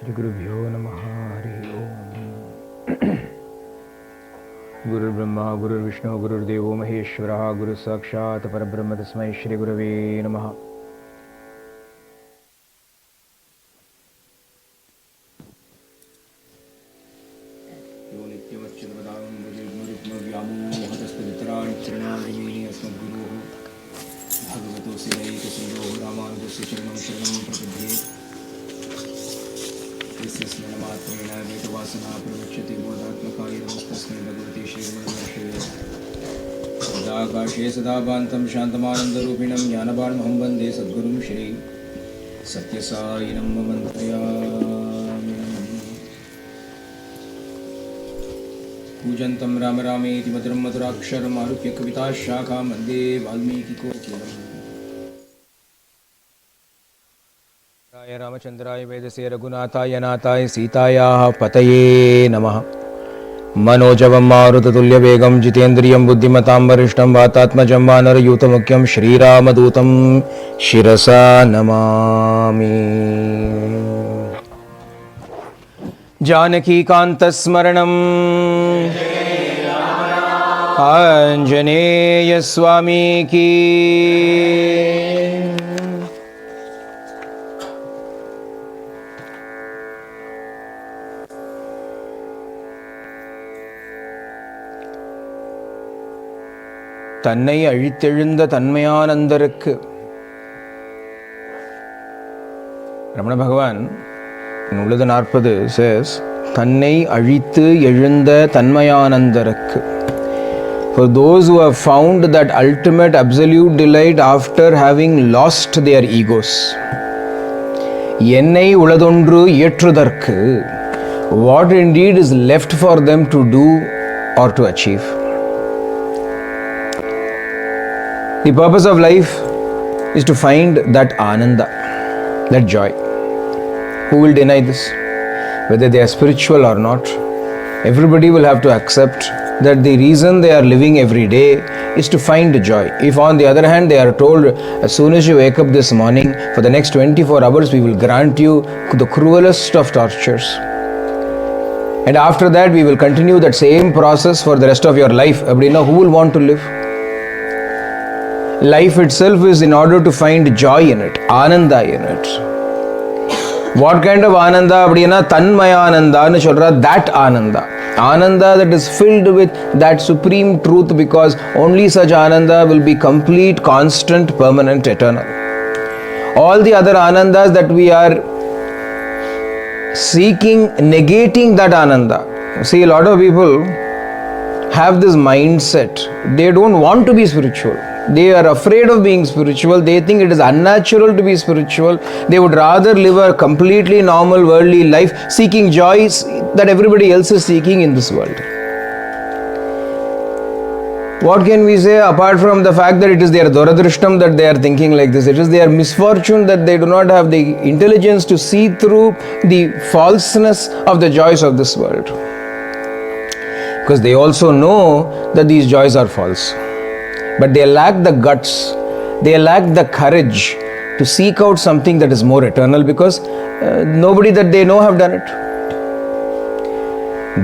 Shri Gurubhyo Namaha Hari Om. Guru Brahma, Guru Vishnu, Guru Devo Maheshwara, Guru Sakshat Parabrahma Tasmai Shri Gurave Namaha. Sadabantam Shantamanandarupinam Jnanabarmaham Vande Sadgurum Shri Satyasayinam Mamantrayami Pujantam Rama Rameti Madram Madhuraksharam Arupya Kavita Shakha Mande Valmiki Kokilam Raya Ramachandraya Vedase Raghunataya Nathaya Sitaya Pataye Namaha Manojavam Marutatullya Vegam Jitendriyam Buddhimatam Varishtam Vatatmajam Vanarayutamukyam Shri Ramadutam Shirasa Namami Janaki Kantasmaranam Anjaneya Swami Ki தன்னை அழித்தெழுந்த தன்மையானந்தருக்கு ரமண பகவான் உள்ளது 40 says தன்னை அழித்து எழுந்த தன்மையானந்தருக்கு. For those who have found that ultimate absolute delight after having lost their egos, என்னை உளதொன்று இயற்றுதற்கு, what indeed is left for them to do or to achieve? The purpose of life is to find that ananda, that joy. Who will deny this? Whether they are spiritual or not, everybody will have to accept that the reason they are living every day is to find joy. If on the other hand they are told, as soon as you wake up this morning, for the next 24 hours we will grant you the cruelest of tortures, and after that we will continue that same process for the rest of your life, who will want to live? Life itself is in order to find joy in it, ananda in it. What kind of ananda? Tanmayananda nu solra, that ananda. Ananda that is filled with that supreme truth, because only such ananda will be complete, constant, permanent, eternal. All the other anandas that we are seeking, negating that ananda. See, a lot of people have this mindset. They don't want to be spiritual. They are afraid of being spiritual. They think it is unnatural to be spiritual. They would rather live a completely normal worldly life, seeking joys that everybody else is seeking in this world. What can we say apart from the fact that it is their duradrishtam that they are thinking like this? It is their misfortune that they do not have the intelligence to see through the falseness of the joys of this world. Because they also know that these joys are false. But they lack the guts, they lack the courage to seek out something that is more eternal, because nobody that they know have done it.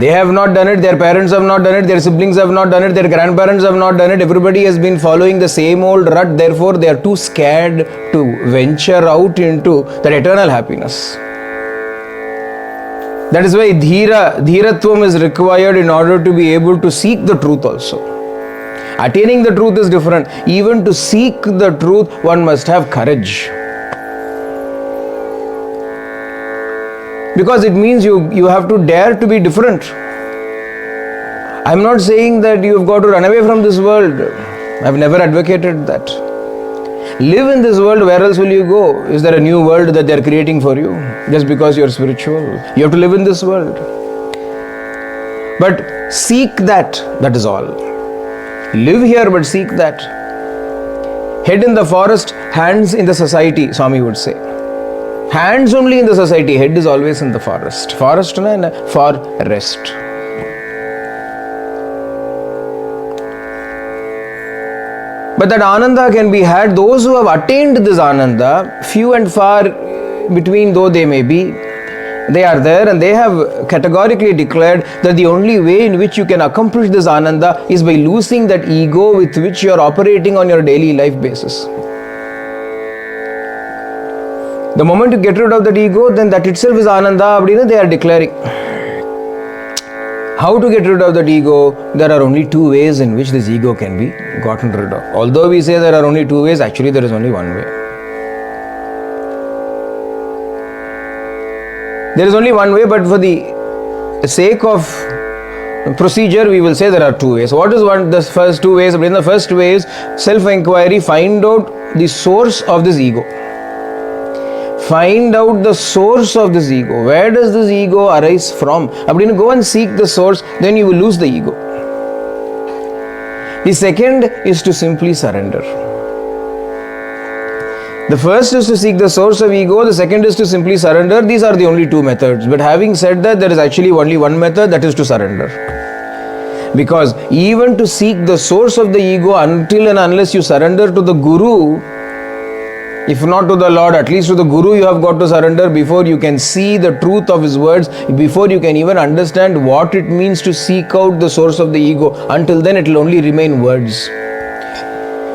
They have not done it, their parents have not done it, their siblings have not done it, their grandparents have not done it. Everybody has been following the same old rut, therefore they are too scared to venture out into that eternal happiness. That is why dhiratvam is required in order to be able to seek the truth also. Attaining the truth is different. Even to seek the truth, one must have courage. Because it means you have to dare to be different. I am not saying that you have got to run away from this world. I have never advocated that. Live in this world, where else will you go? Is there a new world that they are creating for you? Just because you are spiritual. You have to live in this world. But seek that is all. Live here, but seek that. Head in the forest, hands in the society, Swami would say. Hands only in the society, head is always in the forest. Forest for rest. But that ananda can be had. Those who have attained this ananda, few and far between though they may be, They are there and they have categorically declared that the only way in which you can accomplish this Ananda is by losing that ego with which you are operating on your daily life basis. The moment you get rid of that ego, then that itself is Ananda, they are declaring. How to get rid of that ego? There are only two ways in which this ego can be gotten rid of. Although we say there are only two ways, actually there is only one way. There is only one way, but for the sake of procedure, we will say there are two ways. What is the first two ways? In the first way is self-inquiry, find out the source of this ego. Find out the source of this ego. Where does this ego arise from? Go and seek the source, then you will lose the ego. The second is to simply surrender. The first is to seek the source of ego, the second is to simply surrender. These are the only two methods. But having said that, there is actually only one method, that is to surrender. Because even to seek the source of the ego, until and unless you surrender to the Guru, if not to the Lord, at least to the Guru you have got to surrender before you can see the truth of his words, before you can even understand what it means to seek out the source of the ego. Until then it will only remain words.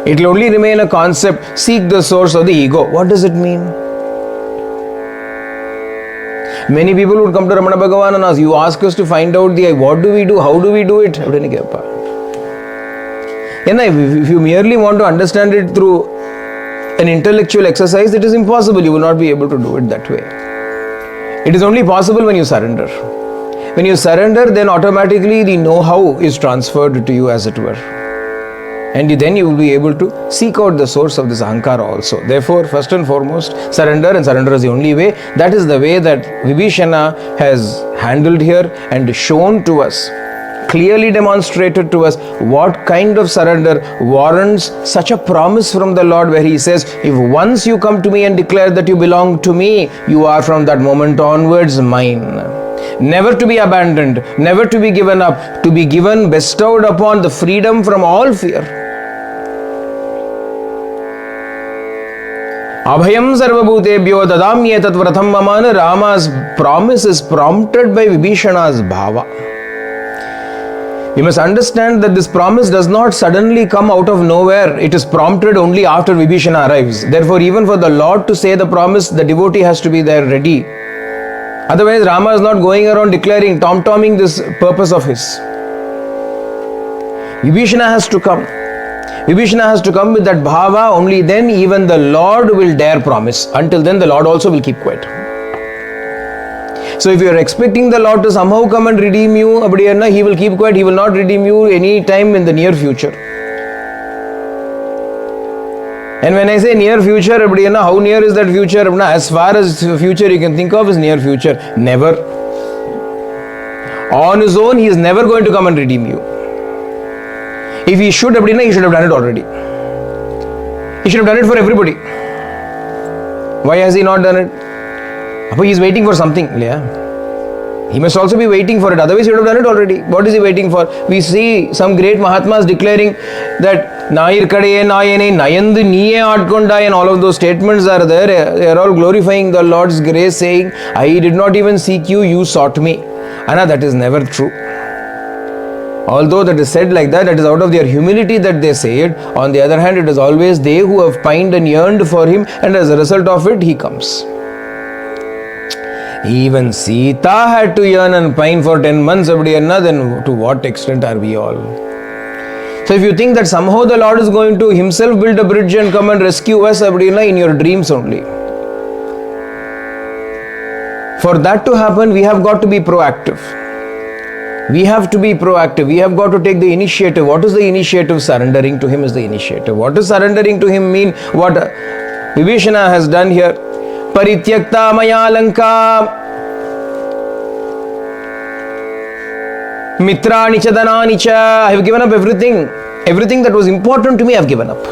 It will only remain a concept. Seek the source of the ego. What does it mean? Many people would come to Ramana Bhagavan and ask, you ask us to find out what do we do, how do we do it? If you merely want to understand it through an intellectual exercise, it is impossible. You will not be able to do it that way. It is only possible when you surrender. When you surrender, then automatically the know-how is transferred to you, as it were. And then you will be able to seek out the source of this ahankara also. Therefore, first and foremost, surrender, and surrender is the only way. That is the way that Vibhishana has handled here and shown to us, clearly demonstrated to us what kind of surrender warrants such a promise from the Lord, where he says, if once you come to me and declare that you belong to me, you are from that moment onwards mine. Never to be abandoned, never to be given up, to be given, bestowed upon the freedom from all fear. Abhayam sarvabhutebhyo dadamyetat vratham mamana. Rama's promise is prompted by Vibhishana's bhava. You must understand that this promise does not suddenly come out of nowhere. It is prompted only after Vibhishana arrives. Therefore, even for the Lord to say the promise, the devotee has to be there ready. Otherwise, Rama is not going around declaring, tom-tomming this purpose of his. Vibhishana has to come. Vibhishana has to come with that bhava. Only then even the Lord will dare promise. Until then, the Lord also will keep quiet. So if you are expecting the Lord to somehow come and redeem you, he will keep quiet. He will not redeem you any time in the near future. And when I say near future, how near is that future? As far as future you can think of is near future. Never. On his own, he is never going to come and redeem you. If he should, he should have done it already. He should have done it for everybody. Why has he not done it? He is waiting for something. He must also be waiting for it. Otherwise, he would have done it already. What is he waiting for? We see some great Mahatmas declaring that Nair Kadaye Nayane Nayandu Niye Atkondai, and all of those statements are there. They are all glorifying the Lord's grace, saying, I did not even seek you, you sought me. Anna, that is never true. Although that is said like that, that is out of their humility that they say it. On the other hand, it is always they who have pined and yearned for him, and as a result of it, he comes. Even Sita had to yearn and pine for 10 months, then to what extent are we all? So if you think that somehow the Lord is going to himself build a bridge and come and rescue us in your dreams only. For that to happen, we have got to be proactive. We have to be proactive. We have got to take the initiative. What is the initiative? Surrendering to him is the initiative. What does surrendering to him mean? What Vibhishana has done here. Parityakta maya lanka mitrani chadanani cha. I have given up everything. Everything that was important to me, I have given up.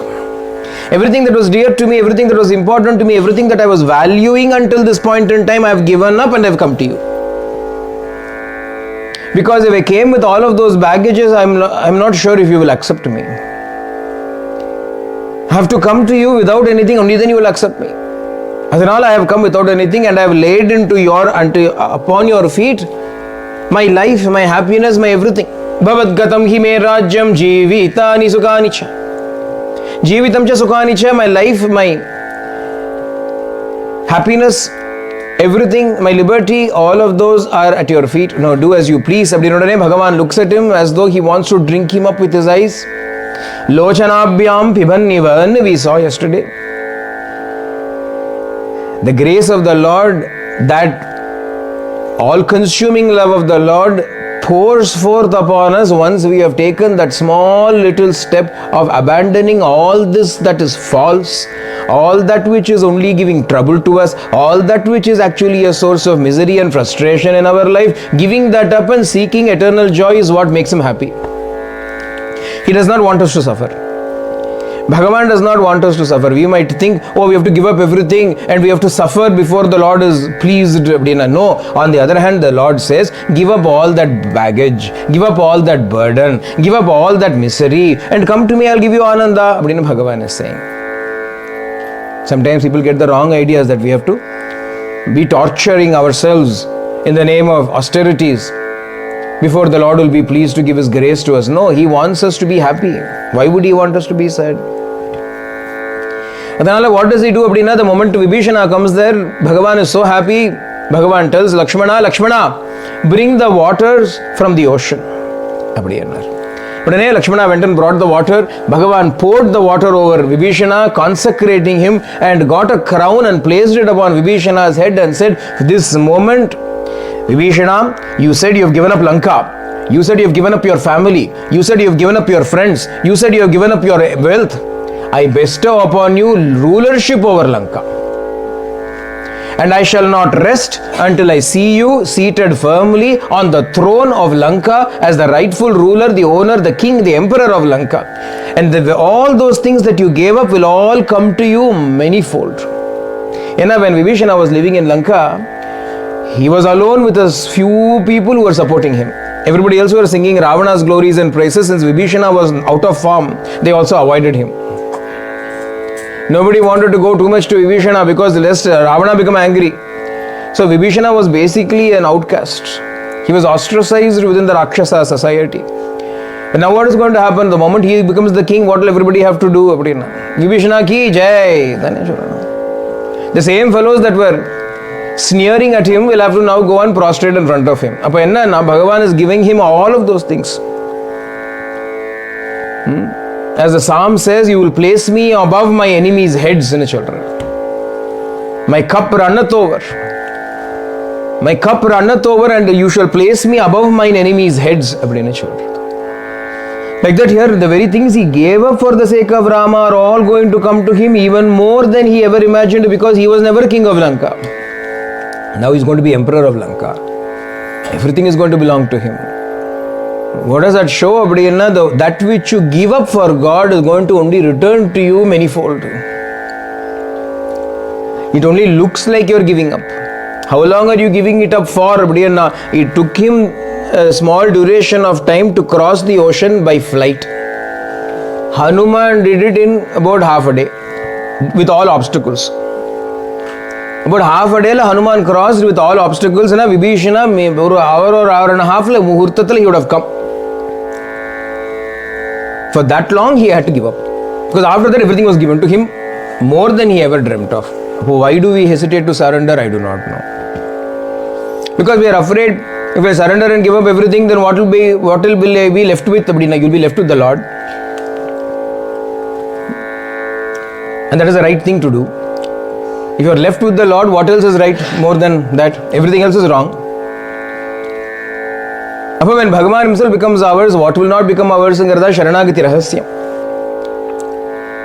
Everything that was dear to me, everything that was important to me, everything that I was valuing until this point in time, I have given up and I have come to you. Because if I came with all of those baggages, I'm not sure if you will accept me. I have to come to you without anything, only then you will accept me. As in all, I have come without anything and I have laid upon your feet my life, my happiness, my everything. Bhavadgatam hi me rajyam jivitani sukhani cha. Jivitam cha sukhani cha, my life, my happiness, everything, my liberty, all of those are at your feet. Now do as you please. Bhagavan looks at him as though he wants to drink him up with his eyes. Lochanabhyam pibannivan, we saw yesterday. The grace of the Lord, that all-consuming love of the Lord pours forth upon us once we have taken that small little step of abandoning all this that is false, all that which is only giving trouble to us, all that which is actually a source of misery and frustration in our life. Giving that up and seeking eternal joy is what makes him happy. He does not want us to suffer. Bhagavan does not want us to suffer. We might think, we have to give up everything and we have to suffer before the Lord is pleased. No. On the other hand, the Lord says, give up all that baggage, give up all that burden, give up all that misery and come to me, I'll give you ananda. Bhagavan is saying. Sometimes people get the wrong ideas that we have to be torturing ourselves in the name of austerities before the Lord will be pleased to give His grace to us. No, He wants us to be happy. Why would He want us to be sad? What does He do? The moment Vibhishana comes there, Bhagavan is so happy. Bhagavan tells Lakshmana, bring the waters from the ocean. But Lakshmana went and brought the water. Bhagavan poured the water over Vibhishana, consecrating him, and got a crown and placed it upon Vibhishana's head and said, this moment, Vibhishana, you said you have given up Lanka. You said you have given up your family. You said you have given up your friends. You said you have given up your wealth. I bestow upon you rulership over Lanka. And I shall not rest until I see you seated firmly on the throne of Lanka as the rightful ruler, the owner, the king, the emperor of Lanka. And all those things that you gave up will all come to you manifold. When Vibhishana was living in Lanka, he was alone with a few people who were supporting him. Everybody else were singing Ravana's glories and praises. Since Vibhishana was out of form, they also avoided him. Nobody wanted to go too much to Vibhishana because lest Ravana become angry. So Vibhishana was basically an outcast. He was ostracized within the Rakshasa society. But now what is going to happen? The moment he becomes the king, what will everybody have to do? Vibhishana ki jai. The same fellows that were sneering at him will have to now go and prostrate in front of him. Now Bhagavan is giving him all of those things. As the psalm says, you will place me above my enemies' heads, children. My cup runneth over. My cup runneth over and you shall place me above mine enemies' heads. Like that here, the very things he gave up for the sake of Rama are all going to come to him even more than he ever imagined, because he was never king of Lanka. Now he is going to be emperor of Lanka. Everything is going to belong to him. What does that show? That which you give up for God is going to only return to you manifold. It only looks like you are giving up. How long are you giving it up for? It took him a small duration of time to cross the ocean by flight. Hanuman did it in about half a day with all obstacles. About half a day Hanuman crossed with all obstacles, and Vibhishana, an hour or hour and a half, he would have come. For that long he had to give up, because after that everything was given to him more than he ever dreamt of. Why do we hesitate to surrender? I do not know. Because we are afraid if I surrender and give up everything, then what will be left with? You will be left with the Lord. And that is the right thing to do. If you are left with the Lord, what else is right more than that? Everything else is wrong. When Bhagavan himself becomes ours, what will not become ours? Sharanagati Rahasyam.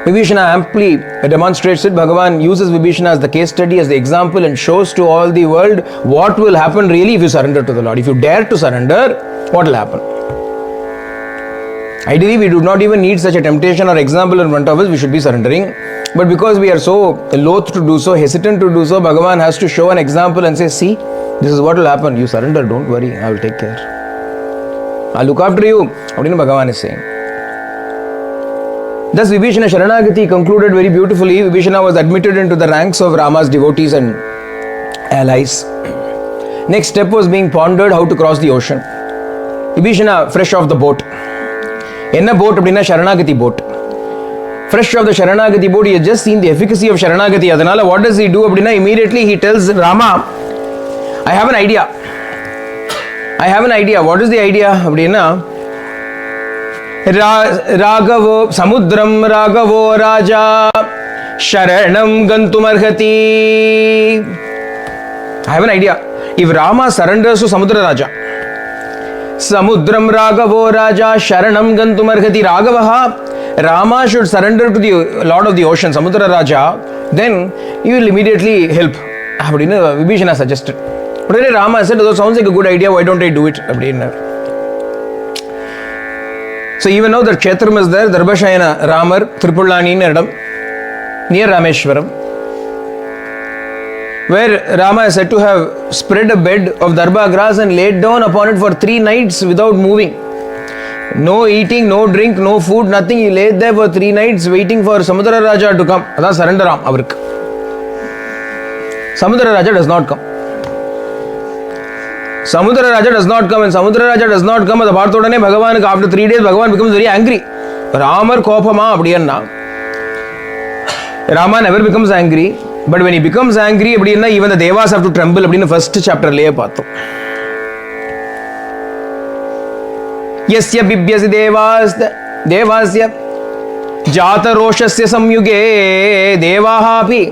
Vibhishana amply demonstrates it. Bhagavan uses Vibhishana as the case study, as the example, and shows to all the world what will happen really if you surrender to the Lord. If you dare to surrender, what will happen? Ideally, we do not even need such a temptation or example in front of us. We should be surrendering. But because we are so loath to do so, hesitant to do so, Bhagavan has to show an example and say, see, this is what will happen. You surrender, don't worry, I will take care. I'll look after you. Bhagavan is saying. Thus Vibhishana Sharanagati concluded very beautifully. Vibhishana was admitted into the ranks of Rama's devotees and allies. Next step was being pondered, how to cross the ocean. Vibhishana fresh off the boat. Enna boat appadina Sharanagati boat. Fresh off the Sharanagati boat, he had just seen the efficacy of Sharanagati. Adanala what does he do appadina? Immediately he tells Rama, I have an idea. What is the idea appadina? Raghavo Samudram Raghavo Raja Sharanam Gantumarhati. I have an idea. If Rama surrenders to Samudra Raja, Samudram Raghavo Raja Sharanam Gantumarhati, Raghavaha, Rama should surrender to the Lord of the Ocean, Samudra Raja, then he will immediately help. Vibhishana suggested. But then Rama said, that sounds like a good idea, why don't I do it? So even now the Kshetram is there, Darbashayana Ramar, Tripulani Nerdam, near Rameshwaram, where Rama is said to have spread a bed of Darba grass and laid down upon it for 3 nights without moving. No eating, no drink, no food, nothing. He laid there for 3 nights waiting for Samudra Raja to come. That's surrender Ram avarku. Samudra Raja does not come. Samudra Raja does not come, and Samudra Raja does not come. After 3 days, Bhagavan becomes very angry. Ramar Kopama Abdiyanna. Rama never becomes angry, but when he becomes angry, even the Devas have to tremble. In the first chapter, Yasya Bibhyasi Devasya Jata Roshasya Samyuge Devahapi.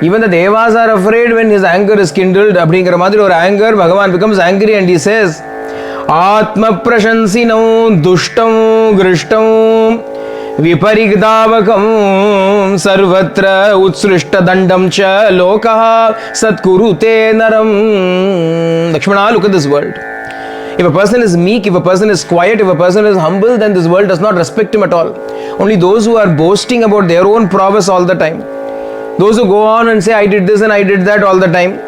Even the Devas are afraid when his anger is kindled. Or anger, Bhagavan becomes angry and he says, Atma Prashansino Dushtam Grishtam Viparigdavakam Sarvatra Utsrishta Dandam Cha Lokaha Satkurute Naram. Lakshmana, look at this world. If a person is meek, if a person is quiet, if a person is humble, then this world does not respect him at all. Only those who are boasting about their own prowess all the time, those who go on and say, I did this and I did that all the time,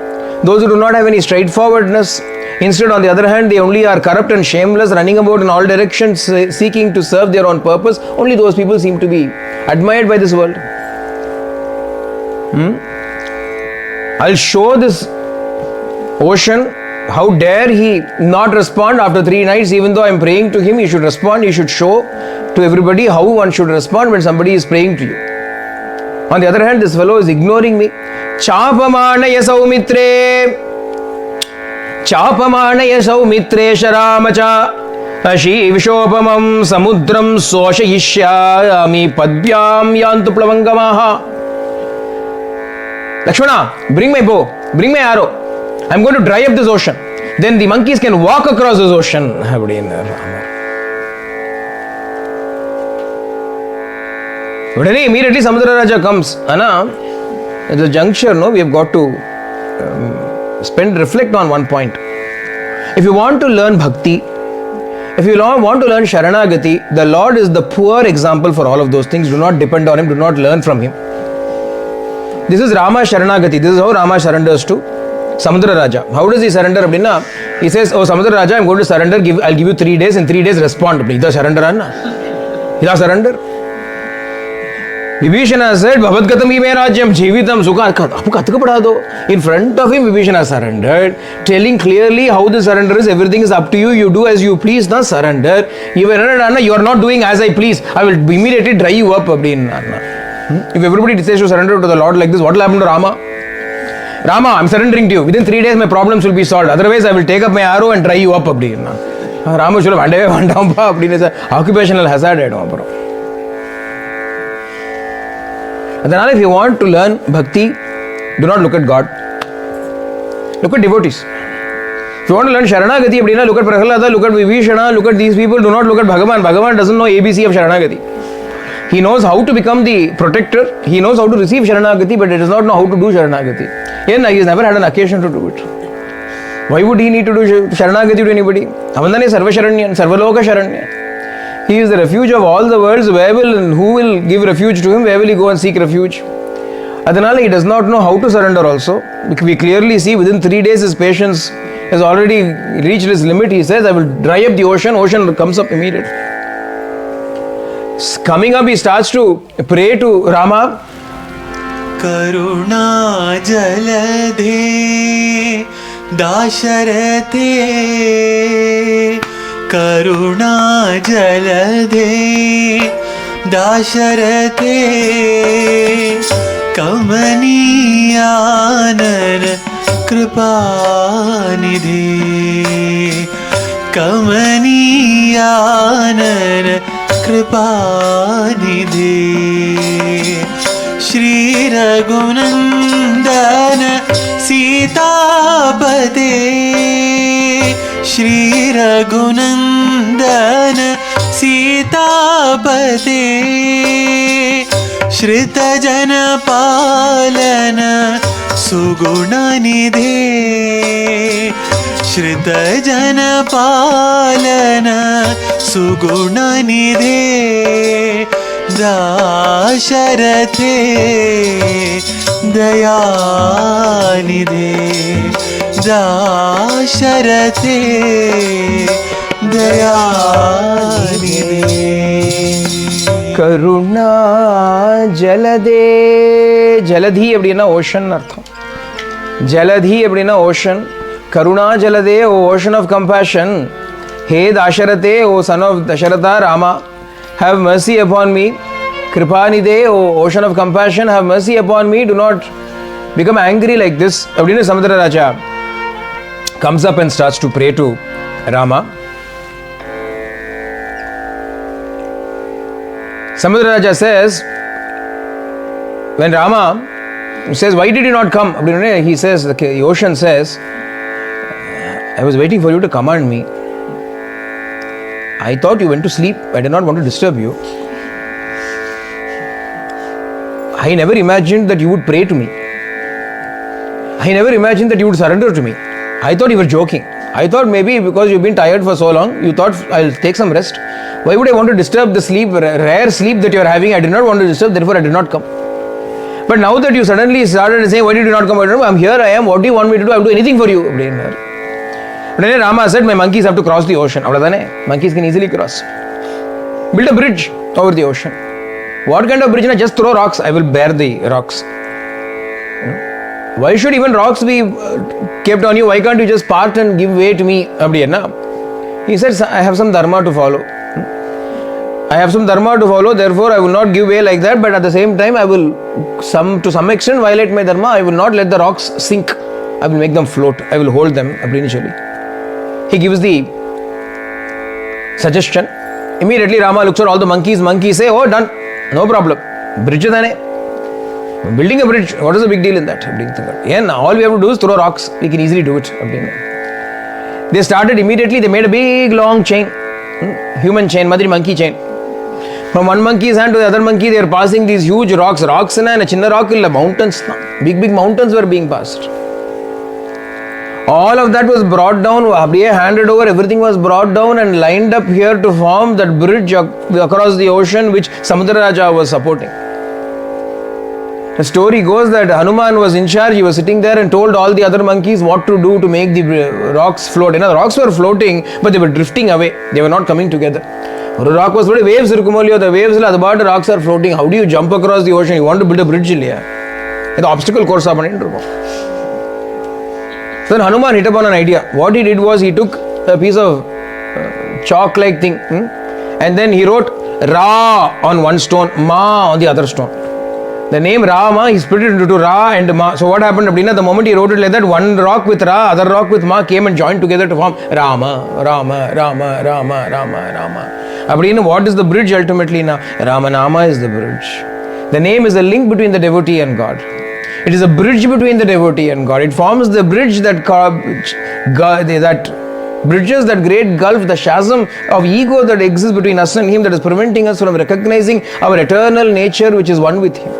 those who do not have any straightforwardness, instead, on the other hand, they only are corrupt and shameless, running about in all directions, seeking to serve their own purpose, only those people seem to be admired by this world. I'll show this ocean. How dare he not respond after 3 nights? Even though I'm praying to him, he should respond. He should show to everybody how one should respond when somebody is praying to you. On the other hand, this fellow is ignoring me. Chapamanaya saumitre sharamacha ashi vishopamam samudram soshayishyami padbyam yantu plavangamaha. Lakshmana, bring my bow, bring my arrow. I'm going to dry up this ocean. Then the monkeys can walk across this ocean. But immediately Samudra Raja comes. At the juncture, we have got to reflect on one point. If you want to learn bhakti, if you want to learn Sharanagati, the Lord is the poor example for all of those things. Do not depend on him, do not learn from him. This is Rama Sharanagati. This is how Rama surrenders to Samudra Raja. How does he surrender? He says, oh Samudra Raja, I'm going to surrender. I'll give you 3 days. In 3 days, respond. Ida surrender. Ida surrender. Vibhishana said, Bhavatgatam hi me rajyam jivitam sukha. In front of him, Vibhishana surrendered, telling clearly how the surrender is. Everything is up to you. You do as you please. Not surrender. You are not doing as I please. I will immediately dry you up. If everybody says to surrender to the Lord like this, what will happen to Rama? Rama, I'm surrendering to you. Within 3 days, my problems will be solved. Otherwise, I will take up my arrow and dry you up. Rama should have occupational hazard. If you want to learn bhakti, do not look at God. Look at devotees. If you want to learn Sharanagati, look at Prahlada, look at Vibhishana, look at these people. Do not look at Bhagavan. Bhagavan doesn't know ABC of Sharanagati. He knows how to become the protector. He knows how to receive Sharanagati, but he does not know how to do Sharanagati. He has never had an occasion to do it. Why would he need to do Sharanagati to anybody? Avandane Sarva Sharanyan, Sarvaloka Sharanyan. He is the refuge of all the worlds. Who will give refuge to him? Where will he go and seek refuge? Adanala, he does not know how to surrender also. We clearly see within 3 days his patience has already reached his limit. He says, I will dry up the ocean. Ocean comes up immediately. Coming up, he starts to pray to Rama. Karuna Jaladhe Dasharathe, Karuna Jaladhe Dasharathe, Kamaniyanar Kripanidhe, Kamaniyanar Kripanidhe, Shri Raghunandana Sitapate, Shri Raghunandana Sitapate, Shrita Jana Palana Sugunanidhe, Shrita Jana Palana Sugunanidhe, Dasharathe Dayanidhe, Dasharathe Dayanidhe. Karuna Jalade. Jaladhi அப்படின்னா ocean அர்த்தம். Jaladhi அப்படின்னா ocean. Karuna Jalade, O ocean of compassion. Hey Dasharathe, O son of Dasharatha, Rama, have mercy upon me. Kripanidhe, O ocean of compassion, have mercy upon me. Do not become angry like this. Abdina Samudra Raja comes up and starts to pray to Rama. Samudra Raja says, when Rama says, why did you not come? He says, the ocean says, I was waiting for you to command me. I thought you went to sleep. I did not want to disturb you. I never imagined that you would pray to me. I never imagined that you would surrender to me. I thought you were joking. I thought maybe because you've been tired for so long, you thought I'll take some rest. Why would I want to disturb the sleep, rare sleep that you are having? I did not want to disturb, therefore I did not come. But now that you suddenly started saying, why did you not come? I'm here, I am. What do you want me to do? I will do anything for you. But then Rama said, my monkeys have to cross the ocean. Monkeys can easily cross. Build a bridge over the ocean. What kind of bridge? Just throw rocks. I will bear the rocks. Why should even rocks be kept on you? Why can't you just part and give way to me? He said, I have some dharma to follow. I have some dharma to follow, therefore I will not give way like that, but at the same time I will to some extent violate my dharma. I will not let the rocks sink. I will make them float. I will hold them initially. He gives the suggestion. Immediately Rama looks at all the monkeys. Monkeys say, oh, done. No problem. Bridge dane. Building a bridge, what is the big deal in that? All we have to do is throw rocks. We can easily do it. They started immediately. They made a big long chain. Human chain, Madri monkey chain. From one monkey's hand to the other monkey, they are passing these huge rocks. Rocks and a chinna rock illa mountains. Big mountains were being passed. All of that was brought down, handed over, everything was brought down and lined up here to form that bridge across the ocean which Samudra Raja was supporting. The story goes that Hanuman was in charge. He was sitting there and told all the other monkeys what to do to make the rocks float. The rocks were floating, but they were drifting away. They were not coming together. The rock was floating. Waves irkumolio. The waves the rocks are floating. How do you jump across the ocean? You want to build a bridge? The obstacle course. So then Hanuman hit upon an idea. What he did was he took a piece of chalk-like thing and then he wrote Ra on one stone, Ma on the other stone. The name Rama, he split it into Ra and Ma. So what happened? The moment he wrote it like that, one rock with Ra, other rock with Ma came and joined together to form Rama, Rama, Rama, Rama, Rama, Rama. What is the bridge ultimately now? Ramanama is the bridge. The name is a link between the devotee and God. It is a bridge between the devotee and God. It forms the bridge that bridges that great gulf, the chasm of ego that exists between us and Him, that is preventing us from recognizing our eternal nature which is one with Him.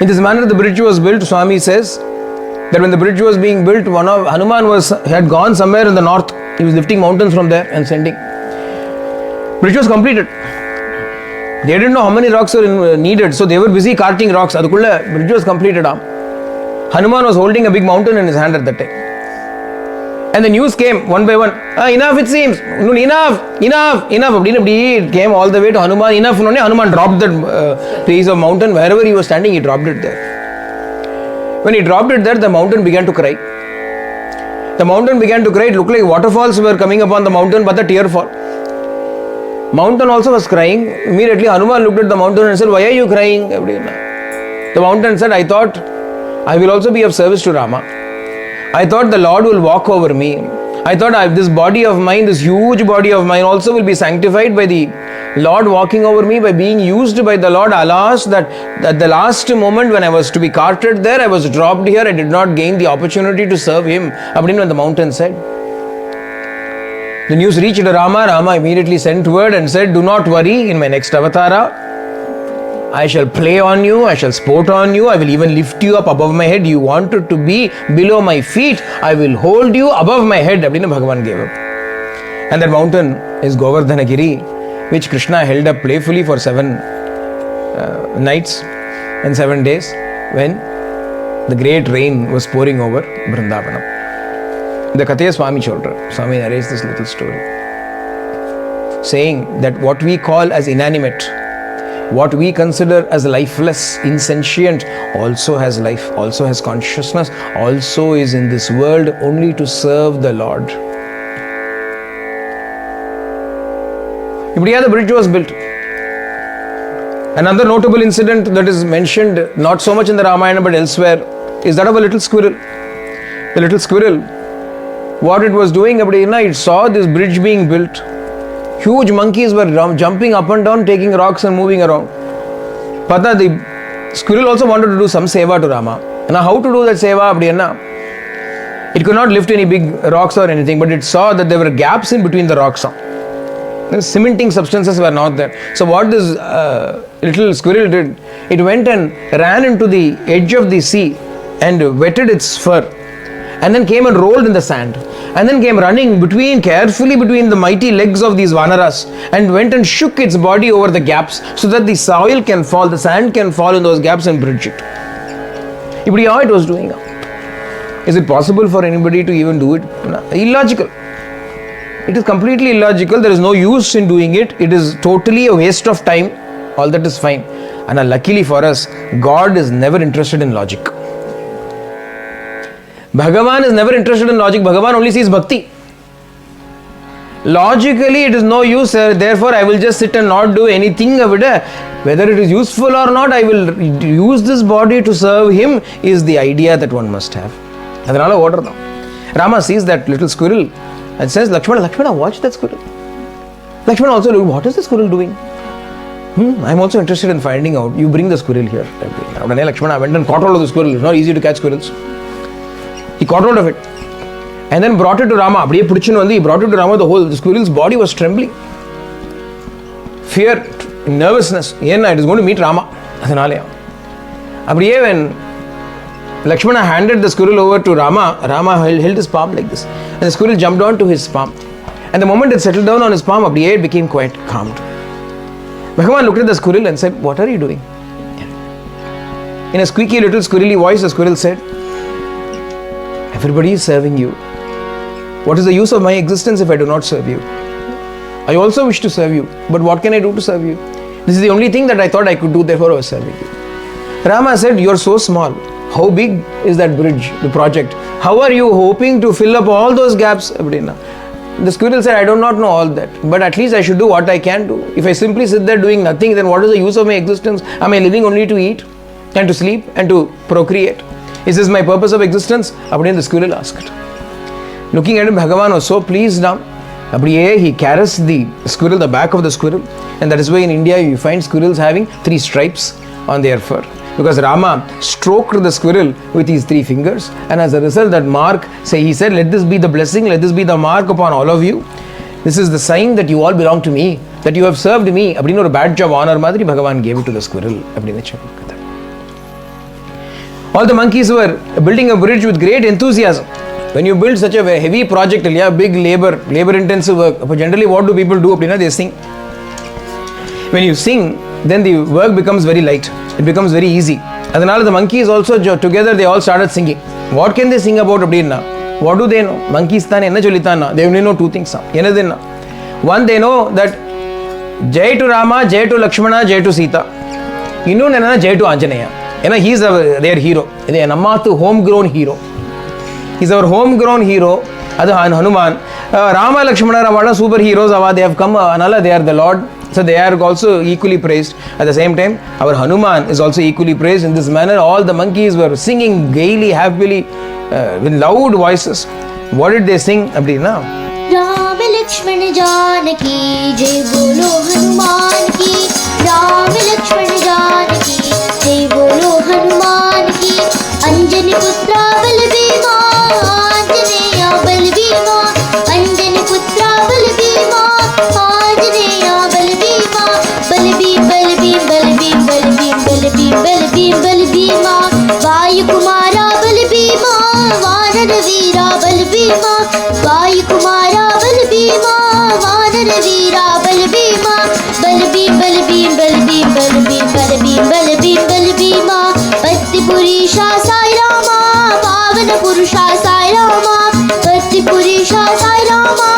In this manner the bridge was built. Swami says that when the bridge was being built, Hanuman had gone somewhere in the north. He was lifting mountains from there and sending. Bridge was completed. They didn't know how many rocks were needed, so they were busy carting rocks. Bridge was completed. Hanuman was holding a big mountain in his hand at that time. And the news came one by one. Enough it seems. Enough. It came all the way to Hanuman. Enough. Hanuman dropped that piece of mountain. Wherever he was standing, he dropped it there. When he dropped it there, the mountain began to cry. The mountain began to cry. It looked like waterfalls were coming upon the mountain, but the tear fall. Mountain also was crying. Immediately Hanuman looked at the mountain and said, why are you crying? The mountain said, I thought I will also be of service to Rama. I thought the Lord will walk over me. I thought this body of mine, this huge body of mine also will be sanctified by the Lord walking over me, by being used by the Lord. Alas, that at the last moment when I was to be carted there, I was dropped here. I did not gain the opportunity to serve him. When the mountain said. The news reached Rama. Rama immediately sent word and said, do not worry, in my next avatara, I shall play on you, I shall sport on you, I will even lift you up above my head. You wanted to be below my feet, I will hold you above my head. Bhagavan gave up. And that mountain is Govardhanagiri, which Krishna held up playfully for 7 nights and 7 days when the great rain was pouring over Vrindavanam. The Kathaya Swami Chodra, Swami narrates this little story, saying that what we call as inanimate, what we consider as lifeless, insentient, also has life, also has consciousness, also is in this world only to serve the Lord. The bridge was built. Another notable incident that is mentioned not so much in the Ramayana but elsewhere is that of a little squirrel. The little squirrel, what it was doing, it saw this bridge being built. Huge monkeys were jumping up and down, taking rocks and moving around. Pata, the squirrel also wanted to do some seva to Rama. Now, how to do that seva? It could not lift any big rocks or anything, but it saw that there were gaps in between the rocks. The cementing substances were not there. So what this little squirrel did, it went and ran into the edge of the sea and wetted its fur, and then came and rolled in the sand, and then came running carefully between the mighty legs of these vanaras, and went and shook its body over the gaps so that the soil can fall, the sand can fall in those gaps and bridge it. How it was doing. Is it possible for anybody to even do it? No. Illogical. It is completely illogical. There is no use in doing it. It is totally a waste of time. All that is fine. And luckily for us, God is never interested in logic. Bhagavan is never interested in logic. Bhagavan only sees bhakti. Logically, it is no use. Therefore, I will just sit and not do anything. Whether it is useful or not, I will use this body to serve him is the idea that one must have. Rama sees that little squirrel and says, Lakshmana, watch that squirrel. Lakshmana also looked, what is the squirrel doing? I am also interested in finding out. You bring the squirrel here. Lakshmana went and caught hold of the squirrel. It's not easy to catch squirrels. He caught hold of it and then brought it to Rama. He brought it to Rama. The squirrel's body was trembling. Fear, nervousness. It is going to meet Rama. When Lakshmana handed the squirrel over to Rama, Rama held his palm like this. And the squirrel jumped onto his palm. And the moment it settled down on his palm, it became quite calmed. Bhagavan looked at the squirrel and said, what are you doing? In a squeaky little squirrely voice, the squirrel said, everybody is serving you. What is the use of my existence if I do not serve you? I also wish to serve you, but what can I do to serve you? This is the only thing that I thought I could do, therefore I was serving you. Rama said, you are so small. How big is that bridge, the project? How are you hoping to fill up all those gaps? The squirrel said, I do not know all that, but at least I should do what I can do. If I simply sit there doing nothing, then what is the use of my existence? Am I living only to eat and to sleep and to procreate? Is this my purpose of existence? The squirrel asked. Looking at him, Bhagavan was so pleased now. He caressed the squirrel, the back of the squirrel, and that is why in India you find squirrels having 3 stripes on their fur. Because Rama stroked the squirrel with his 3 fingers, and as a result, that mark, he said, let this be the blessing, let this be the mark upon all of you. This is the sign that you all belong to me, that you have served me. A badge of honor, Madri Bhagavan gave it to the squirrel. All the monkeys were building a bridge with great enthusiasm. When you build such a heavy project, big labor-intensive work, generally what do people do? They sing. When you sing, then the work becomes very light. It becomes very easy. And then all the monkeys also together, they all started singing. What can they sing about? What do they know? Monkeys than enna cholitana. They only know two things. One, they know that Jai to Rama, Jai to Lakshmana, Jai to Sita. Innonenna Jai to Anjaneya. He's their hero. Nammathu homegrown hero. He's our homegrown hero. That's Hanuman. Rama, Lakshmana, Ravana, superheroes. They have come. They are the Lord. So they are also equally praised. At the same time, our Hanuman is also equally praised. In this manner, all the monkeys were singing gaily, happily, with loud voices. What did they sing? Abdina? Ram Lakshmana Janaki Jai Bolo Hanuman Ki. Ram Lakshmana Janaki Jai Bolo Hanuman Ki. Anjani Putra Balbhima Anjaneya Balbhima. Anjani Putra Balbhima Anjaneya Balbhima. Balbhim Balbhim Balbhim Balbhim Balbhim Balbhim Balbhima. Vayu Kumara Balbhima Vanara Veera Balbhima. Vayu Kumara Balbhima Vanara Veera Balbhima. Balbhim Balbhim Balbhim Balbhim Balbhim Balbhim Balbhima. Patti Purisha Sai Rama Pavana Purusha Sai Rama. Patti Purisha Sai Rama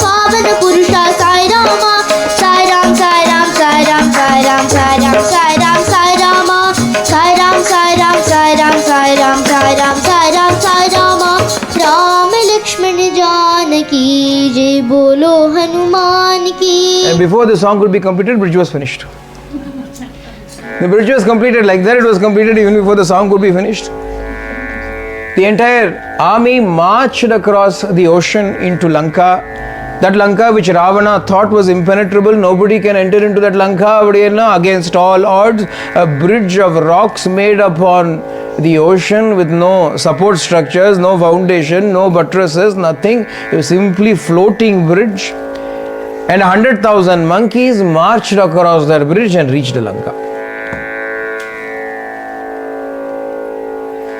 Pavana Purusha Sai Rama. Sai Ram Sai Ram Sai Ram Sai Ram Sai Ram Sai Ram Sai Rama. Sai Ram Sai Ram Sai Ram Sai Ram Sai Ram Sai Ram Sai Rama. Ram Lakshmana Janaki Jai Bolo Hanuman Ki. And before the song could be completed, bridge was finished. The bridge was completed like that. It was completed even before the song could be finished. The entire army marched across the ocean into Lanka. That Lanka which Ravana thought was impenetrable, nobody can enter into that Lanka. Against all odds, a bridge of rocks made upon the ocean with no support structures, no foundation, no buttresses, nothing. It was simply floating bridge. And 100,000 monkeys marched across that bridge and reached Lanka.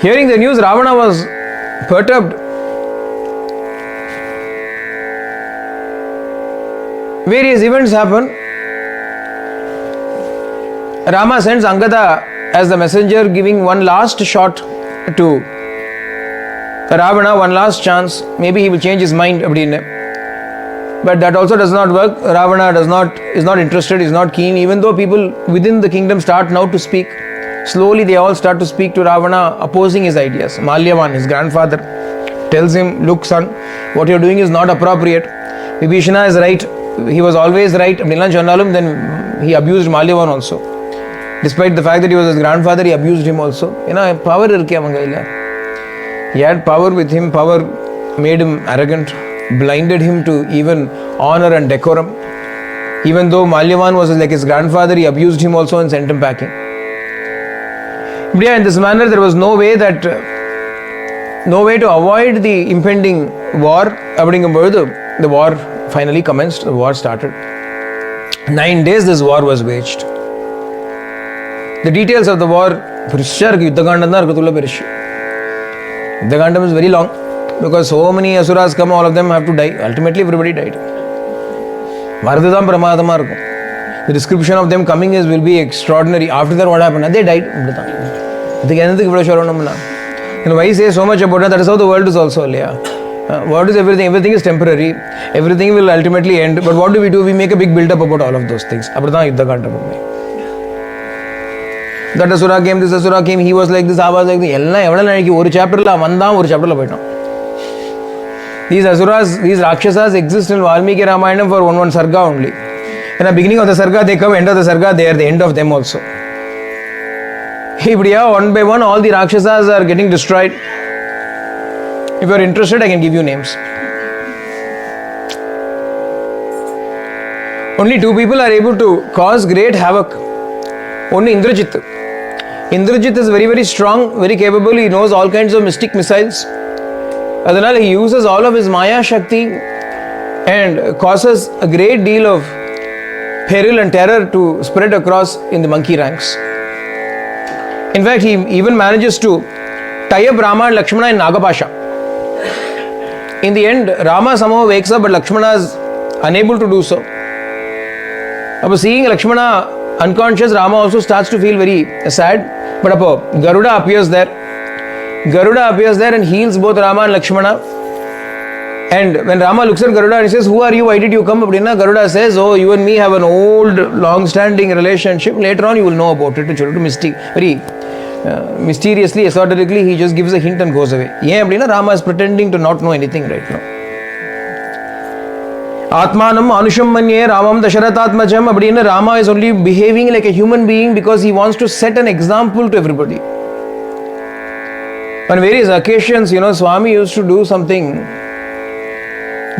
Hearing the news, Ravana was perturbed. Various events happen. Rama sends Angada as the messenger, giving one last shot to Ravana, one last chance. Maybe he will change his mind. But that also does not work. Ravana is not interested, is not keen, even though people within the kingdom start now to speak. Slowly they all start to speak to Ravana, opposing his ideas. Malyavan, his grandfather, tells him, look son, what you are doing is not appropriate. Vibhishana is right. He was always right. Then he abused Malyavan also. Despite the fact that he was his grandfather, he abused him also. Power. He had power with him. Power made him arrogant, blinded him to even honor and decorum. Even though Malyavan was like his grandfather, he abused him also and sent him packing. But in this manner, there was no way to avoid the impending war. The war finally commenced. The war started. 9 days this war was waged. The details of the war, Yuddhagandam is very long because so many asuras come, all of them have to die. Ultimately, everybody died. The description of them coming will be extraordinary. After that, what happened? They died. Why say so much about that? That is how the world is also. What is everything? Everything is temporary. Everything will ultimately end. But what do? We make a big build up about all of those things. That asura came, this asura came, he was like this, I was like this. These asuras, these rakshasas exist in Valmiki Ramayana for one sarga only. In the beginning of the sarga they come, end of the sarga they are the end of them also. One by one all the rakshasas are getting destroyed. If you are interested, I can give you names. Only 2 people are able to cause great havoc. Only Indrajit. Indrajit is very, very strong, very capable. He knows all kinds of mystic missiles. Adhanal, he uses all of his Maya Shakti and causes a great deal of peril and terror to spread across in the monkey ranks. In fact, he even manages to tie up Rama and Lakshmana in Nagapasha. In the end, Rama somehow wakes up, but Lakshmana is unable to do so. After seeing Lakshmana unconscious, Rama also starts to feel very sad. But Garuda appears there. Garuda appears there and heals both Rama and Lakshmana. And when Rama looks at Garuda and he says, "Who are you? Why did you come?" Garuda says, "Oh, you and me have an old, long-standing relationship. Later on, you will know about it." Very mysteriously, esoterically, he just gives a hint and goes away. Rama is pretending to not know anything right now. Atmanam Anusham Manye Ramam Dasharatatmajam. Rama is only behaving like a human being because he wants to set an example to everybody. On various occasions, Swami used to do something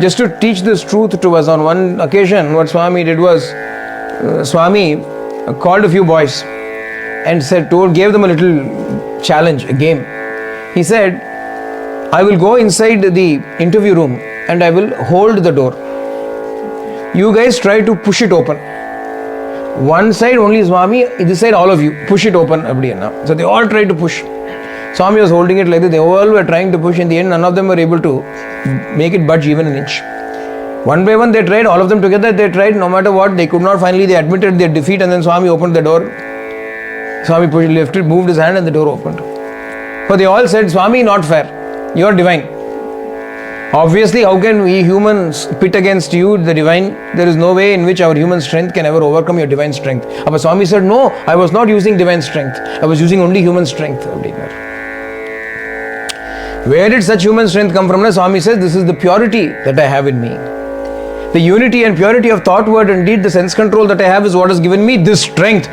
just to teach this truth to us. On one occasion, what Swami did was, Swami called a few boys and gave them a little challenge, a game. He said, "I will go inside the interview room and I will hold the door. You guys try to push it open. One side only Swami, this side all of you, push it open." So they all tried to push. Swami was holding it like that. They all were trying to push. In the end, none of them were able to make it budge even an inch. One by one they tried, all of them together they tried, no matter what, they could not. Finally they admitted their defeat, and then Swami opened the door. Swami lifted, moved his hand and the door opened. So they all said, "Swami, not fair. You are divine. Obviously, how can we humans pit against you, the divine? There is no way in which our human strength can ever overcome your divine strength." But Swami said, "No, I was not using divine strength. I was using only human strength." Where did such human strength come from? Swami says, "This is the purity that I have in me. The unity and purity of thought, word and deed, the sense control that I have is what has given me this strength."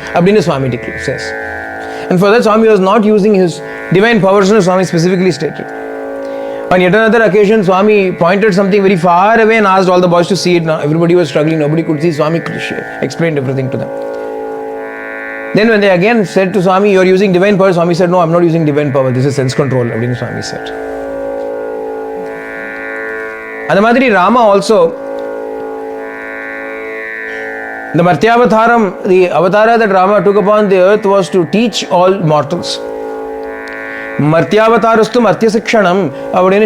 Swami says. And for that, Swami was not using his divine powers, as Swami specifically stated. On yet another occasion, Swami pointed something very far away and asked all the boys to see it. Now everybody was struggling, nobody could see. Swami explained everything to them. Then when they again said to Swami, "You are using divine power," Swami said, "No, I am not using divine power. This is sense control." Swami said. And the Madhuri Rama also, the Martyavataram, the avatara that Rama took upon the earth was to teach all mortals. Martyavatarustu Martyasikshanam.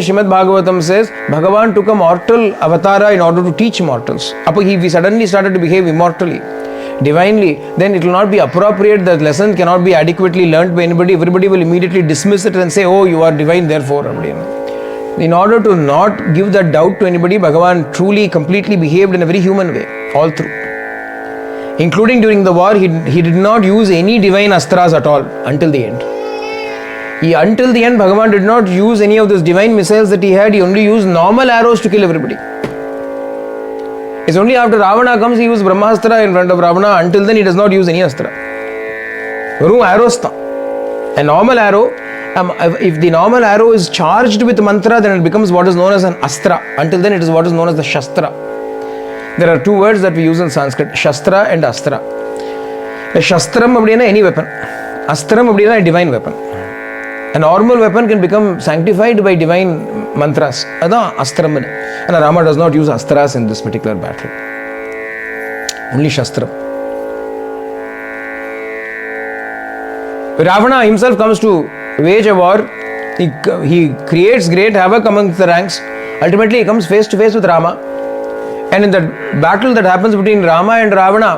Srimad Bhagavatam says, Bhagavan took a mortal avatara in order to teach mortals. If we suddenly started to behave immortally, divinely, then it will not be appropriate. The lesson cannot be adequately learnt by anybody. Everybody will immediately dismiss it and say, "Oh, you are divine, therefore." In order to not give that doubt to anybody, Bhagavan truly, completely behaved in a very human way, all through. Including during the war, he did not use any divine astras at all until the end. Until the end, Bhagavan did not use any of those divine missiles that he had. He only used normal arrows to kill everybody. It's only after Ravana comes, he used Brahmastra in front of Ravana. Until then, he does not use any astra. Arrows. A normal arrow, if the normal arrow is charged with mantra, then it becomes what is known as an astra. Until then, it is what is known as the shastra. There are two words that we use in Sanskrit, shastra and astra. A shastram abdina any weapon. Astram abdina a divine weapon. A normal weapon can become sanctified by divine mantras. That's astram. And Rama does not use astras in this particular battle. Only shastram. Ravana himself comes to wage a war. He creates great havoc amongst the ranks. Ultimately, he comes face to face with Rama. And in the battle that happens between Rama and Ravana,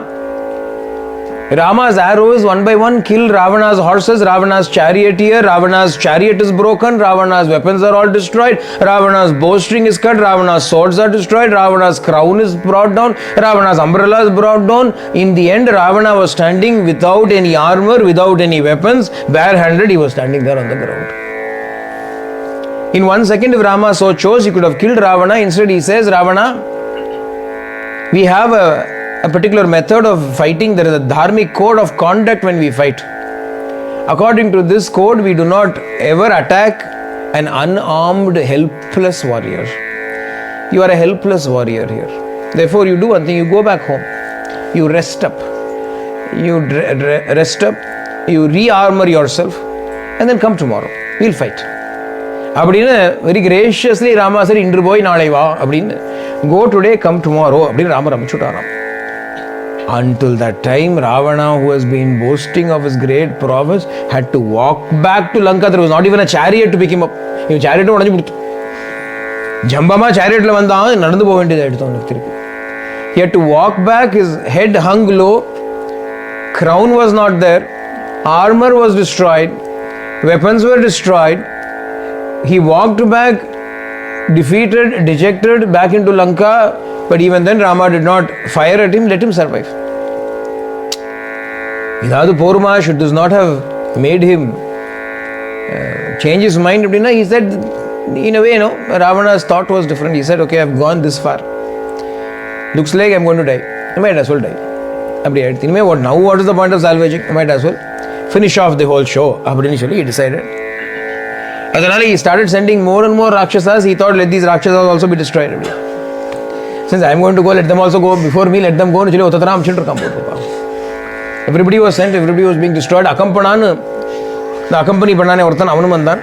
Rama's arrows one by one kill Ravana's horses, Ravana's charioteer, Ravana's chariot is broken, Ravana's weapons are all destroyed, Ravana's bowstring is cut, Ravana's swords are destroyed, Ravana's crown is brought down, Ravana's umbrella is brought down. In the end, Ravana was standing without any armor, without any weapons, barehanded. He was standing there on the ground. In 1 second, if Rama so chose, he could have killed Ravana. Instead, he says, "Ravana, we have a particular method of fighting. There is a dharmic code of conduct when we fight. According to this code, we do not ever attack an unarmed, helpless warrior. You are a helpless warrior here. Therefore, you do one thing. You go back home. You rest up. You rest up. You re-armor yourself. And then come tomorrow. We'll fight." Very graciously, Rama said, "Indru boy naalai va." Go today, come tomorrow. Rama ramchutaram. Until that time, Ravana, who has been boasting of his great prowess, had to walk back to Lanka. There was not even a chariot to pick him up. He chariot Jambama chariot he had to walk back. His head hung low. Crown was not there. Armor was destroyed. Weapons were destroyed. He walked back defeated, dejected, back into Lanka. But even then Rama did not fire at him, let him survive. Idadu Poruma, should this not have made him change his mind? He said, in a way, Ravana's thought was different. He said, okay, I've gone this far. Looks like I'm going to die. I might as well die. What is the point of salvaging? I might as well finish off the whole show. He decided. He started sending more and more Rakshasas. He thought, let these Rakshasas also be destroyed. Since I'm going to go, let them also go before me, let them go. Everybody was sent, everybody was being destroyed. The accompany banane orthan avanu mandan.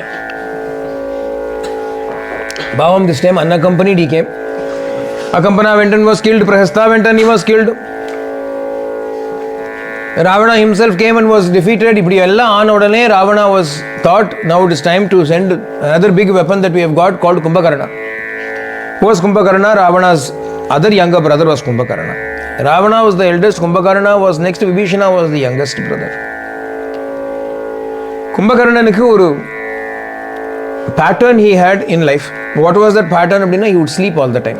Bhavam this time unaccompanied he came. Akampana went and was killed. Prahasta went and he was killed. Ravana himself came and was defeated. Ravana was thought, now it is time to send another big weapon that we have got called Kumbhakarna. Who was Kumbhakarna? Ravana's other younger brother was Kumbhakarna. Ravana was the eldest, Kumbhakarna was next, Vibhishana was the youngest brother. Kumbhakarnanuku oru pattern he had in life. What was that pattern? He would sleep all the time.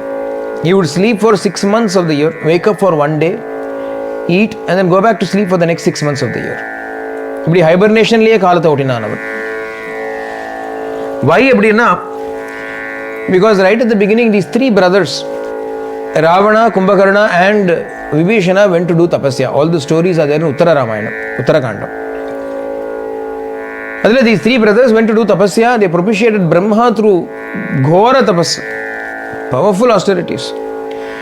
He would sleep for 6 months of the year, wake up for one day, eat, and then go back to sleep for the next 6 months of the year. Hibernation liye kaalata otinaan avan. Why appadina? Because right at the beginning, these three brothers, Ravana, Kumbhakarna and Vibhishana, went to do tapasya. All the stories are there in Uttara Ramayana, Uttarakanda. These three brothers went to do tapasya. They propitiated Brahma through ghora tapas, powerful austerities.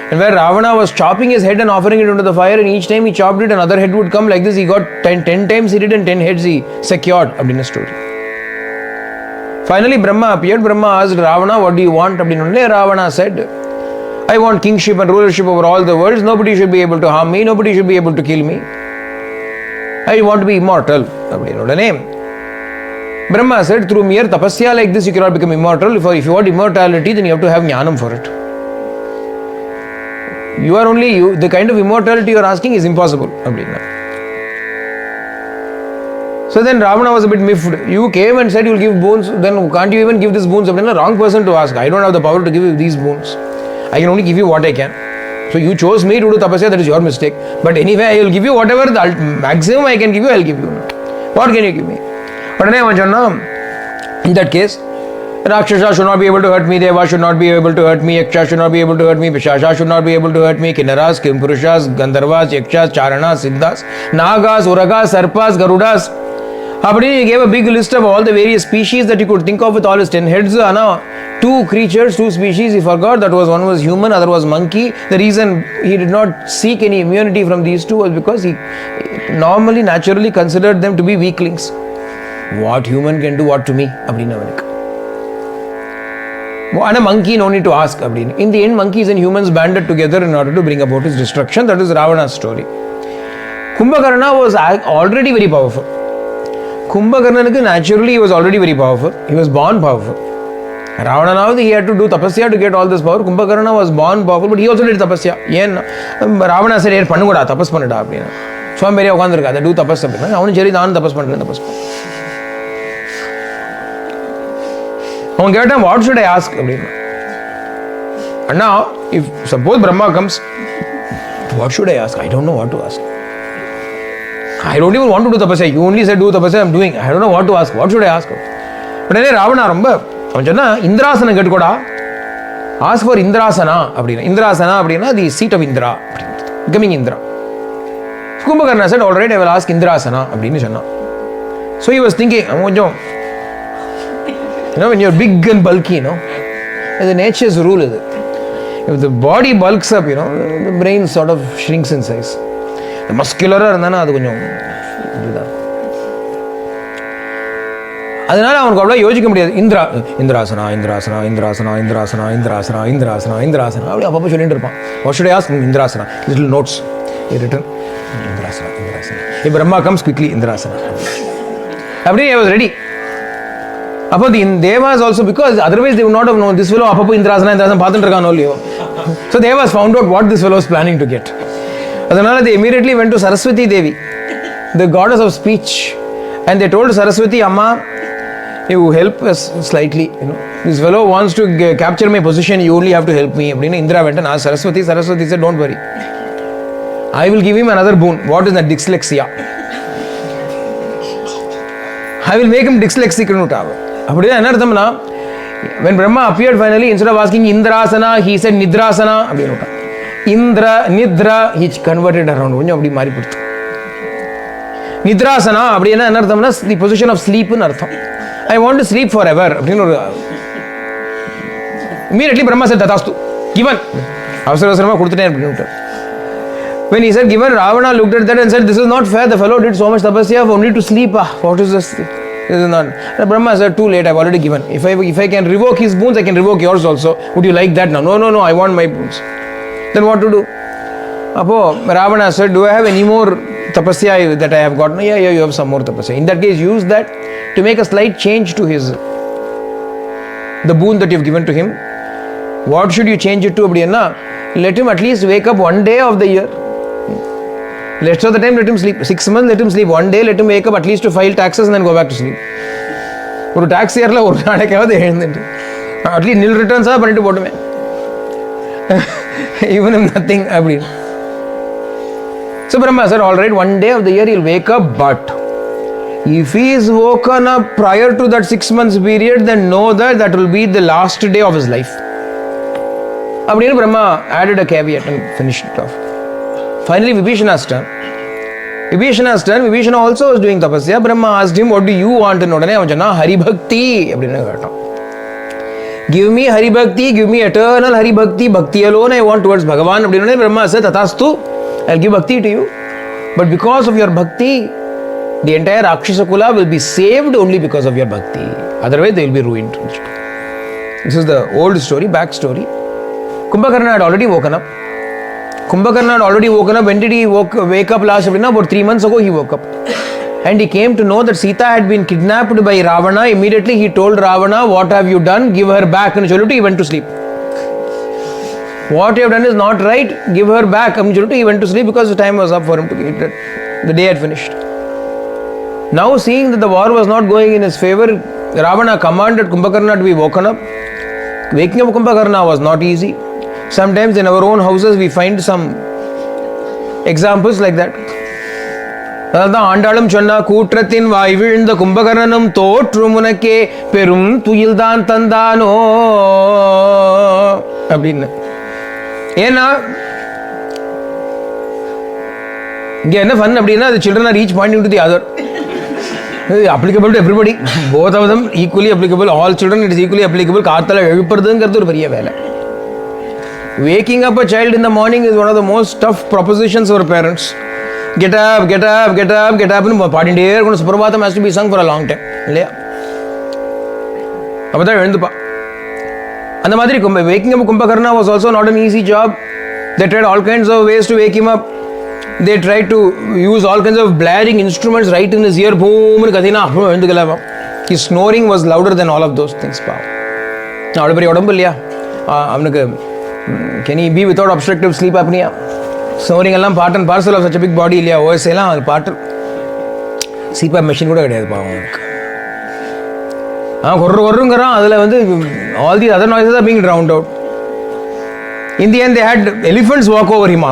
And where Ravana was chopping his head and offering it into the fire, and each time he chopped it, another head would come like this. He got 10 times he did, and 10 heads he secured. Abdina story. Finally, Brahma appeared. Brahma asked Ravana, what do you want? Ravana said, I want kingship and rulership over all the worlds. Nobody should be able to harm me. Nobody should be able to kill me. I want to be immortal. Brahma said, through mere tapasya like this, you cannot become immortal. If you want immortality, then you have to have jnanam for it. You are only you. The kind of immortality you are asking is impossible. So then Ravana was a bit miffed. You came and said you will give boons, then can't you even give these boons? Wrong person to ask. I don't have the power to give you these boons. I can only give you what I can. So you chose me to do tapasya, that is your mistake. But anyway, I will give you whatever the maximum I can give you, I will give you. What can you give me? But in that case, Rakshasa should not be able to hurt me, Deva should not be able to hurt me, Yaksha should not be able to hurt me, Pishasha should not be able to hurt me, Kinnaras, Kimpurushas, Gandharvas, Yakshas, Charanas, Siddhas, Nagas, Uragas, Sarpas, Garudas. He gave a big list of all the various species that you could think of with all his 10 heads. 2 creatures, 2 species, he forgot. That was, one was human, other was monkey. The reason he did not seek any immunity from these 2 was because he normally, naturally considered them to be weaklings. What human can do what to me? And a monkey, no need to ask. In the end, monkeys and humans banded together in order to bring about his destruction. That is Ravana's story. Kumbhakarna was already very powerful. Kumbhakarna, naturally, he was already very powerful. He was born powerful. Ravana, now he had to do tapasya to get all this power. Kumbhakarna was born powerful, but he also did tapasya. Ravana said, "Hey, pannugoda, tapas pannada." Swam Beria ukandirukka, do tapas. Avanu cheri daan tapas pannren tapas. What should I ask? And now, if suppose Brahma comes, what should I ask? I don't know what to ask. I don't even want to do tapasya. You only said do tapasya, I'm doing. I don't know what to ask. What should I ask? But Ravana, Indrasana getkoda. Ask for Indrasana. Indrasana, the seat of Indra. Becoming Indra. Kumbhakarna said, all right, I will ask Indrasana. So he was thinking, when you're big and bulky, the nature's rule is it. If the body bulks up, the brain sort of shrinks in size. The muscular அது கொஞ்சம் இதுதான். அதனால அவனுக்கு அவ்வளோ யோசிக்க முடியாது. இந்திராசனா அப்படி அப்பப்போ சொல்லிட்டு இருப்பான். What should I ask? Indrasana. Little notes. He written Indrasana. If Brahma comes quickly, Indrasana. Abdi, I was ready. அப்போ the Devas also, because otherwise they would not have known this fellow அப்பப்போ Indrasana பார்த்துட்டு இருக்கானோ இல்லையோ. So Devas found out what this fellow was planning to get. Adhanala they immediately went to Saraswati Devi, the goddess of speech, and they told Saraswati, Amma, you help us slightly, This fellow wants to capture my position, you only have to help me. Indra went and asked Saraswati. Saraswati said, don't worry. I will give him another boon. What is that? Dyslexia. I will make him dyslexic. When Brahma appeared finally, instead of asking Indrasana, he said Nidrasana. Indra, Nidra, he converted around. Nidrasana, the position of sleep. I want to sleep forever. Immediately Brahma said, Tatastu, given. When he said given, Ravana looked at that and said, this is not fair. The fellow did so much tapasya only to sleep. What is this? This is not. Brahma said, too late, I've already given. If I can revoke his boons, I can revoke yours also. Would you like that now? No, I want my boons. Then what to do? Ravana said, do I have any more tapasya that I have got? Yeah, you have some more tapasya. In that case, use that to make a slight change to the boon that you have given to him. What should you change it to? Let him at least wake up one day of the year. Rest of the time let him sleep. 6 months let him sleep. One day let him wake up at least to file taxes and then go back to sleep. For tax year at least nil returns are even if nothing. So Brahma said, all right, one day of the year he'll wake up, but if he is woken up prior to that 6 months period, then know that will be the last day of his life. Brahma added a caveat and finished it off. Finally, Vibhishana's turn. Vibhishana also was doing tapasya. Brahma asked him, what do you want? Hari Bhakti. Give me Hari Bhakti, give me eternal Hari Bhakti. Bhakti alone I want towards Bhagavan. Brahma said, Tatastu, I'll give Bhakti to you. But because of your Bhakti, the entire Rakshasa Kula will be saved only because of your Bhakti. Otherwise, they will be ruined. This is the old story, back story. Kumbhakarna had already woken up. When did he wake up last? About 3 months ago he woke up. And he came to know that Sita had been kidnapped by Ravana. Immediately he told Ravana, what have you done? Give her back. And he went to sleep. What you have done is not right. Give her back. He went to sleep because the time was up for him to get it. The day had finished. Now seeing that the war was not going in his favor, Ravana commanded Kumbhakarna to be woken up. Waking up Kumbhakarna was not easy. Sometimes in our own houses we find some examples like that. Andalam Chonna Kutratin Vaivindha Kumbhakaranam Totrumunakke Perum Tuyildan Tandano. Fun, the children are each pointing to the other. Applicable to everybody. Both of them equally applicable. All children it is equally applicable. Waking up a child in the morning is one of the most tough propositions for parents. Get up. Suprabhatam has to be sung for a long time. Waking up Kumbhakarna was also not an easy job. They tried all kinds of ways to wake him up. They tried to use all kinds of blaring instruments right in his ear. His snoring was louder than all of those things. Can he be without obstructive sleep apnea? Snoring is part and parcel of such a big body. Part CPAP machine. All the other noises are being drowned out. In the end, they had elephants walk over him.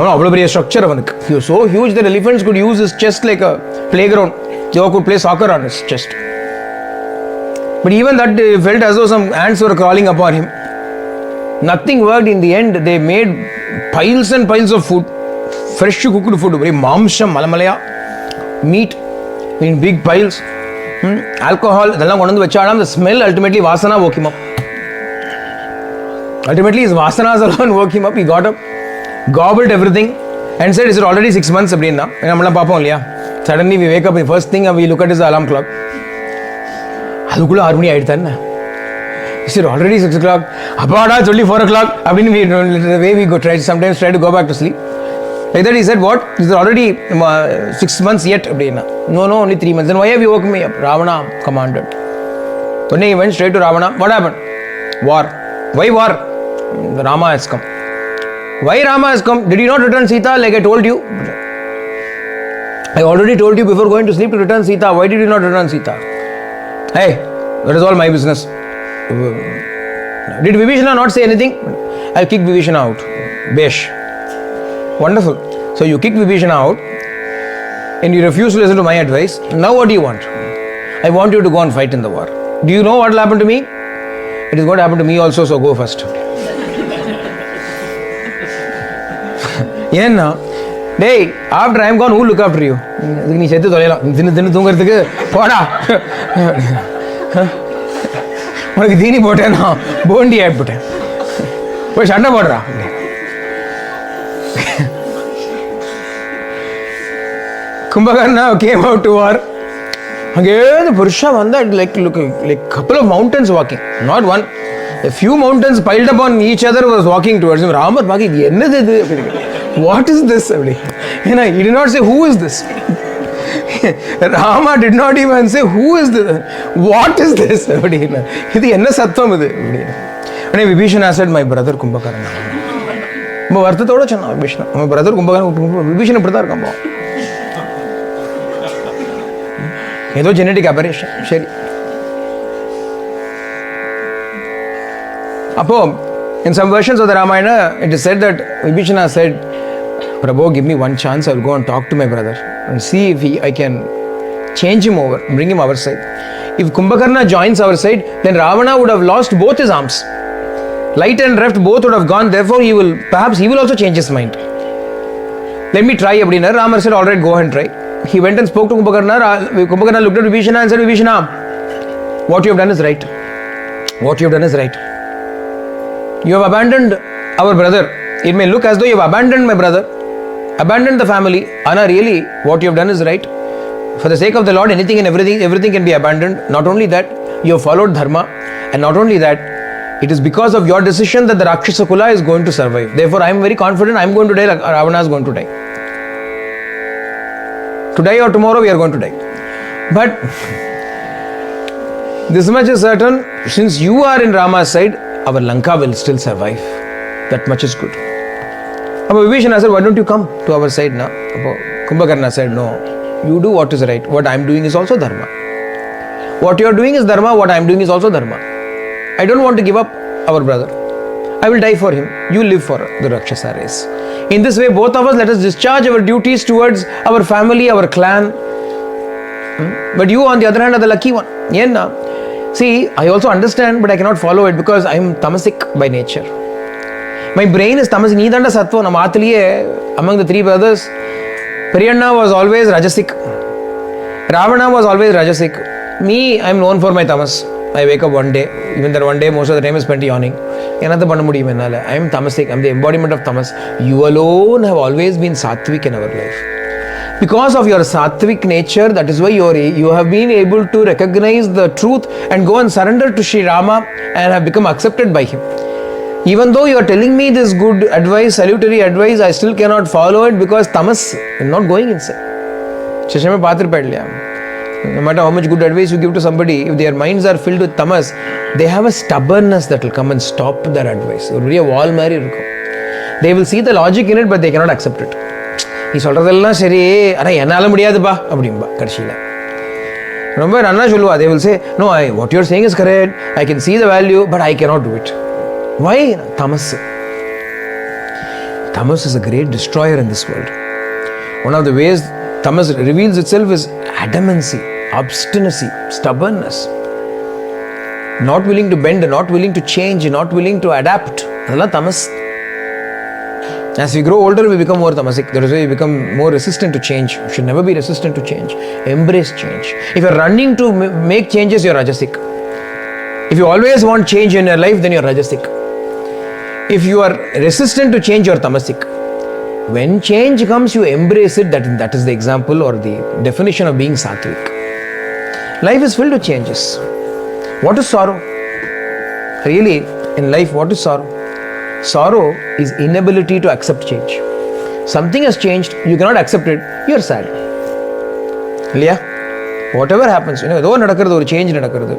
Structure. He was so huge that elephants could use his chest like a playground. They could play soccer on his chest. But even that, they felt as though some ants were crawling upon him. Nothing worked. In the end, they made piles and piles of food. Fresh cooked food. Very mamsham, malamalaya. Meat in big piles. Alcohol. The smell ultimately Vasana woke him up. Ultimately, his Vasanas alone woke him up. He got up, gobbled everything, and said, is it already 6 months? Suddenly, we wake up, the first thing we look at is the alarm clock. Is it already 6 o'clock? It's only 4 o'clock. The way we go, sometimes try to go back to sleep. Like that, he said, what? Is it already 6 months yet? No, only 3 months. Then why have you woken me up? Ravana commanded. One day he went straight to Ravana. What happened? War. Why war? Rama has come. Why Rama has come? Did you not return Sita like I told you? I already told you before going to sleep to return Sita. Why did you not return Sita? Hey, that is all my business. Did Vibhishana not say anything? I'll kick Vibhishana out. Besh. Wonderful. So you kicked Vibhishana out and you refuse to listen to my advice. Now what do you want? I want you to go and fight in the war. Do you know what will happen to me? It is going to happen to me also, so go first. ஏன்னா டேய் after I am gone who look after you இதுக்கு நீ செத்து தொலையலாம் தின்னு தூங்குறதுக்கு போடா உனக்கு தீனி போட்டேன் நான் போண்டி ஆகிப்போட்டேன் போய் சண்டை போடுறா கும்பகர்ணா கேம் அவுட் டு வார் அங்கேருந்து புருஷா வந்தா like couple of mountains walking, not one, a few mountains piled upon each other was walking towards him. Ramar பாக்கி இது என்னது இது அப்படி what is this அப்படி ஏன்னா he did not say who is this. Rama did not even say who is this, what is this அப்படி இது என்ன சத்தம் இது அப்படி உடனே Vibhishana said my brother Kumbhakarna ரொம்ப வருத்தத்தோட சொன்னான் விபீஷணா my brother கும்பகர்ணா விபீஷணன் இப்படி தான் இருக்கான் ஏதோ ஜெனடிக் அபரேஷன் சரி அப்போ in some versions of the Ramayana it is said that Vibhishana said Prabhu give me one chance, I will go and talk to my brother and see if I can change him over, bring him our side. If Kumbhakarna joins our side, then Ravana would have lost both his arms, light and left both would have gone, therefore perhaps he will also change his mind. Let me try abdina. Rama said alright, go and try. He went and spoke to Kumbhakarna. Kumbhakarna looked at Vibhishana and said, Vibhishana, what you have done is right. What you have done is right. You have abandoned our brother. It may look as though you have abandoned my brother, abandoned the family. Anna, really, what you have done is right. For the sake of the Lord, anything and everything can be abandoned. Not only that, you have followed dharma, and not only that, it is because of your decision that the Rakshasa Kula is going to survive. Therefore, I am very confident I am going to die like Ravana is going to die. Today or tomorrow, we are going to die. But this much is certain, since you are in Rama's side, our Lanka will still survive. That much is good. Appo Vibhishana said, why don't you come to our side now? Kumbhakarna said, no, you do what is right. What I am doing is also dharma. What you are doing is dharma, what I am doing is also dharma. I don't want to give up our brother. I will die for him. You live for the Rakshasa race. In this way, both of us, let us discharge our duties towards our family, our clan. But you, on the other hand, are the lucky one. Yenna. See, I also understand, but I cannot follow it because I am tamasic by nature. My brain is tamasic. Needanda sattva. Namatliye, among the three brothers, Priyanna was always rajasic. Ravana was always rajasic. Me, I am known for my tamas. I wake up one day, even that one day most of the time is spent yawning. I am tamasic. I am the embodiment of tamas. You alone have always been sattvic in our life. Because of your sattvic nature, that is why you have been able to recognize the truth and go and surrender to Sri Rama and have become accepted by him. Even though you are telling me this good advice, salutary advice, I still cannot follow it because tamas is not going inside. No matter how much good advice you give to somebody, if their minds are filled with tamas, they have a stubbornness that will come and stop their advice. They will see the logic in it, but they cannot accept it. நீ சொல்றதெல்லாம் சரி ஆனால் என்னால் முடியாதுப்பா அப்படின்பா கடைசியில் ரொம்ப நன்னா சொல்லுவா. They will say, no, what you are saying is correct, I can see the value, but I cannot do it. Why? Tamas. Tamas is a great destroyer in this world. One of the ways tamas reveals itself is adamancy, obstinacy, stubbornness, not willing to bend, not willing to change, not willing to adapt. Adala tamas. As we grow older, we become more tamasic. That is why we become more resistant to change. You should never be resistant to change. Embrace change. If you are running to make changes, you are rajasic. If you always want change in your life, then you are rajasic. If you are resistant to change, you are tamasic. When change comes, you embrace it. That is the example or the definition of being sattvic. Life is filled with changes. What is sorrow? Really, in life, what is sorrow? Sorrow is inability to accept change. Something has changed, you cannot accept it, you are sad. Liya? Whatever happens, though nadakkuradhu or change nadakkuradhu.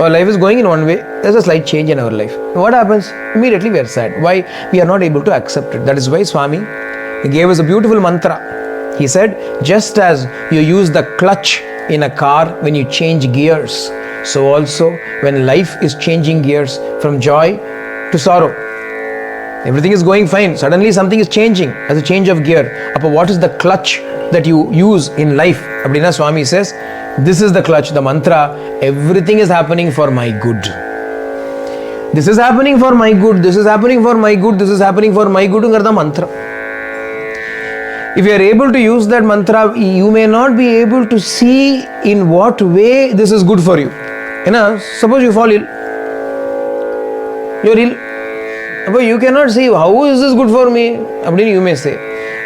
Our life is going in one way, there is a slight change in our life. What happens? Immediately we are sad. Why? We are not able to accept it. That is why Swami gave us a beautiful mantra. He said, just as you use the clutch in a car when you change gears, So also when life is changing gears from joy to sorrow, everything is going fine, suddenly something is changing as a change of gear. Appa, what is the clutch that you use in life? Abdina Swami says, this is the clutch, the mantra, everything is happening for my good. This is happening for my good, this is happening for my good, this is happening for my good, the mantra. If you are able to use that mantra, you may not be able to see in what way this is good for you. Suppose you fall ill. You are ill. But you cannot say, how is this good for me? You may say,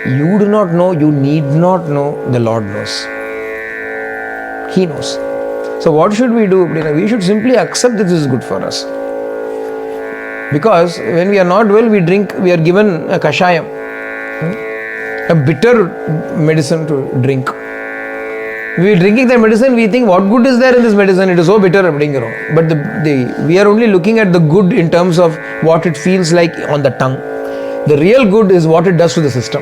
you do not know, you need not know, the Lord knows. He knows. So what should we do? We should simply accept that this is good for us. Because when we are not well, we are given a kashayam, a bitter medicine to drink. We are drinking that medicine, we think, what good is there in this medicine? It is so bitter. But we are only looking at the good in terms of what it feels like on the tongue. The real good is what it does to the system.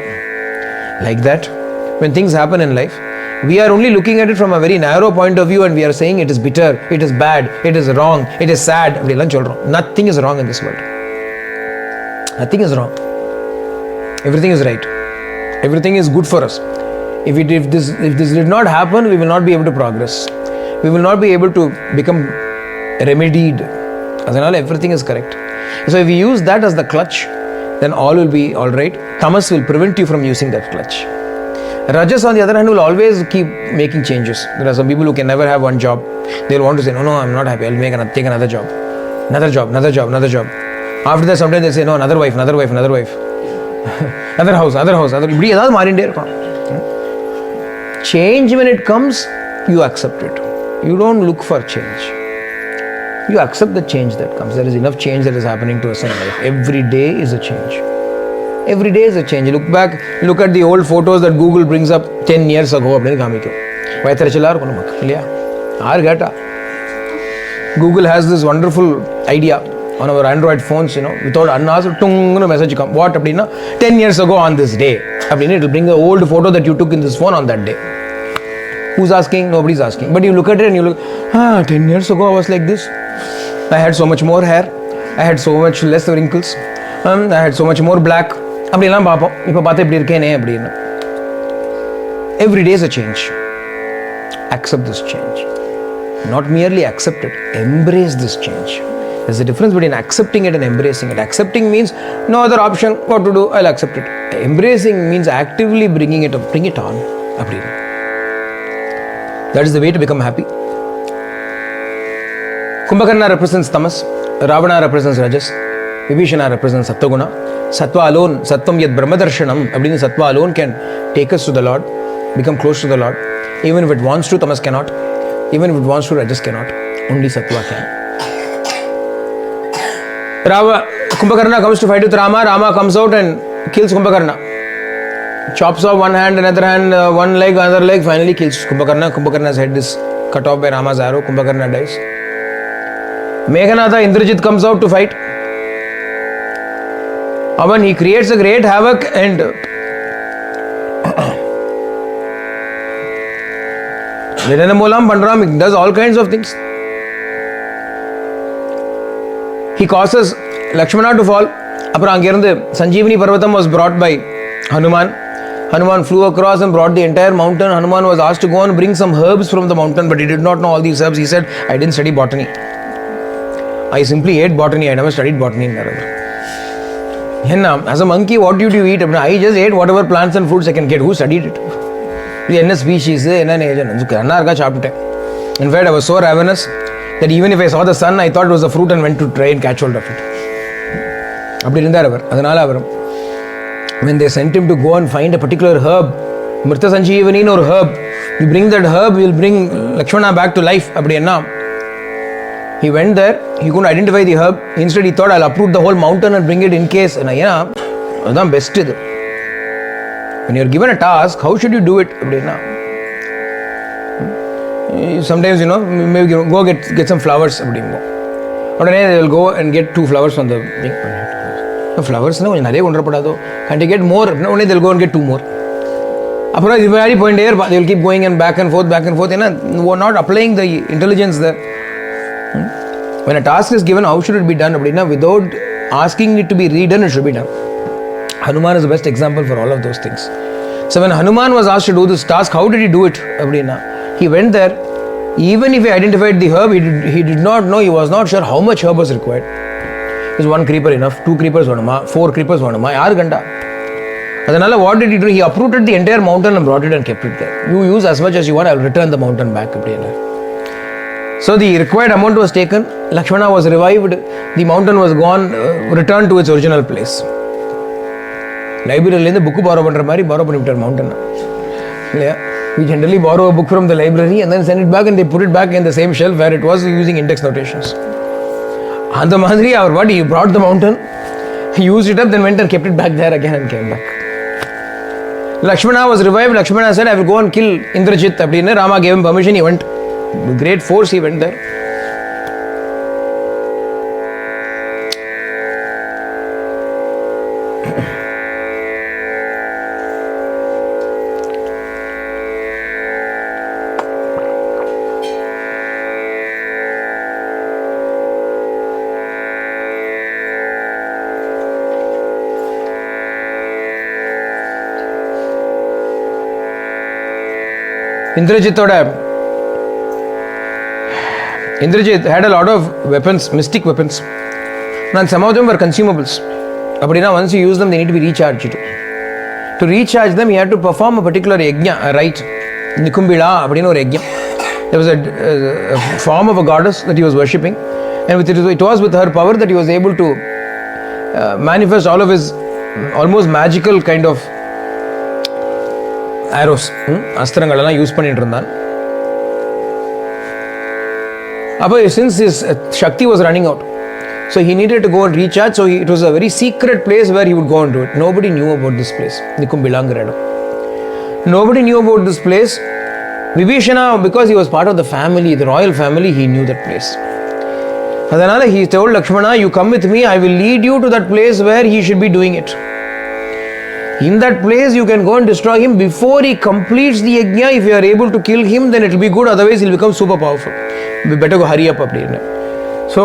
Like that, when things happen in life, we are only looking at it from a very narrow point of view and we are saying it is bitter, it is bad, it is wrong, it is sad. Nothing is wrong in this world. Nothing is wrong. Everything is right. Everything is good for us. If this did not happen, we will not be able to progress. We will not be able to become remedied. Adanal, everything is correct. So if we use that as the clutch, then all will be all right. Tamas will prevent you from using that clutch. Rajas, on the other hand, will always keep making changes. There are some people who can never have one job. They will want to say, no, I'm not happy. I'll take another job. Another job. After that, sometimes they say, no, another wife. Another house. Change, when it comes, you accept it. You don't look for change. You accept the change that comes. There is enough change that is happening to us in life. Every day is a change. Every day is a change. Look back, look at the old photos that Google brings up 10 years ago. Google has this wonderful idea on our Android phones, without unasked, message come. What? 10 years ago on this day. It will bring the old photo that you took in this phone on that day. Who's asking? Nobody's asking. But you look at it and you look, 10 years ago I was like this. I had so much more hair. I had so much less wrinkles. I had so much more black. Every day is a change. Accept this change. Not merely accept it, embrace this change. There's a difference between accepting it and embracing it. Accepting means no other option, what to do, I'll accept it. Embracing means actively bringing it up, bring it on. That is the way to become happy. Kumbhakarna represents tamas, Ravana represents rajas, Vibhishana represents sattva-guna. Sattva alone, sattvam yad brahmadarshanam, sattva alone can take us to the Lord, become close to the Lord. Even if it wants to, tamas cannot. Even if it wants to, rajas cannot. Only sattva can. Kumbhakarna comes to fight with Rama. Rama comes out and kills Kumbhakarna. Chops off one hand, another hand, one leg, another leg, finally kills Kumbhakarna. Kumbhakarna's head is cut off by Rama's arrow. Kumbhakarna dies. Meghanatha, Indrajit comes out to fight. When he creates a great havoc and Vidanamulam Bandram does all kinds of things. He causes Lakshmana to fall. Sanjeevani Parvatam was brought by Hanuman. Hanuman flew across and brought the entire mountain. Hanuman was asked to go and bring some herbs from the mountain, but he did not know all these herbs. He said, I didn't study botany. I simply ate botany. I never studied botany. As a monkey, what did you eat? I just ate whatever plants and fruits I can get. Who studied it? In species, in fact, I was so ravenous that even if I saw the sun, I thought it was a fruit and went to try and catch hold of it. When they sent him to go and find a particular herb, Mrta Sanjeevani or herb, you bring that herb, you will bring Lakshmana back to life. He went there, he couldn't identify the herb. Instead, he thought, I'll uproot the whole mountain and bring it in case. That's best. When you're given a task, how should you do it? Sometimes, maybe go get some flowers. Or they will go and get 2 flowers from the thing. Flowers, can't you get more? Only they'll go and get 2 more. They will keep going and back and forth. Not applying the intelligence there. When a task is given, how should it be done? Without asking it to be redone, it should be done. Hanuman is the best example for all of those things. So when Hanuman was asked to do this task, how did he do it? He went there. Even if he identified the herb, he did not know, he was not sure how much herb was required. Is one creeper enough? 2 creepers vanuma? 4 creepers vanuma? Yaar ganda? Adanala, what did he do? He uprooted the entire mountain and brought it and kept it there. You use as much as you want, I will return the mountain back. So the required amount was taken, Lakshmana was revived, the mountain was gone, returned to its original place. Library book borrow mountain. We generally borrow a book from the library and then send it back, and they put it back in the same shelf where it was, using index notations. And the Madhri, our body, he brought the mountain, he used it up, then went and kept it back there again and came back. Lakshmana was revived. Lakshmana said, I will go and kill Indrajit. Rama gave him permission, he went. With great force he went there. Indrajit had a lot of weapons, mystic weapons, and some of them were consumables. Once you use them, they need to be recharged. To recharge them, he had to perform a particular yajna, a rite. Nikumbila, there was a form of a goddess that he was worshipping, and it was with her power that he was able to manifest all of his almost magical kind of arrows, அஸ்திரங்களெல்லாம் use பண்ணிட்டு இருந்தான். அப்போ since his Shakti was running out, so he needed to go and recharge. So it was a very secret place where he would go and do it. Nobody knew about this place, Nikumbilangar iடம். Nobody knew about this place. Vibhishana, because he was part of the family, the royal family, he knew that place. அதனால he told Lakshmana, you come with me, I will lead you to that place where he should be doing it. In that place, you can go and destroy him before he completes the yajna. If you are able to kill him, then it will be good. Otherwise, he will become super powerful. We better go hurry up. So,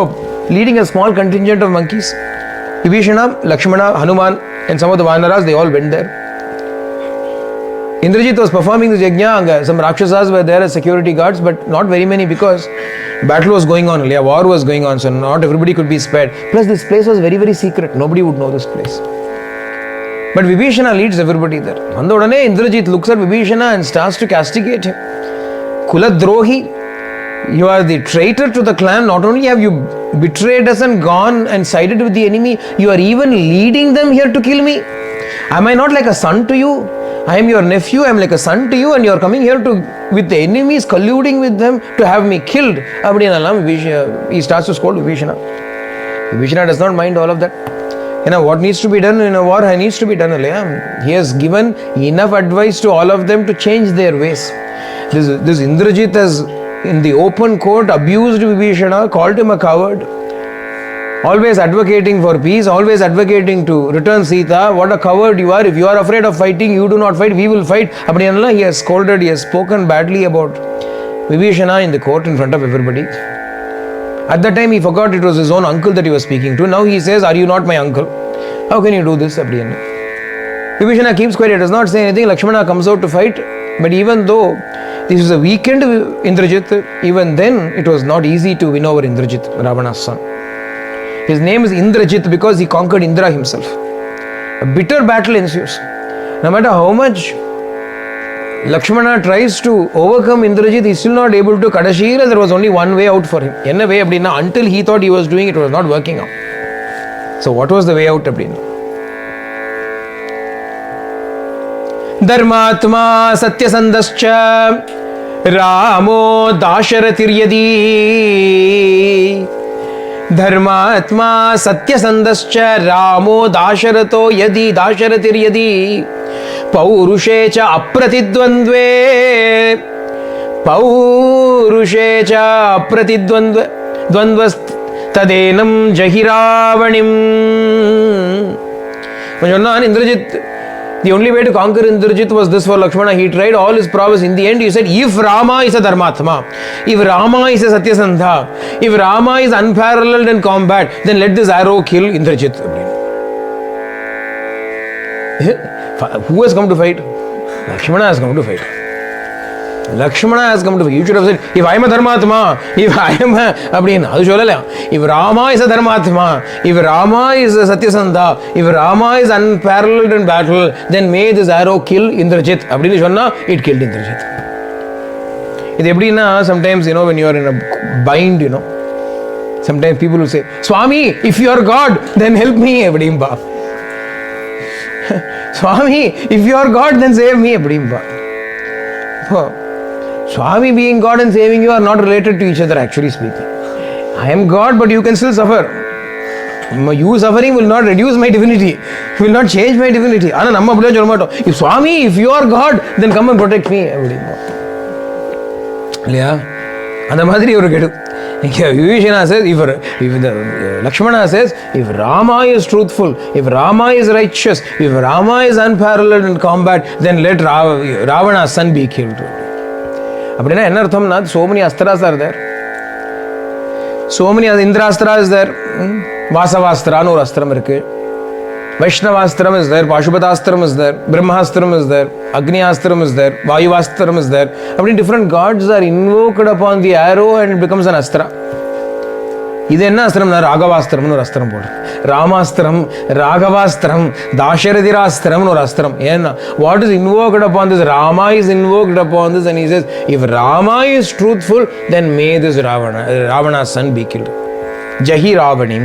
leading a small contingent of monkeys, Vibhishana, Lakshmana, Hanuman, and some of the Vanaras, they all went there. Indrajit was performing this yajna. Some Rakshasas were there as security guards, but not very many, because battle was going on, war was going on, so not everybody could be spared. Plus, this place was very, very secret. Nobody would know this place. But Vibhishana leads everybody there. Andodane Indrajit looks at Vibhishana and starts to castigate him. Kuladrohi, you are the traitor to the clan. Not only have you betrayed us and gone and sided with the enemy, you are even leading them here to kill me. Am I not like a son to you? I am your nephew, I am like a son to you, and you are coming here with the enemies, colluding with them to have me killed. He starts to scold Vibhishana. Vibhishana does not mind all of that. What needs to be done in a war needs to be done. He has given enough advice to all of them to change their ways. This Indrajit has, in the open court, abused Vibhishana, called him a coward, always advocating for peace, always advocating to return Sita. What a coward you are. If you are afraid of fighting, you do not fight, we will fight. He has scolded, he has spoken badly about Vibhishana in the court in front of everybody. At that time, he forgot it was his own uncle that he was speaking to. Now he says, are you not my uncle? How can you do this? Vibhishana keeps quiet, does not say anything. Lakshmana comes out to fight. But even though this is a weakened Indrajit, even then it was not easy to win over Indrajit, Ravana's son. His name is Indrajit because he conquered Indra himself. A bitter battle ensues. No matter how much Lakshmana tries to overcome Indrajit, he is still not able to. Kadashira, there was only one way out for him. Enna way appadina, until he thought he was doing it, was not working out. So what was the way out appadina? Dharmatma satyasandascha Ramo Dasharathir Dharmatma satyasandascha Ramo Dasharato yadi Dasharathir yadi Paurushe cha apratidvandve Paurushe cha apratidvandve Dvandvast tadenam jahiravanim. Indrajit The only way to conquer Indrajit was this for Lakshmana. He tried all his prowess. In the end, he said, if Rama is a Dharmatma, if Rama is a Satyasandha, if Rama is unparalleled in combat, then let this arrow kill Indrajit. Who has come to fight? Lakshmana has come to fight. Lakshmana has come to fight. You should have said, if I am a Dharmatma, if I am a... If Rama is a Dharmatma, if Rama is a Satyasandha, if Rama is unparalleled in battle, then may this arrow kill Indrajit. It killed Indrajit. Sometimes, when you are in a bind, sometimes people will say, Swami, if you are God, then help me. Swami, if you are God, then save me. Swami being God and saving you are not related to each other, actually speaking. I am God, but you can still suffer. You suffering will not reduce my divinity, will not change my divinity. If Swami, if you are God, then come and protect me. Vibhishana says, if Lakshmana says, if Rama is truthful, if Rama is righteous, if Rama is unparalleled in combat, then let Ravana's son be killed. So many astras are there. So many Indrastra is there. Vasavastra no astram irukku. Vaishnavastram is there, Pashupatastram is there, Brahmastram is there, Agniastram is there, Vayuvastram is there. Different gods are invoked upon the arrow and it becomes an astra. This is astram, Raghavastram or astram. Ramastram, Raghavastram, Dasharathiratram or astram. What is invoked upon this? Rama is invoked upon this, and he says, if Rama is truthful, then may this Ravana's son be killed. Jahi Ravanim.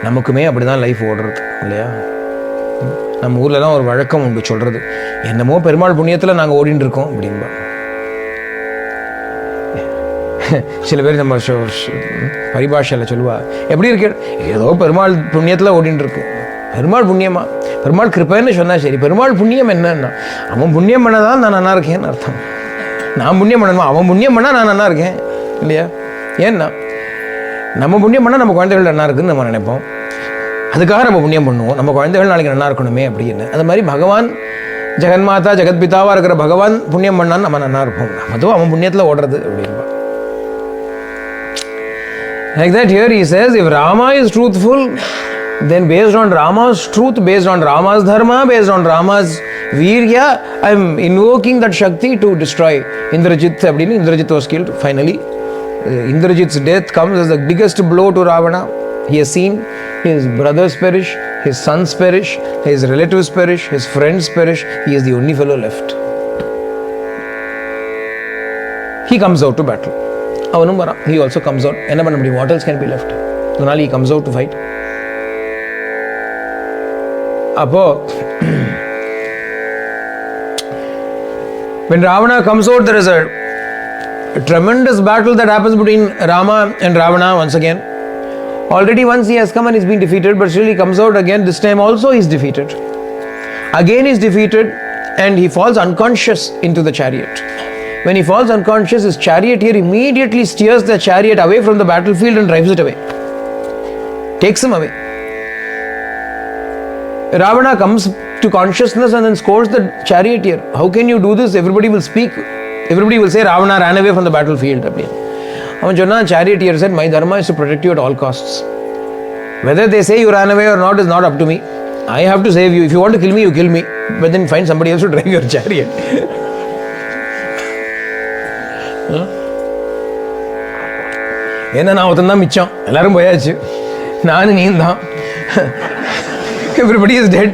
நமக்குமே அப்படிதான் life ஓடுறது இல்லையா? நம்ம ஊர்லலாம் ஒரு வழக்கம் உண்டு சொல்றது, என்னமோ பெருமாள் புண்ணியத்தில் நாங்கள் ஓடிட்டு இருக்கோம் அப்படின்பா. சில பேர் நம்ம பரிபாஷையில் சொல்லுவா, எப்படி இருக்கு, ஏதோ பெருமாள் புண்ணியத்தில் ஓடிட்டு இருக்கு. பெருமாள் புண்ணியமா? பெருமாள் கிருப்பைன்னு சொன்னா சரி, பெருமாள் புண்ணியம் என்னன்னா, அவன் புண்ணியம் பண்ணதான் நான் நல்லா இருக்கேன்னு அர்த்தம். நான் புண்ணியம் பண்ணணுமா? அவன் புண்ணியம் பண்ணா நான் நல்லா இருக்கேன் இல்லையா? ஏன்னா நம்ம புண்ணியம் பண்ணால் நம்ம குழந்தைகள் நல்லா இருக்குன்னு நம்ம நினைப்போம். அதுக்காக நம்ம புண்ணியம் பண்ணுவோம், நம்ம குழந்தைகள் நாளைக்கு நல்லா இருக்கணுமே அப்படின்னு. அது மாதிரி பகவான் ஜெகன்மாதா ஜெகத்பிதாவாக இருக்கிற பகவான் புண்ணியம் பண்ணான்னு நம்ம நல்லா இருப்போம். அதுவும் அவன் புண்ணியத்தில் ஓடுறது அப்படின்பா. Like that here he says, if Rama is truthful, then based on Rama's truth, based on Rama's dharma, based on Rama's virya, I am invoking that Shakti to destroy Indrajit. Indrajit was killed finally. Indrajit's death comes as the biggest blow to Ravana. He has seen his brothers perish, his sons perish, his relatives perish, his friends perish. He is the only fellow left. He comes out to battle. He also comes out. What else can be left? Then he comes out to fight. When Ravana comes out, there is a tremendous battle that happens between Rama and Ravana once again. Already once he has come and he's been defeated, but still he comes out again. This time also he's defeated. Again he's defeated and he falls unconscious into the chariot. When he falls unconscious, his charioteer immediately steers the chariot away from the battlefield and drives it away. Takes him away. Ravana comes to consciousness and then scores the charioteer. How can you do this? Everybody will speak. Everybody will say Ravana ran away from the battlefield. Charioteer said, my dharma is to protect you at all costs. Whether they say you ran away or not is not up to me. I have to save you. If you want to kill me, you kill me. But then find somebody else to drive your chariot. Everybody is dead.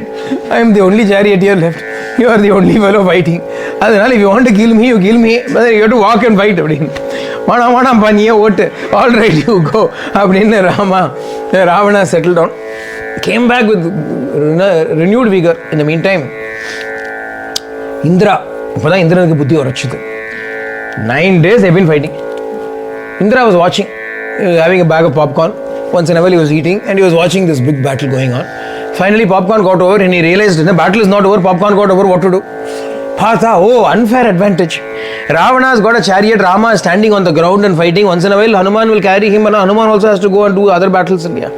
I am the only charioteer left. You are the only fellow fighting. If you want to kill me, you kill me. But you have to walk and fight. All right, you go. Ravana settled down. Came back with renewed vigor. In the meantime, Indra 9 days they've been fighting. Indra was watching. He was having a bag of popcorn. Once in a while he was eating and he was watching this big battle going on. Finally popcorn got over and he realized the battle is not over. Popcorn got over. What to do? Unfair advantage. Ravana has got a chariot. Rama is standing on the ground and fighting. Once in a while Hanuman will carry him, and Hanuman also has to go and do other battles in India.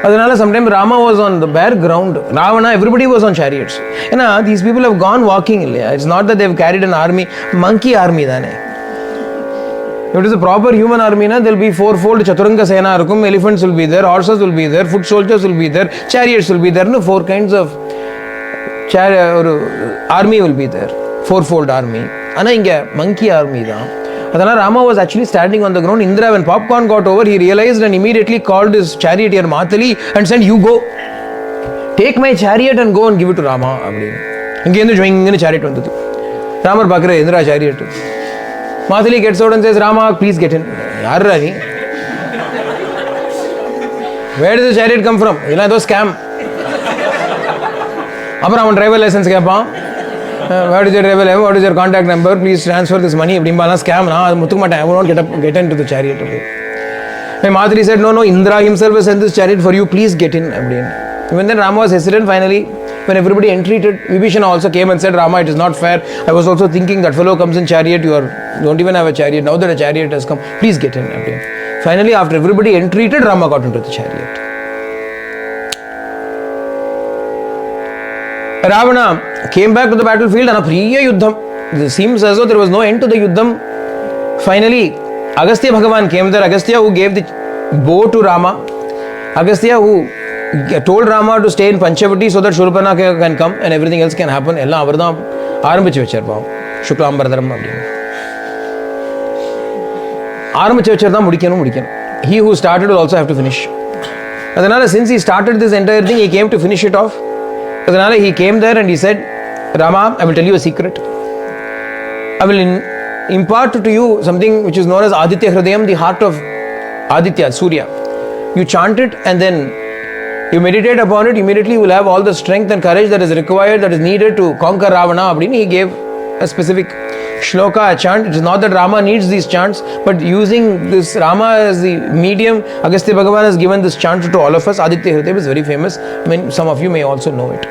Adanala sometimes Rama was on the bare ground. Ravana, everybody was on chariots. These people have gone walking. It's not that they've carried an army. Monkey army. If it is a proper human army, there will be fourfold Chaturanga Sena, elephants will be there, horses will be there, foot soldiers will be there, chariots will be there. Four kinds of army will be there. Fourfold army. Monkey army. Rama was actually standing on the ground. Indra, when popcorn got over, he realized and immediately called his charioteer Matali and said, "You go. Take my chariot and go and give it to Rama." Chariot. Rama Bakra, Indra chariot. Matali gets out and says, "Rama, please get in." Where does the chariot come from? It's a scam. Apra driver license. What is your driver license? What is your contact number? Please transfer this money. Scam. I will not get into the chariot. Matali said, "No, Indra himself has sent this chariot for you. Please get in." Even then Rama was hesitant. Finally, when everybody entreated, Vibhishana also came and said, "Rama, it is not fair. I was also thinking that fellow comes in chariot. You don't even have a chariot. Now that a chariot has come, please get in." Finally, after everybody entreated, Rama got into the chariot. Ravana came back to the battlefield and a priya yuddham. It seems as though there was no end to the yuddham. Finally, Agastya Bhagavan came there. Agastya, who gave the bow to Rama. Agastya, who told Rama to stay in Panchavati so that Shurpanakha can come and everything else can happen. Ella avardam ஆரம்பிச்சு வச்சிருப்பான் சுக்லாம்பரதரம் அப்படின்னு ஆரம்பிச்சு வச்சிருந்தா முடிக்கணும். He who started will also have to finish. அதனால since he started this entire thing, he came to finish it off. அதனால he came there and he said, "Rama, I will tell you a secret. I will impart to you something which is known as Aditya Hridayam, the heart of Aditya, Surya. You chant it and then you meditate upon it, immediately you will have all the strength and courage that is required, that is needed to conquer Ravana." He gave a specific shloka, a chant. It is not that Rama needs these chants, but using this Rama as the medium, Agastya Bhagavan has given this chant to all of us. Aditya Hridayam is very famous. Some of you may also know it.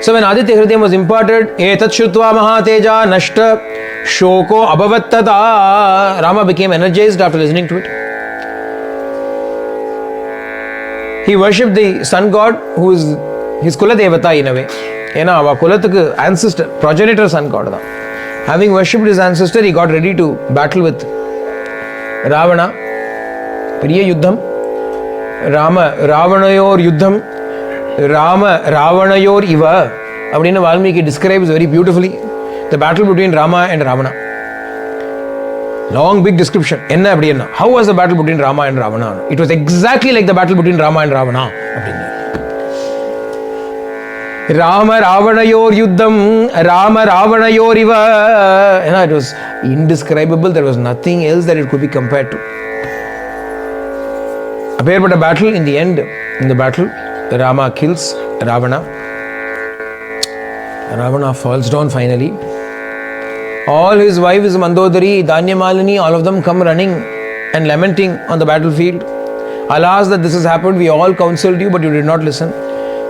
So when Aditya Hridayam was imparted, etat shrutva mahateja nashta shoko abhavattata, Rama became energized after listening to it. He worshipped the sun god, who is his Kuladevata in a way. Our Kulathukku ancestor, progenitor sun god. Having worshipped his ancestor, he got ready to battle with Ravana. Priya Yuddham. Ravanayor Yuddham. Ravanayor Iva. Abdina Valmiki describes very beautifully the battle between Rama and Ravana. Long big description. How was the battle between Rama and Ravana? It was exactly like the battle between Rama and Ravana. Rama Ravanayor Yuddham, Rama Ravanayor Iva. It was indescribable. There was nothing else that it could be compared to. Appeared but a battle. In the end, in the battle, Rama kills Ravana. Ravana falls down finally. All his wives, Mandodari, Danyamalini, all of them come running and lamenting on the battlefield. Alas, that this has happened. We all counseled you, but you did not listen.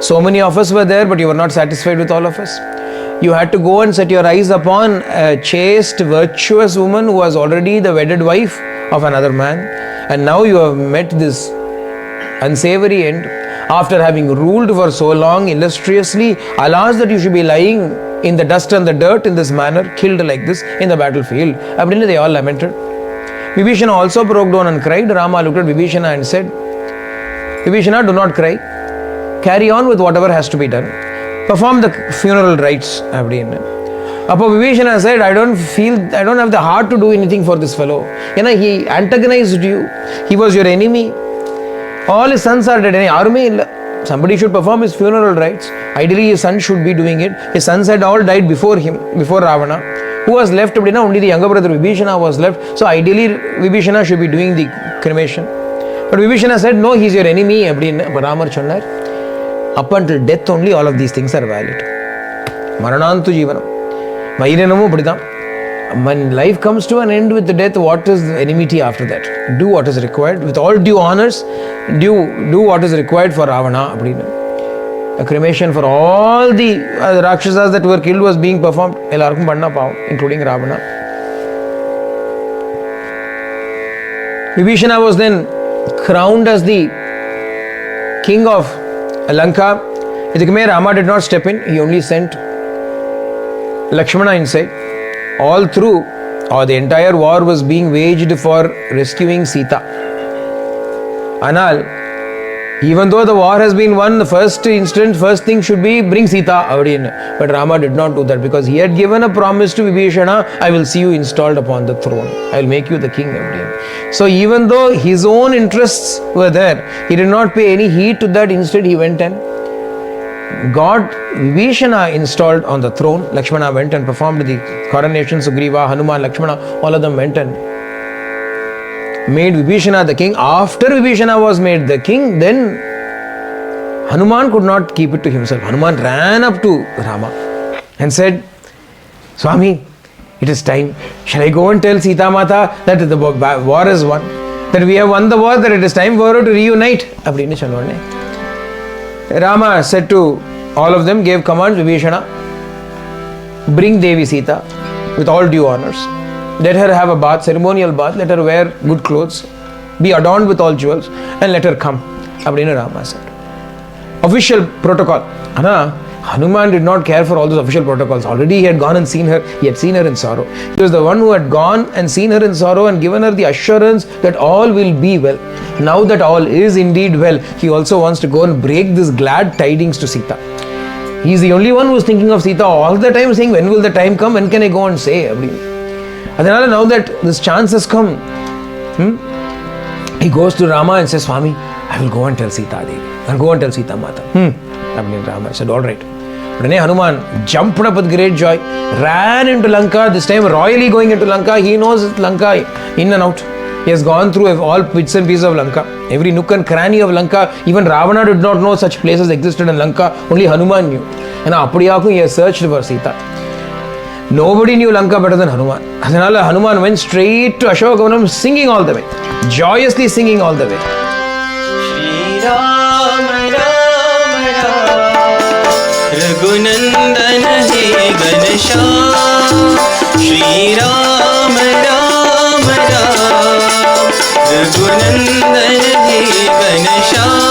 So many of us were there, but you were not satisfied with all of us. You had to go and set your eyes upon a chaste, virtuous woman who was already the wedded wife of another man. And now you have met this unsavory end. After having ruled for so long illustriously, alas, that you should be lying in the dust and the dirt in this manner, killed like this in the battlefield. Abdinna, they all lamented. Vibhishana also broke down and cried. Rama looked at Vibhishana and said, "Vibhishana, do not cry. Carry on with whatever has to be done. Perform the funeral rites." Appo Vibhishana said, I don't have the heart to do anything for this fellow. He antagonized you. He was your enemy. All his sons are dead. Somebody should perform his funeral rites. Ideally, his son should be doing it. His sons had all died before him, before Ravana. Who was left? Only the younger brother Vibhishana was left. So ideally, Vibhishana should be doing the cremation. But Vibhishana said, "No, he is your enemy." But Ramar Channar, up until death only, all of these things are valid. Maranantu Jivanam. Vairanamu Pradam. When life comes to an end with the death, what is the enmity after that? Do what is required with all due honors. Do what is required for Ravana. A cremation for all the Rakshasas that were killed was being performed, including Ravana. Vibhishana was then crowned as the king of Lanka. Rama did not step in, he only sent Lakshmana inside. All through, or the entire war was being waged for rescuing Sita. Anal, even though the war has been won, the first thing should be bring Sita. But Rama did not do that because he had given a promise to Vibhishana, I will see you installed upon the throne. I will make you the king. So even though his own interests were there, he did not pay any heed to that. Instead, he went and got Vibhishana installed on the throne. Lakshmana went and performed the coronation. Sugriva, Hanuman, Lakshmana, all of them went and made Vibhishana the king. After Vibhishana was made the king, then Hanuman could not keep it to himself. Hanuman ran up to Rama and said, Swami, it is time. Shall I go and tell Sita Mata that the war is won? That we have won the war, that it is time for her to reunite? Rama said to all of them, gave command to Vibhishana, bring Devi Sita with all due honors. Let her have a bath, ceremonial bath. Let her wear good clothes, be adorned with all jewels, and let her come. Rama said. Official protocol. Hanuman did not care for all those official protocols. Already he had gone and seen her. He had seen her in sorrow. He was the one who had gone and seen her in sorrow and given her the assurance that all will be well. Now that all is indeed well, he also wants to go and break this glad tidings to Sita. He is the only one who is thinking of Sita all the time, saying, when will the time come? When can I go and say? Now that this chance has come, he goes to Rama and says, Swami, I will go and tell Sita Devi. I will go and tell Sita Mata. Rama said, all right. But Hanuman jumped up with great joy, ran into Lanka, this time royally going into Lanka. He knows Lanka in and out. He has gone through all bits and pieces of Lanka, every nook and cranny of Lanka. Even Ravana did not know such places existed in Lanka. Only Hanuman knew. And he has searched for Sita. Nobody knew Lanka better than Hanuman. Hanuman went straight to Ashokavanam, singing all the way, joyously singing all the way. Shri Rama Rama Rama Raghunandan He Ganesham. Shri Rama Rama Rama Raghunandan He Ganesham.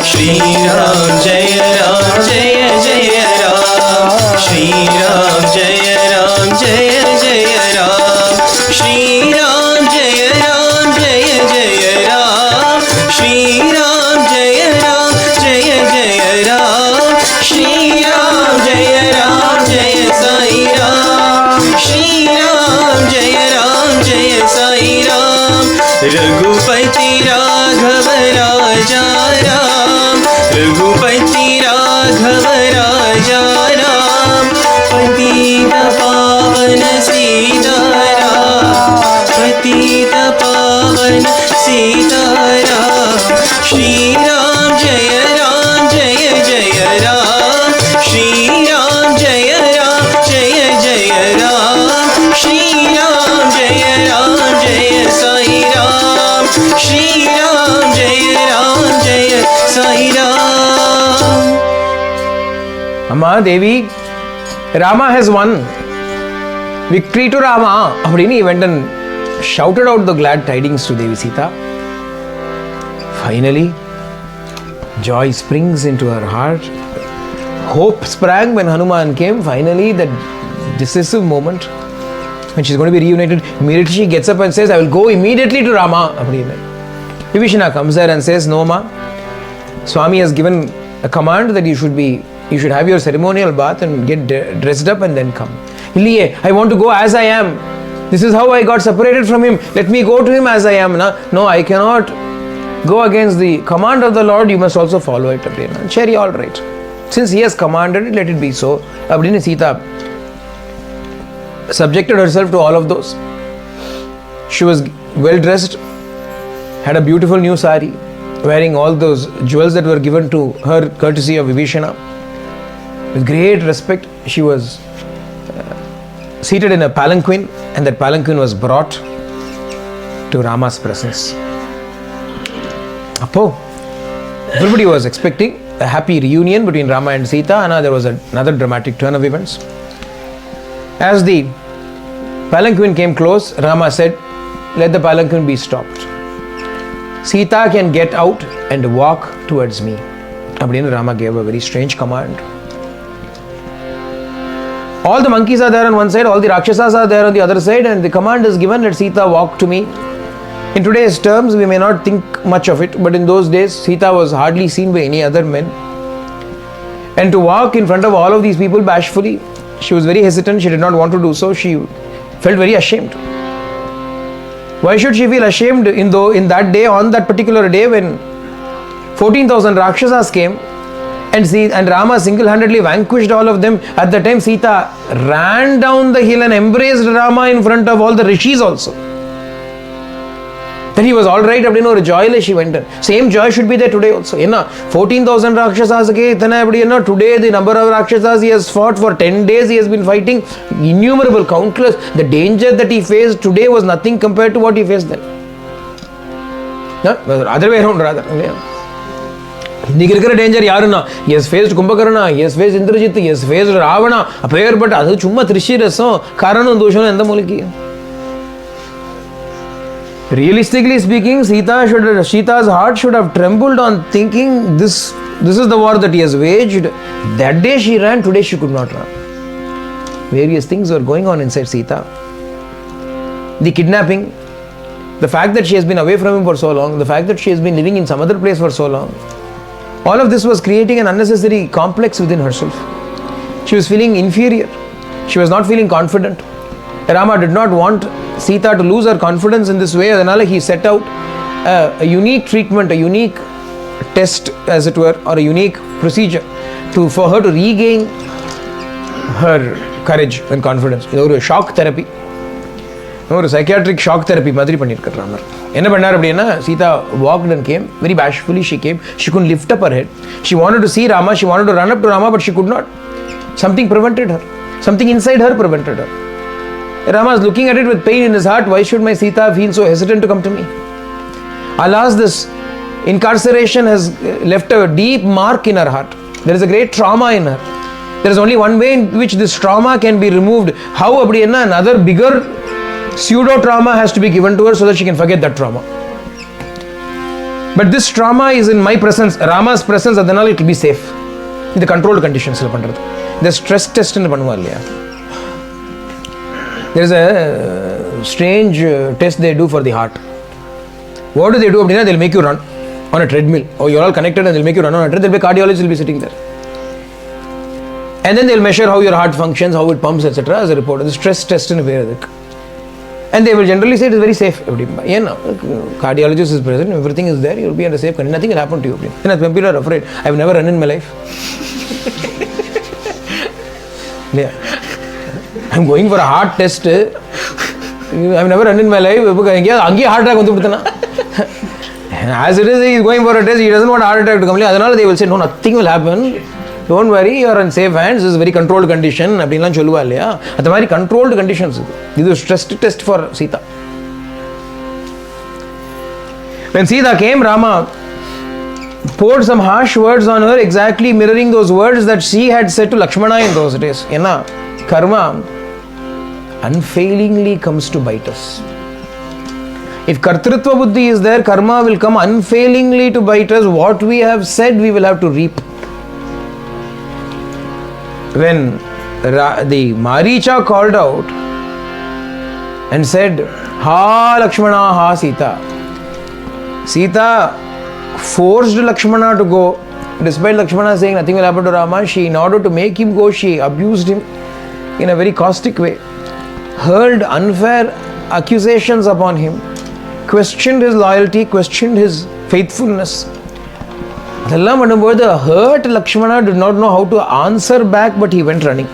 Shri Ram Jaya Ram Jaya Jaya Ram. Shri Ram Jaya Ram Jaya Jaya Ram. Shri Ram Jaya Ram Jaya Jaya Ram. Shri Ram Jaya Ram Jaya Jaya Ram. Shri Ram Jaya Ram Jaya Sai Ram. Shri Ram Jaya Ram Jaya Sai Ram. Raghupati Raghava Raja Ram. Raghupati Raghava Raja Ram. Patita Pavana Sita Ram. Patita Pavana Sita Ram. Shri Ram Jaya Ram Jaya Jaya Ram. Shri Ram Jaya Ram Jaya Jaya Ram. Shri Ram Jaya Ram Jaya Sai Ram. Shri Ram Jaya Ram Jaya Sai Ram. Amma Devi, Rama has won. Victory to Rama. He went and shouted out the glad tidings to Devi Sita. Finally, joy springs into her heart. Hope sprang when Hanuman came. Finally, that decisive moment when she's going to be reunited, immediately she gets up and says, I will go immediately to Rama. Vibhishana comes there and says, no ma, Swami has given a command that you should have your ceremonial bath and get dressed up and then come. I want to go as I am. This is how I got separated from him. Let me go to him as I am. No, I cannot go against the command of the Lord. You must also follow it. Cherry, all right. Since he has commanded it, let it be so. Sita subjected herself to all of those. She was well dressed, had a beautiful new sari, wearing all those jewels that were given to her courtesy of Vibhishana. With great respect, she was seated in a palanquin, and that palanquin was brought to Rama's presence. Everybody was expecting a happy reunion between Rama and Sita, and there was another dramatic turn of events. As the palanquin came close, Rama said, let the palanquin be stopped. Sita can get out and walk towards me. Abdina Rama gave a very strange command. All the monkeys are there on one side, all the Rakshasas are there on the other side, and the command is given, let Sita walk to me. In today's terms, we may not think much of it, but in those days, Sita was hardly seen by any other men. And to walk in front of all of these people bashfully, she was very hesitant, she did not want to do so, she felt very ashamed. Why should she feel ashamed in that day, on that particular day when 14,000 Rakshasas came and Rama single-handedly vanquished all of them? At the time, Sita ran down the hill and embraced Rama in front of all the rishis also. Then he was all right, or joyless she went in. Same joy should be there today also. 14,000 Rakshasas, today the number of Rakshasas he has fought for 10 days, he has been fighting, innumerable, countless. The danger that he faced today was nothing compared to what he faced then. Other way around rather. Danger yaruna. He has faced Kumbhakarna, he has faced Indrajit, he has faced Ravana. But adu chumma Trishiraso, Karanam Doshana and the Muliki. Realistically speaking, Sita's heart should have trembled on thinking this is the war that he has waged. That day she ran, today she could not run. Various things were going on inside Sita. The kidnapping, the fact that she has been away from him for so long, the fact that she has been living in some other place for so long, all of this was creating an unnecessary complex within herself. She was feeling inferior. She was not feeling confident. Rama did not want Sita to lose her confidence in this way. Adhanala he set out a unique treatment, a unique test as it were, or a unique procedure for her to regain her courage and confidence. A shock therapy. A psychiatric shock therapy madri pannirkar Ramar. Enna pannar appadina, Sita walked and came, very bashfully she came. She couldn't lift up her head. She wanted to see Rama, she wanted to run up to Rama, but she could not. Something prevented her. Something inside her prevented her. Rama is looking at it with pain in his heart. Why should my Sita feel so hesitant to come to me? Alas, this incarceration has left a deep mark in her heart. There is a great trauma in her. There is only one way in which this trauma can be removed. How another bigger pseudo trauma has to be given to her so that she can forget that trauma. But this trauma is in my presence, Rama's presence, adhanal it will be safe. In the controlled conditions. The stress test in the there is a strange test they do for the heart. What do? They'll make you run on a treadmill. Oh, you're all connected and they'll make you run on a treadmill. There'll be a cardiologist will be sitting there. And then they'll measure how your heart functions, how it pumps, etc. as a report. The stress test in a way. And they will generally say it is very safe. Cardiologist is present, everything is there, you'll be under safe condition. Nothing will happen to you. And when people are afraid, I've never run in my life. I'm going for a heart test. I've never run in my life. As it is, he is going for a test. He doesn't want a heart attack to come. They will say, no, nothing will happen. Don't worry, you are in safe hands. This is a very controlled condition. That's very controlled conditions. This is a stress test for Sita. When Sita came, Rama poured some harsh words on her, exactly mirroring those words that she had said to Lakshmana in those days. Karma unfailingly comes to bite us. If Kartritva Buddhi is there, karma will come unfailingly to bite us. What we have said, we will have to reap. When the Maricha called out and said, Ha Lakshmana, Ha Sita. Sita forced Lakshmana to go. Despite Lakshmana saying nothing will happen to Rama, in order to make him go, she abused him in a very caustic way, hurled unfair accusations upon him, questioned his loyalty, questioned his faithfulness. The hurt Lakshmana did not know how to answer back, but he went running.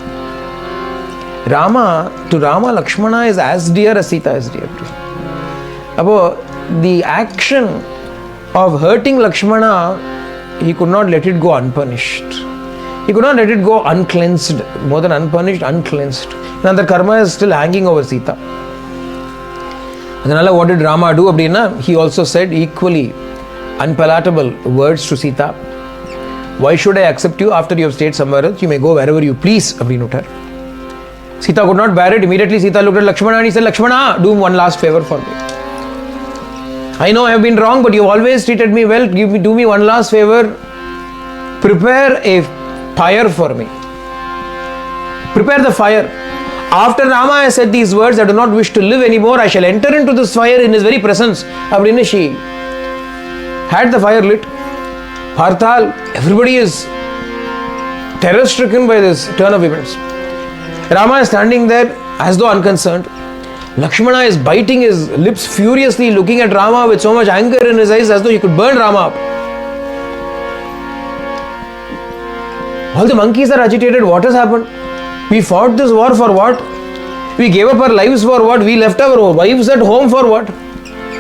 To Rama, Lakshmana is as dear as Sita is dear to him. The action of hurting Lakshmana, he could not let it go unpunished. He could not let it go uncleansed. More than unpunished, uncleansed. Now the karma is still hanging over Sita. What did Rama do? He also said equally unpalatable words to Sita. Why should I accept you after you have stayed somewhere else? You may go wherever you please. Sita could not bear it. Immediately Sita looked at Lakshmana and he said, Lakshmana, do one last favor for me. I know I have been wrong, but you always treated me well. Do me one last favor. Prepare a fire for me. Prepare the fire. After Rama has said these words, I do not wish to live anymore. I shall enter into this fire in his very presence. Abdina she had the fire lit. Parthal, everybody is terror stricken by this turn of events. Rama is standing there as though unconcerned. Lakshmana is biting his lips furiously, looking at Rama with so much anger in his eyes as though he could burn Rama up. All the monkeys are agitated. What has happened? We fought this war for what? We gave up our lives for what? We left our wives at home for what?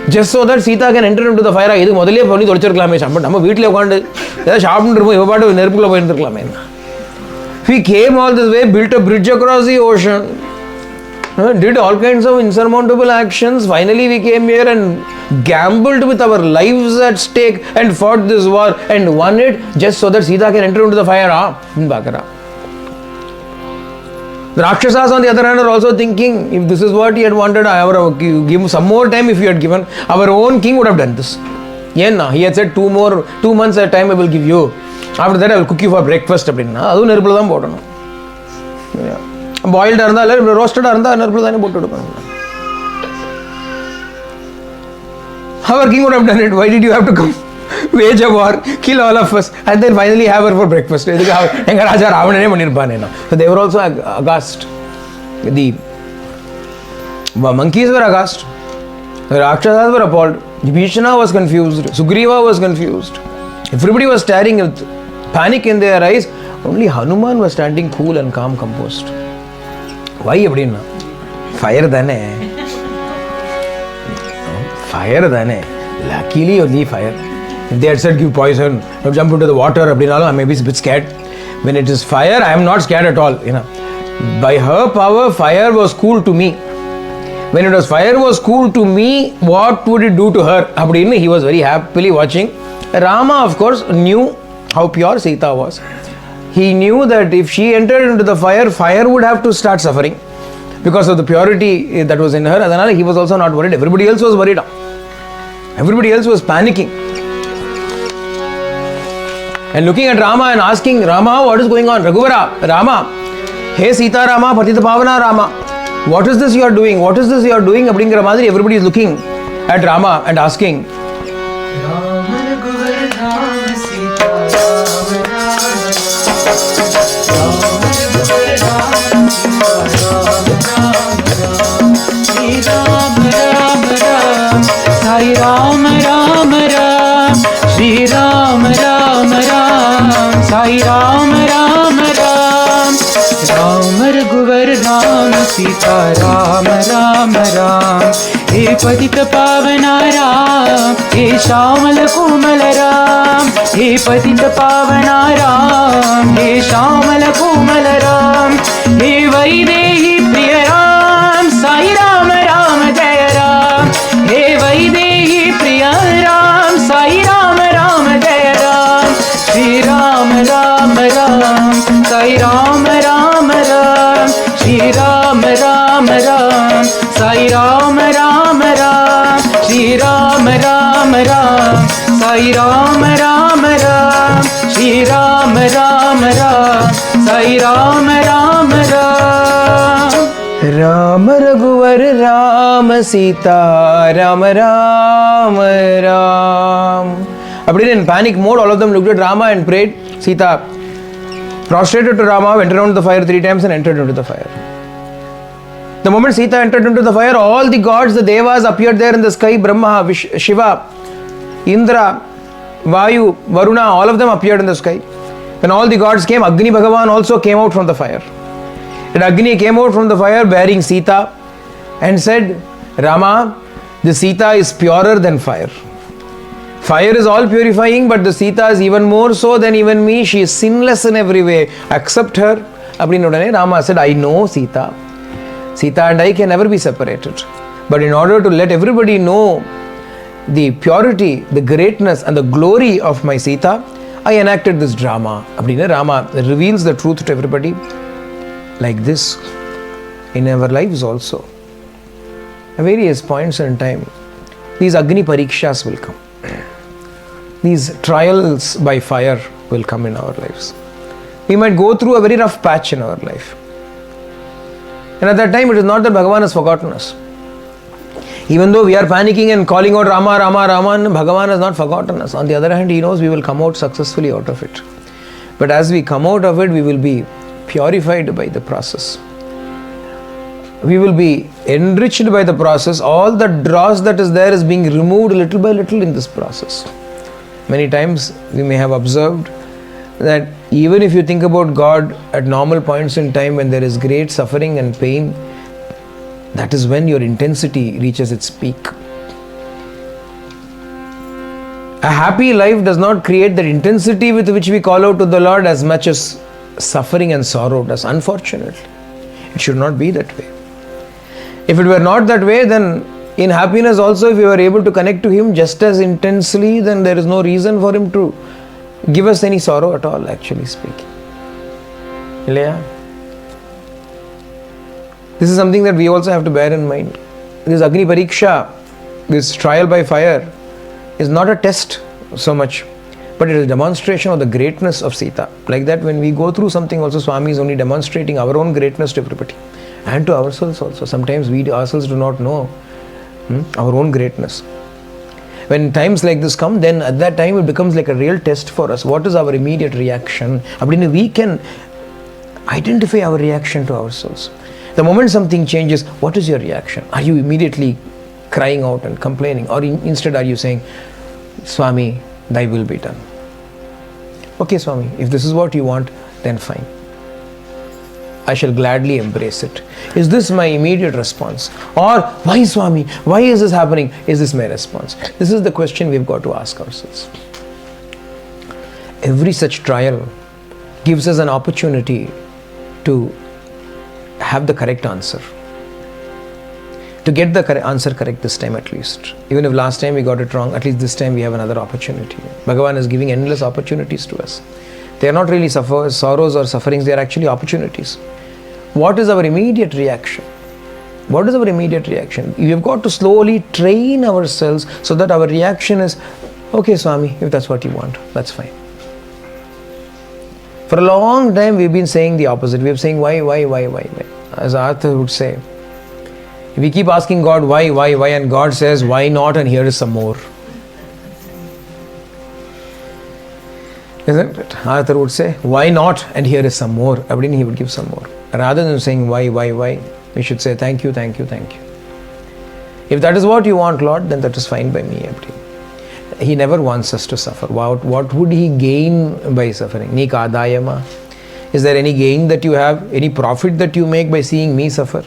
Just so that Sita can enter into the fire. இது முதல்லயே பண்ணி தொலைச்சிருக்கலாமே. நம்ம வீட்டிலே உட்காந்து ஏதாவது சாப்பிட்டு இருப்போம். இவ பாட்டு நெருப்புக்குள்ள போயிருந்துருக்கலாமே. We came all this way, built a bridge across the ocean, did all kinds of insurmountable actions. Finally we came here and gambled with our lives at stake and fought this war and won it just so that Sita can enter into the fire. The Rakshasas on the other hand are also thinking, if this is what he had wanted, give some more time. If he had given, our own king would have done this. He had said 2 months at time I will give you. After that I will cook you for breakfast. அதுவும் நெருப்புல தான் போடணும். பாயில்டாக இருந்தால் இல்லை ரோஸ்டடாக இருந்தால் நெருப்புல தானே போட்டு எடுக்கணும். Our king would have done it. Why did you have to come? Wage a war, kill all of us, and then finally have her for breakfast. எங்க ராஜா ராவணனே பண்ணிருப்பானே. So they were also aghast. The monkeys were aghast. The Rakshasas were appalled. Bhishana was confused. Sugriva was confused. Everybody was staring with panic in their eyes. Only Hanuman was standing cool and calm, composed. Why அப்படின்னா fire தானே. Fire தானே. Luckily only fire. If they had said give poison, jump into the water, I may be a bit scared. When it is fire, I am not scared at all. By her power, fire was cool to me. When it was fire was cool to me, what would it do to her? He was very happily watching. Rama, of course, knew how pure Sita was. He knew that if she entered into the fire, fire would have to start suffering because of the purity that was in her. He was also not worried. Everybody else was worried. Everybody else was panicking. And looking at Rama and asking, Rama, what is going on? Raghuvara, Rama, hey Sita Rama, Patita Pavana Rama, what is this you are doing? What is this you are doing? Everybody is looking at Rama and asking. Sai Ram Ram Ram, Shri Ram Ram Ram, Sai Ram Ram Ram, Ram Raghuvar Ram Sita Ram Ram Ram, He Patita Pavana Ram, He Shamal Kumal Ram, He Patita Pavana Ram, He Shamal Kumal Ram, He Vaidehi Priya Ram, Sai Ram Ram Jaya Ram, He Vaidehi Priya Ram, Sai Ram Ram Jaya Ram, Shri Ram Ram Ram, Sai Ram Ram Ram, Shri Ram Ram Ram, Sai Ram Ram Ram, Shri Ram Ram Ram, Sai Ram Ram Ram, Shri Ram Ram Ram, Sai Ram Ram Ram. Ram Raghuvar Ram Sita Ram Ram Ram. In panic mode, all of them looked at Rama and prayed. Sita prostrated to Rama, went around the fire 3 times and entered into the fire. The moment Sita entered into the fire, all the gods, the Devas appeared there in the sky. Brahma, Shiva, Indra, Vayu, Varuna, all of them appeared in the sky. When all the gods came, Agni Bhagavan also came out from the fire. And Agni came out from the fire bearing Sita and said, Rama, the Sita is purer than fire. Fire is all purifying, but the Sita is even more so than even me. She is sinless in every way. Accept her. Rama said, I know Sita. Sita and I can never be separated. But in order to let everybody know the purity, the greatness and the glory of my Sita, I enacted this drama. Rama reveals the truth to everybody like this in our lives also. At various points in time, these Agni Parikshas will come. These trials by fire will come in our lives. We might go through a very rough patch in our life. And at that time, it is not that Bhagavan has forgotten us. Even though we are panicking and calling out Rama, Rama, Rama, Bhagavan has not forgotten us. On the other hand, He knows we will come out successfully out of it. But as we come out of it, we will be purified by the process. We will be enriched by the process. All the dross that is there is being removed little by little in this process. Many times we may have observed that even if you think about God at normal points in time when there is great suffering and pain, that is when your intensity reaches its peak. A happy life does not create that intensity with which we call out to the Lord as much as suffering and sorrow does, unfortunately. It should not be that way. If it were not that way, then in happiness also, if we were able to connect to Him just as intensely, then there is no reason for Him to give us any sorrow at all, actually speaking. Ilaya? This is something that we also have to bear in mind. This Agni Pariksha, this trial by fire, is not a test so much, but it is a demonstration of the greatness of Sita. Like that, when we go through something also, Swami is only demonstrating our own greatness to everybody and to ourselves also. Sometimes we ourselves do not know our own greatness. When times like this come, then at that time it becomes like a real test for us. What is our immediate reaction? We can identify our reaction to ourselves. The moment something changes, what is your reaction? Are you immediately crying out and complaining, or instead are you saying, Swami, thy will be done? Okay, Swami, if this is what you want, then fine. I shall gladly embrace it. Is this my immediate response? Or, why Swami? Why is this happening? Is this my response? This is the question we've got to ask ourselves. Every such trial gives us an opportunity to have the correct answer. To get the answer correct this time at least. Even if last time we got it wrong, at least this time we have another opportunity. Bhagavan is giving endless opportunities to us. They are not really sorrows or sufferings, they are actually opportunities. What is our immediate reaction? What is our immediate reaction? We have got to slowly train ourselves so that our reaction is, okay Swami, if that's what you want, that's fine. For a long time we've been saying the opposite. We are saying why? As Arthur would say, we keep asking God why, and God says why not, and here is some more. Isn't it? Arthur would say, why not, and here is some more. Abdin, he would give some more. Rather than saying why, we should say thank you. If that is what you want, Lord, then that is fine by me, Abdin. He never wants us to suffer. What would He gain by suffering? Ni kadayama. Is there any gain that you have, any profit that you make by seeing me suffer?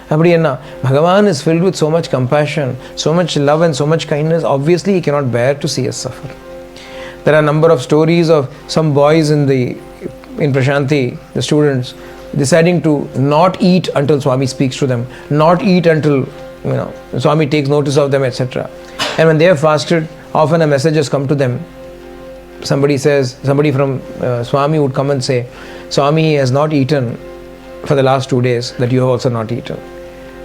Bhagavan is filled with so much compassion, so much love and so much kindness. Obviously, He cannot bear to see us suffer. There are a number of stories of some boys in Prashanti, the students, deciding to not eat until Swami speaks to them, not eat until Swami takes notice of them, etc. And when they have fasted, often a message has come to them. Somebody from Swami would come and say, Swami has not eaten for the last 2 days, that you have also not eaten.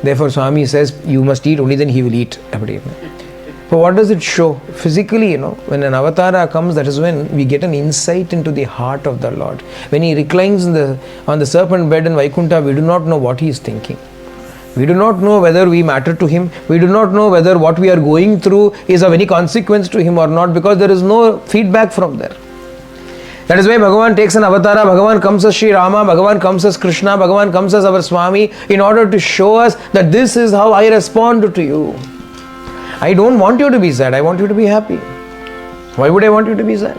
Therefore, Swami says, you must eat, only then he will eat. But what does it show? Physically, when an avatara comes, that is when we get an insight into the heart of the Lord. When He reclines on the serpent bed in Vaikuntha, we do not know what He is thinking. We do not know whether we matter to Him. We do not know whether what we are going through is of any consequence to Him or not, because there is no feedback from there. That is why Bhagavan takes an avatara. Bhagavan comes as Sri Rama, Bhagavan comes as Krishna, Bhagavan comes as our Swami, in order to show us that this is how I respond to you. I don't want you to be sad, I want you to be happy. Why would I want you to be sad?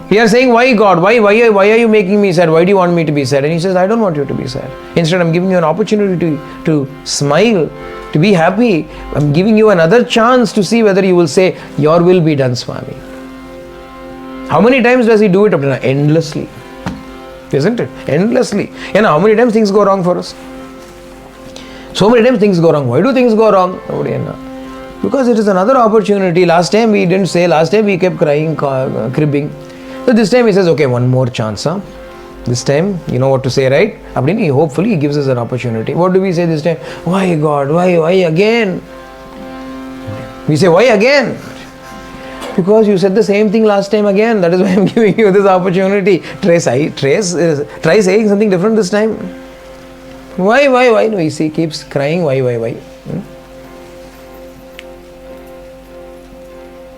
We are saying, why God? Why are you making me sad? Why do you want me to be sad? And He says, I don't want you to be sad. Instead, I'm giving you an opportunity to smile, to be happy. I'm giving you another chance to see whether you will say, your will be done, Swami. How many times does He do it? Endlessly. Isn't it? Endlessly. How many times things go wrong for us? So many times things go wrong. Why do things go wrong? Because it is another opportunity. Last time we didn't say, last time we kept crying, cribbing. So this time He says, okay, one more chance. This time, you know what to say, right? Hopefully He gives us an opportunity. What do we say this time? Why God? Why again? We say, why again? Because you said the same thing last time again. That is why I am giving you this opportunity. Try saying something different this time. Why? No, he keeps crying, why?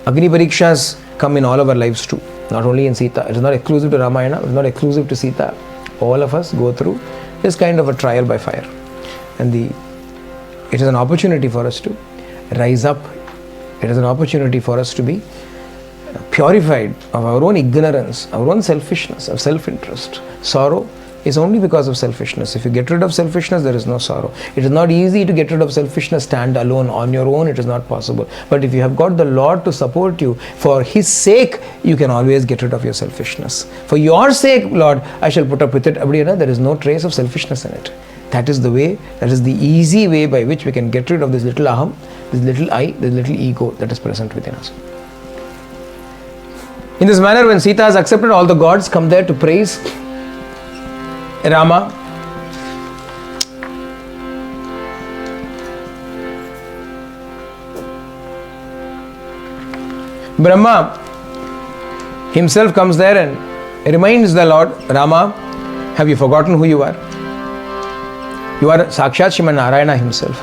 Agni Parikshas come in all of our lives too. Not only in Sita. It is not exclusive to Ramayana. It is not exclusive to Sita. All of us go through this kind of a trial by fire. And it is an opportunity for us to rise up. It is an opportunity for us to be purified of our own ignorance, our own selfishness, of self-interest. Sorrow is only because of selfishness. If you get rid of selfishness, there is no sorrow. It is not easy to get rid of selfishness, stand alone. On your own, it is not possible. But if you have got the Lord to support you, for His sake, you can always get rid of your selfishness. For your sake, Lord, I shall put up with it. There is no trace of selfishness in it. That is the way, that is the easy way by which we can get rid of this little aham, this little I, this little ego that is present within us. In this manner, when Sita has accepted, all the gods come there to praise Rama. Brahma himself comes there and reminds the Lord, Rama, have you forgotten who you are? You are Sakshat Shriman Narayana himself.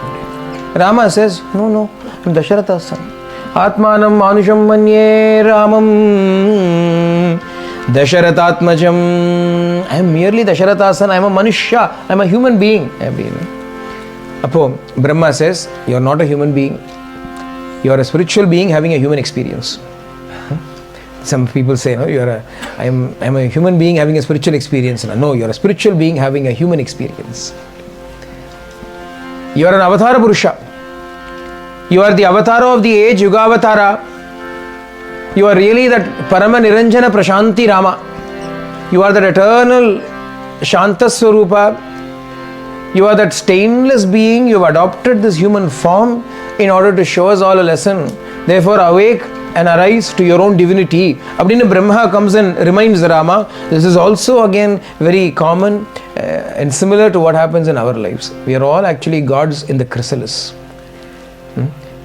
Rama says, no, I'm Dasharatha's son. Atmanam Manusham Manye Ramam Dasharathatmajam. I am merely Dasharatha's son. I am a Manushya. I am a human being. Apo, Brahma says, you are not a human being. You are a spiritual being having a human experience. Some people say, no, I am a human being having a spiritual experience. No, you are a spiritual being having a human experience. You are an Avatara Purusha. You are the Avatara of the age, Yuga Avatara. You are really that Parama Niranjana Prashanti Rama. You are that eternal Shanta Swarupa. You are that stainless being. You have adopted this human form in order to show us all a lesson. Therefore, awake and arise to your own divinity. Abdina Brahma comes and reminds Rama. This is also again very common and similar to what happens in our lives. We are all actually gods in the chrysalis.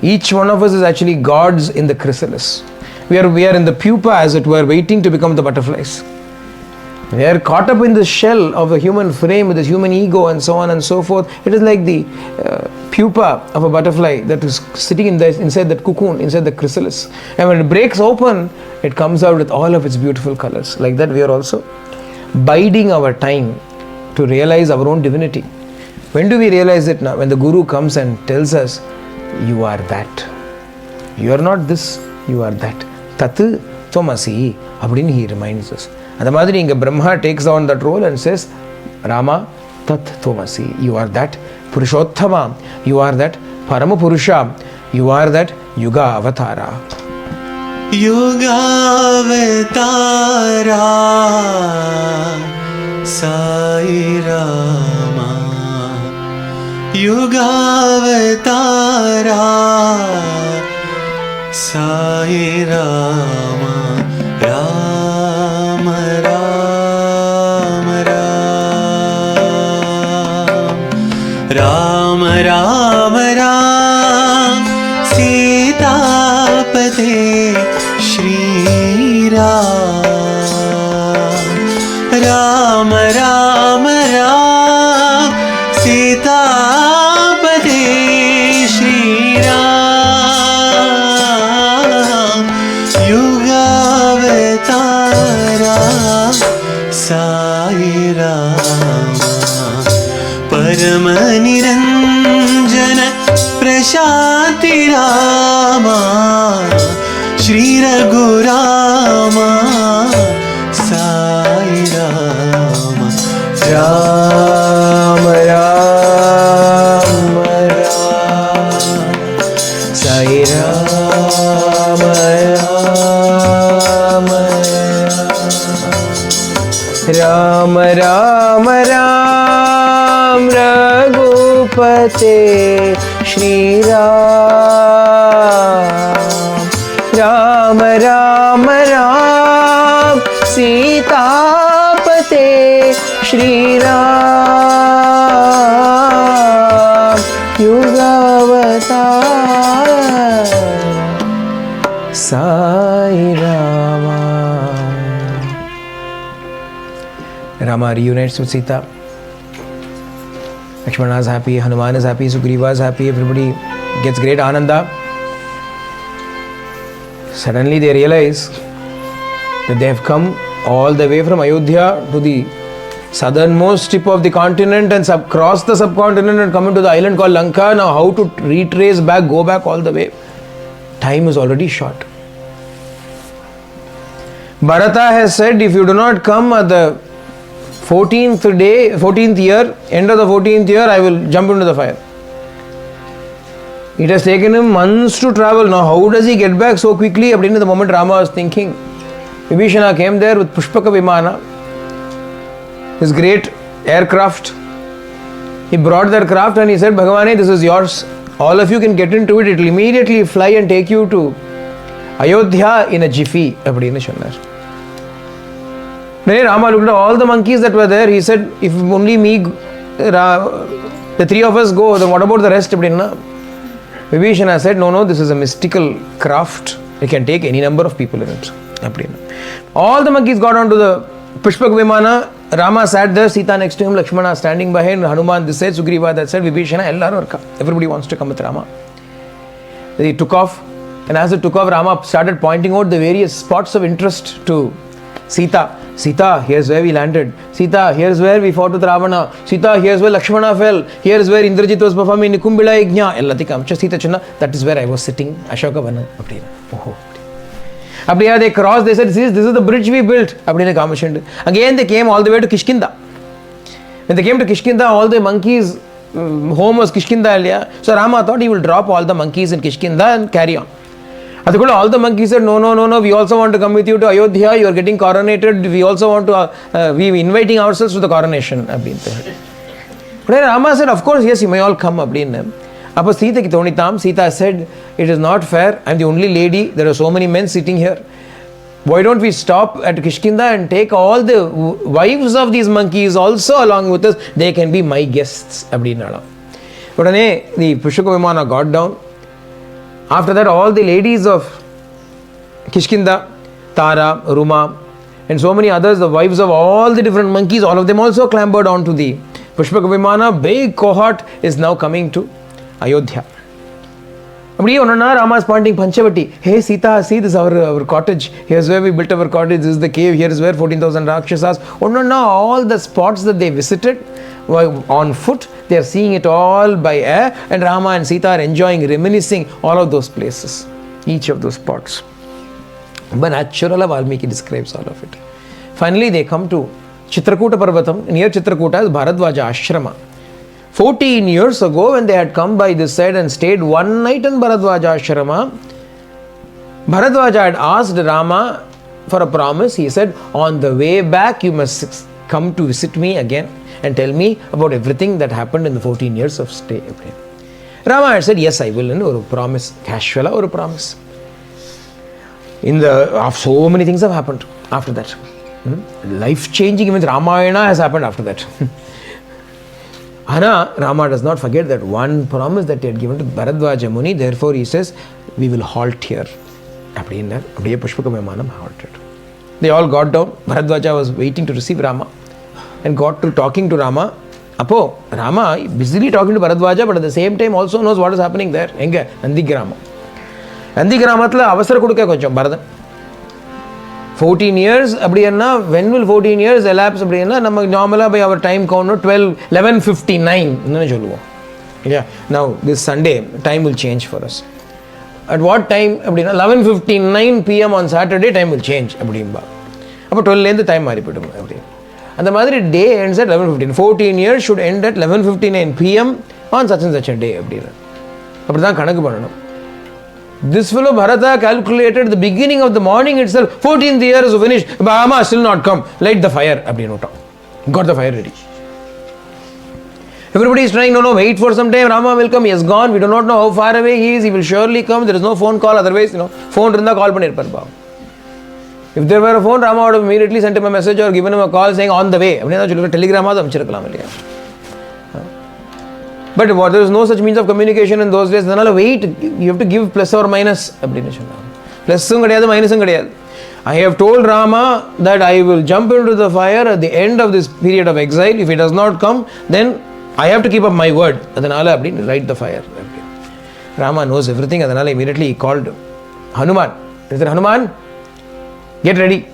Each one of us is actually gods in the chrysalis. We are in the pupa, as it were, waiting to become the butterflies. We are caught up in the shell of the human frame with this human ego and so on and so forth. It is like the pupa of a butterfly that is sitting inside that cocoon, inside the chrysalis. And when it breaks open, it comes out with all of its beautiful colors. Like that, we are also biding our time to realize our own divinity. When do we realize it now? When the Guru comes and tells us, you are that. You are not this, you are that. Tatu Tomasi. Abdin he reminds us. And the Madri Inga Brahma takes on that role and says, Rama Tat Tomasi. You are that Purushottama. You are that Parama Purusha. You are that Yuga Avatara. Yuga Avatara Sai Rama. Yuga Avatara Sai Rama. Rama Rama Ram Rama Rama Ram Sitapate Shri Ram Rama Rama Ram Sitapate Shri Ram Yuga Avatara Sai Rama Parama Niranjana Prashanti Rama Shri Raghurama Sai Rama Rama Rama Rama Sai Rama Rama Rama Ram Raghupate Shri Ram Rama Rama Ram Sitapate Shri Ram Yuga Avatara Sai Rama. Rama reunites with Sita. Lakshmana is happy, Hanuman is happy, Sugriva is happy, everybody gets great ananda. Suddenly they realize that they have come all the way from Ayodhya to the southernmost tip of the continent and cross the subcontinent and come into the island called Lanka. Now how to retrace back, go back all the way? Time is already short. Bharata has said, if you do not come at the 14th year, end of the 14th year, I will jump into the fire. It has taken him months to travel. Now how does he get back so quickly? At the moment Rama was thinking, Vibhishana came there with Pushpaka Vimana, his great aircraft. He brought that craft and he said, Bhagavane, this is yours. All of you can get into it. It will immediately fly and take you to Ayodhya in a jiffy. Then Rama looked at all the monkeys that were there. He said, if only me, the three of us go, then what about the rest? Vibhishana said, no, this is a mystical craft. It can take any number of people in it. All the monkeys got onto the Pushpak Vimana. Rama sat there, Sita next to him, Lakshmana standing behind, Hanuman this side, Sugriva that side, Vibhishana, everybody wants to come with Rama. He took off, and as it took off, Rama started pointing out the various spots of interest to Sita. Sita, here's where we landed. Sita, here's where we fought with Ravana. Sita, here's where Lakshmana fell. Here's where Indrajit was performing Nikumbila Yajna. Sita Channa, that is where I was sitting. Ashoka Vana. They crossed, they said, this is the bridge we built. Again they came all the way to Kishkinda. When they came to Kishkinda, all the monkeys, home was Kishkinda. So Rama thought he will drop all the monkeys in Kishkinda and carry on. All the monkeys said, no, we also want to come with you to Ayodhya, you are getting coronated, we also want to, we are inviting ourselves to the coronation. But Rama said, of course, yes, you may all come. Sita said, it is not fair, I am the only lady, there are so many men sitting here. Why don't we stop at Kishkinda and take all the wives of these monkeys also along with us, they can be my guests. But the Pushpaka Vimana got down. After that, all the ladies of Kishkinda, Tara, Ruma, and so many others, the wives of all the different monkeys, all of them also clambered onto the Pushpaka Vimana. Big cohort is now coming to Ayodhya. Rama is pointing Panchavati. Hey Sita, see, this is our cottage. Here's where we built our cottage. This is the cave. Here is where 14,000 Rakshasas. All the spots that they visited on foot, they are seeing it all by air, and Rama and Sita are enjoying, reminiscing all of those places, each of those spots. But naturally, Valmiki describes all of it. Finally, they come to Chitrakuta Parvatam. Near Chitrakuta is Bharadwaja Ashrama. 14 years ago, when they had come by this side and stayed one night in Bharadwaja Ashrama, Bharadwaja had asked Rama for a promise. He said, on the way back, you must come to visit me again and tell me about everything that happened in the 14 years of stay. Rama had said, yes, I will. Or promise. Casual or promise. So many things have happened after that. Life-changing events, Ramayana has happened after that. Rama does not forget that one promise that he had given to Bharadwaja Muni. Therefore, he says, we will halt here. Pushpaka Vimana halted. They all got down. Bharadwaja was waiting to receive Rama and got to talking to Rama. Rama busily talking to Bharadwaja, but at the same time also knows what is happening there. Nandigrama. Nandigramatla avasara kuduka koncham Bharadan. 14 years, when will 14 years elapse? Normally by our time count, 11:59. Yeah. Now this Sunday, time will change for us. At what time? 11:59 p.m. on Saturday, time will change. 12 time maripidum. And the Madri day ends at 11:15. 14 years should end at 11:59 p.m. on such and such a day. This fellow Bharata calculated the beginning of the morning itself. 14th year is finished. Rama still not come. Light the fire. Got the fire ready. Everybody is trying, no, wait for some time. Rama will come. He has gone. We do not know how far away he is. He will surely come. There is no phone call. Otherwise, phone rinda call panirpar. If there were a phone, Rama would have immediately sent him a message or given him a call saying on the way. Telegram. But there was no such means of communication in those days. Wait, you have to give plus or minus. Plussum kadiyadu, minusum kadiyadu. I have told Rama that I will jump into the fire at the end of this period of exile. If he does not come, then I have to keep up my word. Adanala appdi light the fire. Rama knows everything. Adanala immediately he called Hanuman. He said, Hanuman, get ready.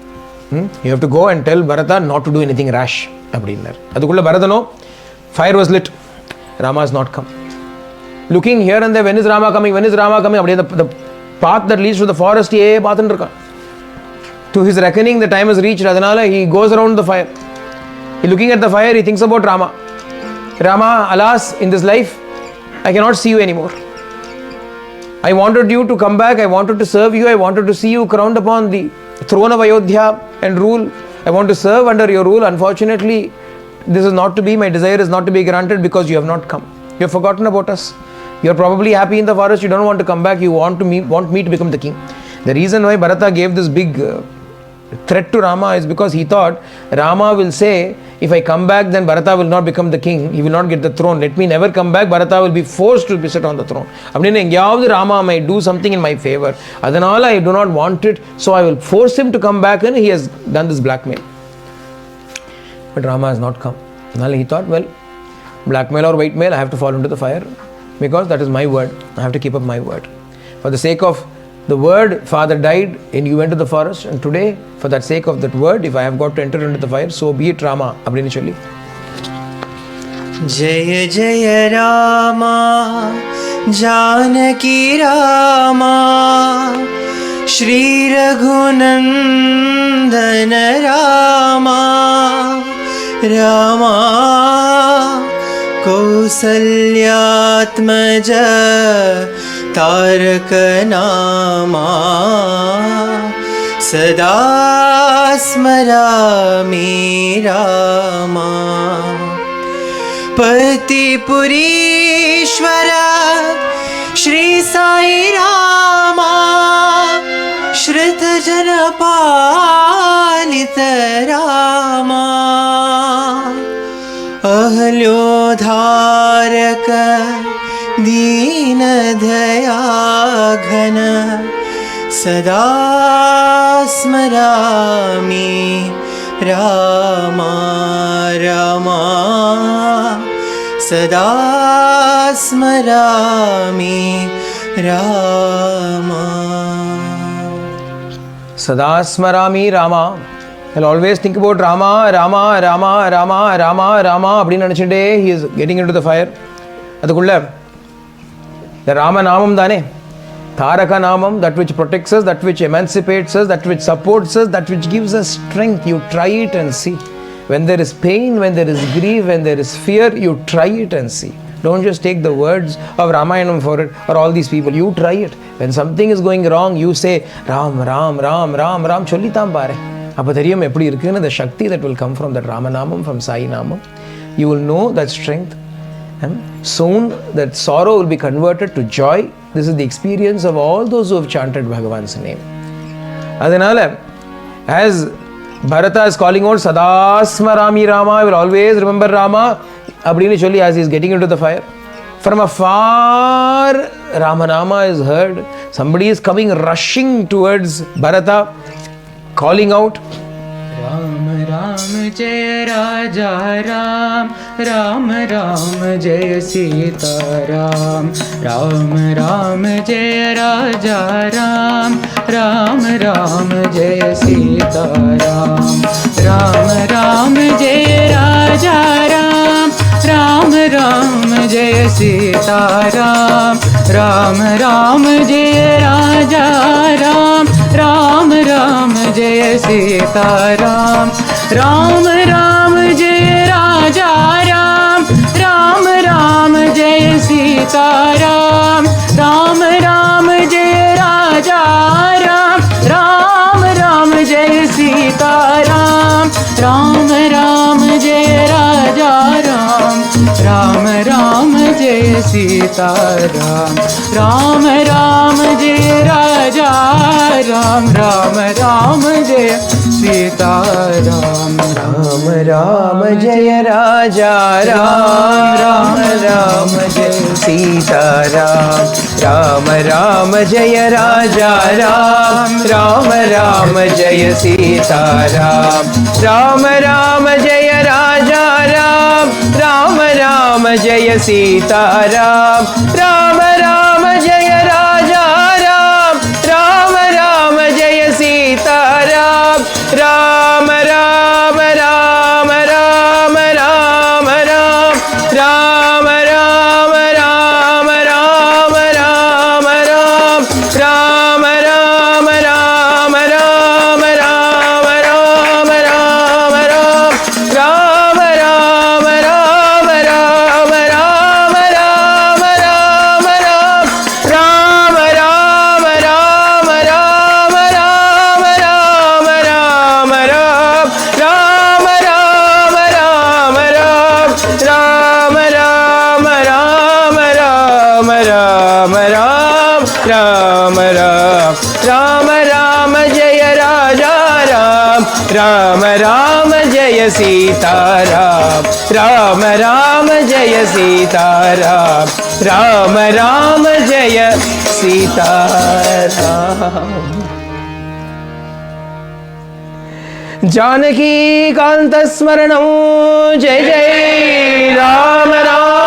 You have to go and tell Bharata not to do anything rash. Adukulla Bharatano, fire was lit. Rama has not come. Looking here and there, when is Rama coming? When is Rama coming? The path that leads to the forest, to his reckoning, the time has reached. Adanala, he goes around the fire. He looking at the fire, he thinks about Rama. Rama, alas, in this life, I cannot see you anymore. I wanted you to come back. I wanted to serve you. I wanted to see you crowned upon the throne of Ayodhya and rule. I want to serve under your rule. Unfortunately, this is not to be. My desire is not to be granted because you have not come. You have forgotten about us. You are probably happy in the forest. You don't want to come back. You want me to become the king. The reason why Bharata gave this big threat to Rama is because he thought Rama will say, if I come back, then Bharata will not become the king. He will not get the throne. Let me never come back. Bharata will be forced to sit on the throne. Rama might do something in my favor. Adanala, I do not want it. So I will force him to come back, and he has done this blackmail. But Rama has not come. He thought, well, blackmail or white mail, I have to fall into the fire because that is my word. I have to keep up my word. For the sake of the word, father died and you went to the forest, and today, for that sake of that word, if I have got to enter into the fire, so be it, Rama. Jaya Jaya Rama, Janaki Rama, Shri Raghunandana Rama, Rama Kausalyatmaja Tarak नामा सदा स्मरामि रामा पतिपुरीश्वर श्री साई रामा श्रुतजन पालित रामा अहल्योद्धारक दीन दया घन सदा स्मरामि रामा रामा सदा स्मरामि रामा सदा स्मरामि Rama. I'll always think about Rama, Rama, Rama, Rama, Rama, Rama. He is getting into the fire. Adukulla the Rama Namam Dane, Taraka Namam, that which protects us, that which emancipates us, that which supports us, that which gives us strength. You try it and see. When there is pain, when there is grief, when there is fear, you try it and see. Don't just take the words of Ramayana for it or all these people. You try it. When something is going wrong, you say Ram, Ram, Ram, Ram, Ram, Chollitam Pare. The Shakti that will come from that Ramanamam, from Sai Namam, you will know that strength. And soon that sorrow will be converted to joy. This is the experience of all those who have chanted Bhagavan's name. Adanala, as Bharata is calling out Sada Smarami Rama, I will always remember Rama. Abdini Choli, as he is getting into the fire, from afar Ramanama is heard. Somebody is coming rushing towards Bharata, calling out Ram Ram Jai Raja Ram, Ram Ram Jai Sita Ram, Ram Ram Jai Raja Ram, Ram Ram Jai Sita Ram, Ram Ram Jai Raja Ram, Ram Ram Jai Sita Ram, Ram Ram Jai Raja Ram, Ram Ram Jai Sita Ram, Ram Ram Jai Raja Ram, Ram Ram Jai Sita Ram, Ram Ram Jai Raja Ram, Ram Ram Jai Sita Ram, Ram Ram Jai Raja Ram, Ram Ram Jai Sita Ram, Ram Ram Jai Raja Ram, Ram Ram Jai Sita Ram, Ram Ram Jai Raja Ram, Ram Ram Jai Sita Ram, Ram Ram Jaya Raja Ram, Ram Ram Jaya Sita Ram, Ram Ram Jaya Raja Ram, Ram Ram Jaya Sita Ram, Ram Ram Jaya Raja Ram, Ram Ram Jaya Sita Ram, Ram Ram Ram Ram Ram Ram, Ram Ram Ram Ram Ram Ram, Ram Ram Ram Ram Ram Ram Ram Ram, Ram Ram Ram Ram Ram Ram Ram Ram, Ram Ram Ram Ram Ram Ram Ram Ram, Ram Ram Ram Ram, Ram Ram Ram Ram Ram Ram, Ram Ram, Ram Ram Jaya Raja Ram, Ram Ram Jaya Sita Ram, Ram Ram Jaya Sita Ram, Ram Ram Jaya Sita Ram. Janaki Kanta Smaranam, Jai Jai Ram Ram.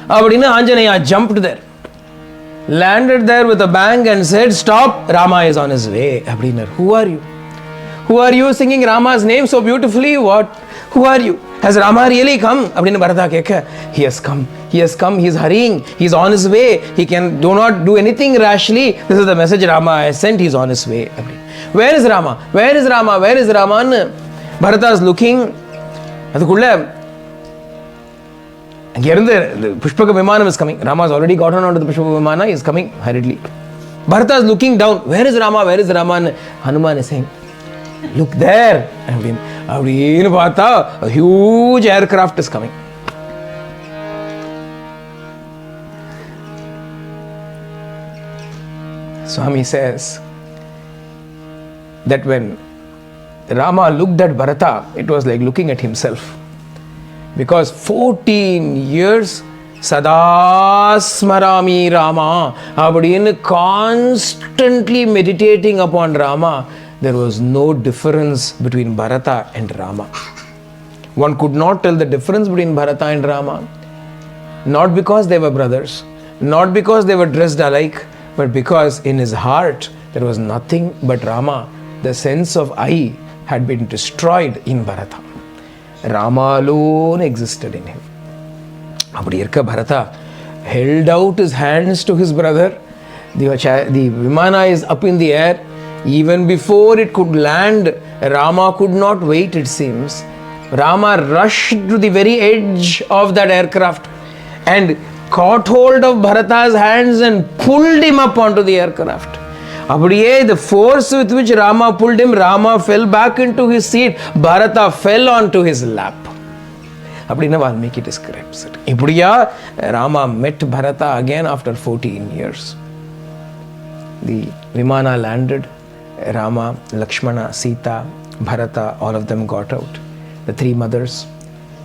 Abadina Anjanaya jumped there, landed there with a bang and said, "Stop, Rama is on his way." Abadina, who are you? Who are you singing Rama's name so beautifully? What? Who are you? Has Rama really come? Abadina Bharata kekha, he has come. He has come. He is hurrying. He is on his way. He do not do anything rashly. This is the message Rama has sent. He is on his way. Where is Rama? Where is Rama? Where is Rama? Bharata is looking. Adukulla the Pushpaka Vimanam is coming. Rama has already gotten onto the Pushpaka Vimana. He is coming hurriedly. Bharata is looking down. Where is Rama? Where is Rama? Hanuman is saying, look there. A huge aircraft is coming. Swami says that when Rama looked at Bharata, it was like looking at himself. Because 14 years Sada Smarami Rama, Abadin constantly meditating upon Rama, there was no difference between Bharata and Rama. One could not tell the difference between Bharata and Rama, not because they were brothers, not because they were dressed alike, but because in his heart there was nothing but Rama. The sense of I had been destroyed in Bharata. Rama alone existed in him. Abadiyarka Bharata held out his hands to his brother. The Vimana is up in the air. Even before it could land, Rama could not wait, it seems. Rama rushed to the very edge of that aircraft and caught hold of Bharata's hands and pulled him up onto the aircraft. Abadiye, the force with which Rama pulled him, Rama fell back into his seat. Bharata fell onto his lap. Abadina Valmiki describes it. Ibadiya, Rama met Bharata again after 14 years. The Vimana landed. Rama, Lakshmana, Sita, Bharata, all of them got out. The three mothers,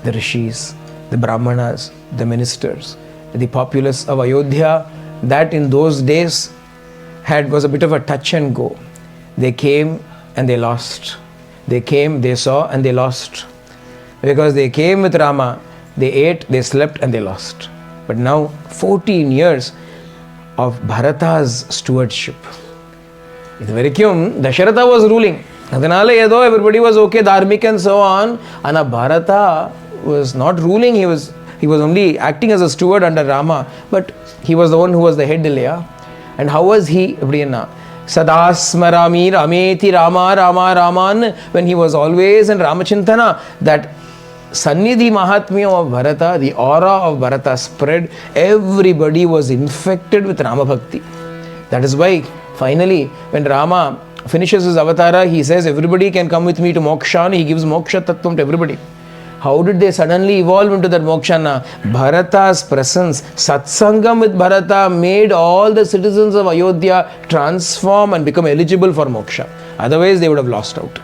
the rishis, the brahmanas, the ministers, the populace of Ayodhya, that in those days was a bit of a touch and go. They came and they lost. They came, they saw and they lost. Because they came with Rama, they ate, they slept and they lost. But now 14 years of Bharata's stewardship. Dasharatha was ruling. Everybody was okay, dharmic and so on. And Bharata was not ruling. He was only acting as a steward under Rama. But he was the one who was the head. And how was he? Sada Smarami Rameti Rama Rama Raman. When he was always in Ramachintana, that Sannidhi Mahatmya of Bharata, the aura of Bharata spread. Everybody was infected with Rama Bhakti. That is why finally, when Rama finishes his avatara, he says, everybody can come with me to moksha, and he gives moksha tattvam to everybody. How did they suddenly evolve into that moksha? Bharata's presence, satsangam with Bharata made all the citizens of Ayodhya transform and become eligible for moksha. Otherwise, they would have lost out.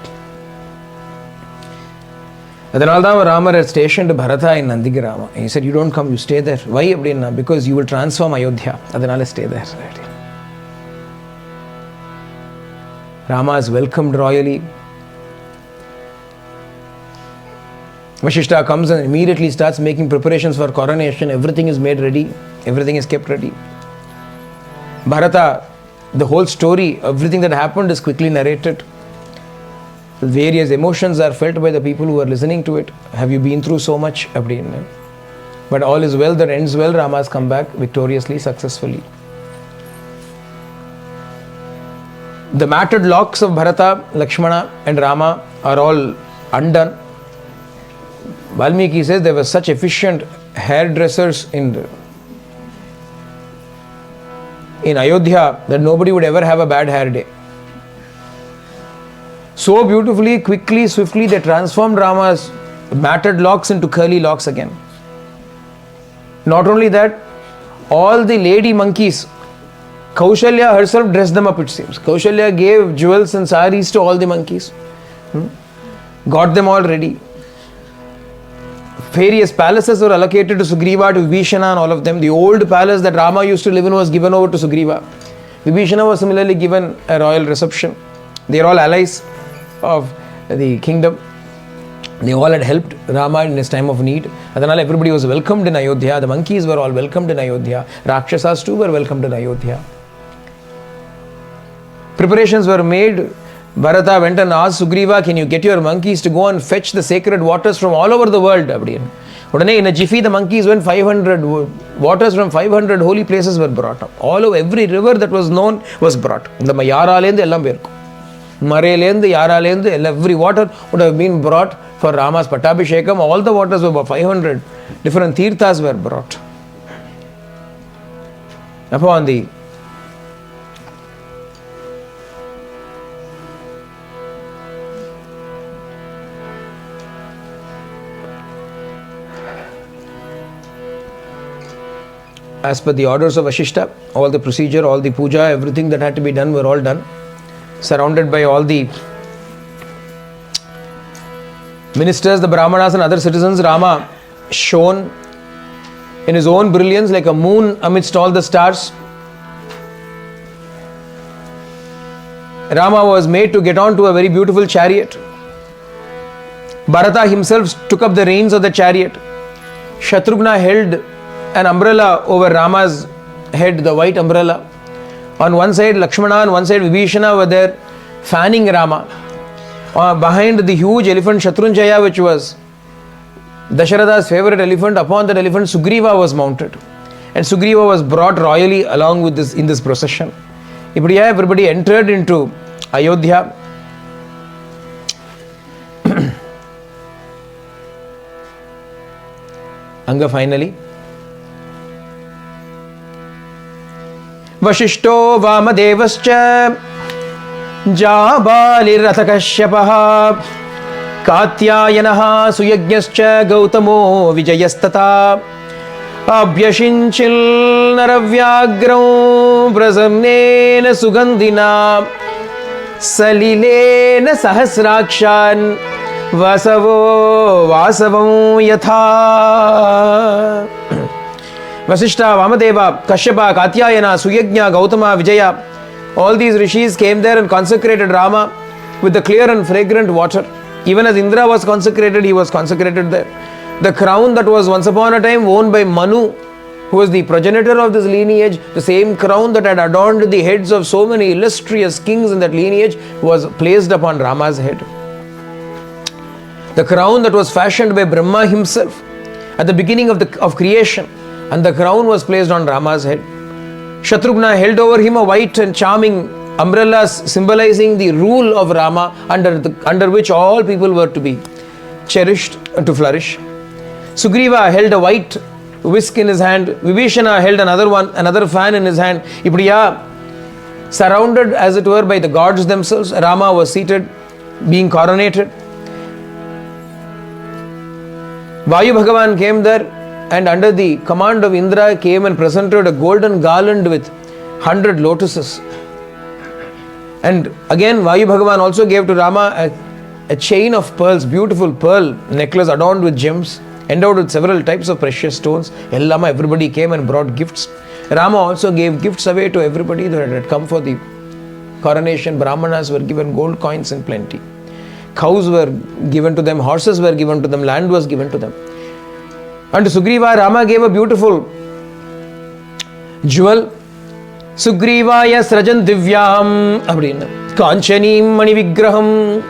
Adhanalthaan Rama had stationed Bharata in Nandigrama. He said, you don't come, you stay there. Why? Because you will transform Ayodhya. Adhanale stay there. Rama is welcomed royally. Vashishta comes and immediately starts making preparations for coronation. Everything is made ready. Everything is kept ready. Bharata, the whole story, everything that happened is quickly narrated. Various emotions are felt by the people who are listening to it. Have you been through so much? But all is well that ends well. Rama has come back victoriously, successfully. The matted locks of Bharata, Lakshmana and Rama are all undone. Valmiki says there were such efficient hairdressers in Ayodhya that nobody would ever have a bad hair day. So beautifully, quickly, swiftly, they transformed Rama's matted locks into curly locks again. Not only that, all the lady monkeys, Kaushalya herself dressed them up, it seems. Kaushalya gave jewels and saris to all the monkeys. Got them all ready. Various palaces were allocated to Sugriva, to Vibhishana and all of them. The old palace that Rama used to live in was given over to Sugriva. Vibhishana was similarly given a royal reception. They are all allies of the kingdom. They all had helped Rama in his time of need. Adhanal, everybody was welcomed in Ayodhya. The monkeys were all welcomed in Ayodhya. Rakshasas too were welcomed in Ayodhya. Preparations were made. Bharata went and asked Sugriva, can you get your monkeys to go and fetch the sacred waters from all over the world? In a jiffy, the monkeys went 500 waters from 500 holy places were brought up. All over every river that was known was brought. Every water would have been brought for Rama's Pattabhishekam. All the waters were about 500. Different tirthas were brought. Upon the as per the orders of Vashishta, all the procedure, all the puja, everything that had to be done were all done. Surrounded by all the ministers, the Brahmanas and other citizens, Rama shone in his own brilliance like a moon amidst all the stars. Rama was made to get on to a very beautiful chariot. Bharata himself took up the reins of the chariot. Shatrughna held an umbrella over Rama's head, the white umbrella. On one side Lakshmana, on one side Vibhishana were there fanning Rama. Behind the huge elephant Shatrunjaya, which was Dasharatha's favorite elephant, upon that elephant Sugriva was mounted. And Sugriva was brought royally along with this in this procession. Everybody entered into Ayodhya. Anga finally. Vashishto Vamadevascha Jabalirathakashyapaha Katyayanaha Suyajnascha Gautamo Vijayastata Abhyashinchil Naravyagram Prasannena Sugandhina Salilena Sahasrakshan Vasavo Vasavam Yatha. Vasishta, Vamadeva, Kashyapa, Katyayana, Suyajna, Gautama, Vijaya, all these rishis came there and consecrated Rama with the clear and fragrant water. Even as Indra was consecrated, he was consecrated there. The crown that was once upon a time worn by Manu, who was the progenitor of this lineage, the same crown that had adorned the heads of so many illustrious kings in that lineage was placed upon Rama's head. The crown that was fashioned by Brahma himself at the beginning of creation, and the crown was placed on Rama's head. Shatrughna held over him a white and charming umbrella symbolizing the rule of Rama, under which all people were to be cherished and to flourish. Sugriva held a white whisk in his hand. Vibhishana held another fan in his hand. Ipriya, surrounded as it were by the gods themselves, Rama was seated, being coronated. Vayu Bhagavan came there and under the command of Indra came and presented a golden garland with 100 lotuses. And again Vayu Bhagavan also gave to Rama a chain of pearls, beautiful pearl necklace adorned with gems, endowed with several types of precious stones. Everybody came and brought gifts. Rama also gave gifts away to everybody that had come for the coronation. Brahmanas were given gold coins in plenty. Cows were given to them, horses were given to them, land was given to them. And to Sugriva, Rama gave a beautiful jewel. Sugrivaya srajan divyam kanchanim mani vigraham.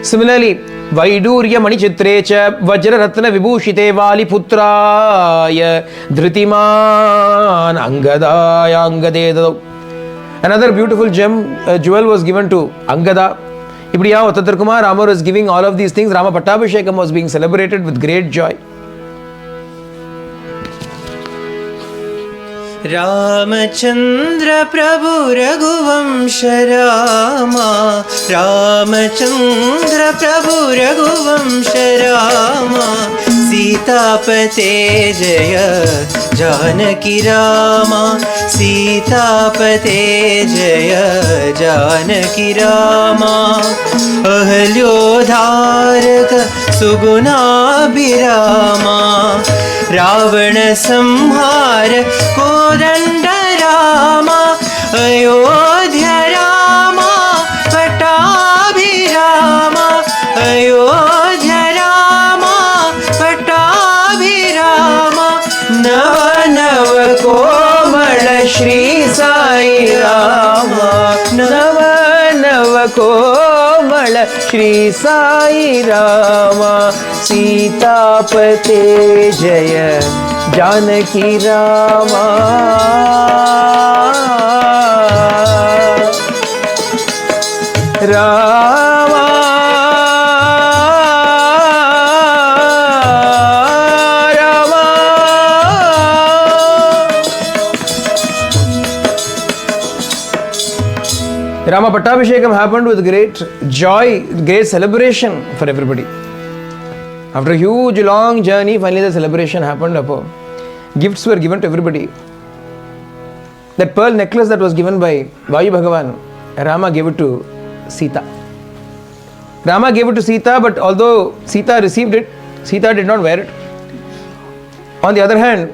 Similarly, Vaidurya mani chitrecha vajra ratna vibhushite vali putraya dhritiman angadaya angadedado. Another beautiful gem, jewel was given to Angada. Ibriya Ottatarkumar, Rama was giving all of these things. Rama Pattabhishekam was being celebrated with great joy. Ramachandra Prabhu Raghuvamsha Rama, Ramachandra Prabhu Raghuvamsha Rama, Sitapate Jaya Janaki Rama, Sitapate Jaya Janaki Rama, Ahalyodharaka Sugunabhirama, Ravana Samhara Kodanda Rama, Ayodhya Rama, Pattabhirama, Ayodhya Rama, Pattabhirama, Nava Nava Komala Shri Sai Rama, Nava Nava Komala Shri Sai Rama, Sitapate Jaya Janaki Rama. Rama Rama. Rama Pattabhishekam happened with great joy, great celebration for everybody. After a huge long journey, finally the celebration happened. Gifts were given to everybody. That pearl necklace that was given by Vayu Bhagavan, Rama gave it to Sita. Rama gave it to Sita, but although Sita received it, Sita did not wear it. On the other hand,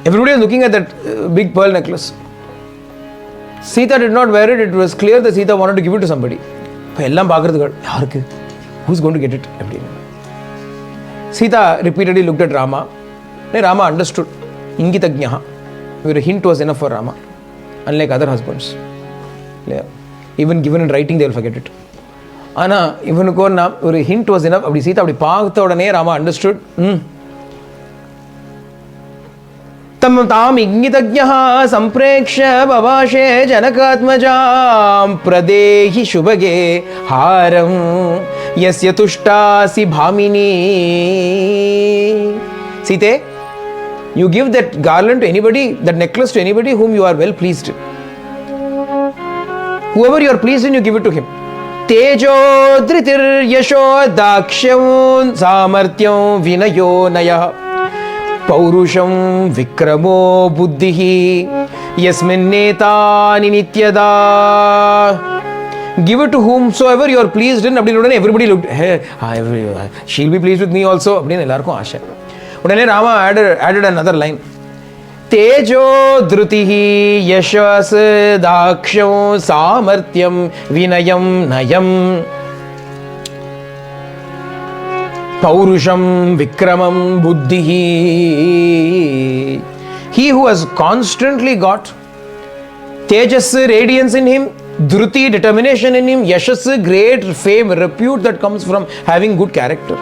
everybody was looking at that big pearl necklace. Sita did not wear it. It was clear that Sita wanted to give it to somebody. Who's going to get it? Sita repeatedly looked at Rama. Rama understood. Ingitagnaha. A hint was enough for Rama. Unlike other husbands. Even given in writing, they will forget it. Ana, even a hint was enough. Sita Rama understood. Tam tam ingitagnaha sampreksha babashe janakatmajam pradehi shubhage haram yasya tushtasi bhamini. Sita, you give that garland to anybody, that necklace to anybody whom you are well pleased in. Whoever you are pleased in, you give it to him. Tejo dhritir yasho dakshyam samartyam vinayo naya paurusham vikramo buddhihi yasminnetani nityada. Give it to whomsoever you are pleased in. Everybody looked, hey, she'll be pleased with me also. Rama added another line. Tejo dhrutihi yashas daksham samartyam vinayam nayam paurusham vikramam buddhihi. He who has constantly got tejas, radiance in him, dhruti, determination in him, yashas, great fame, repute that comes from having good character,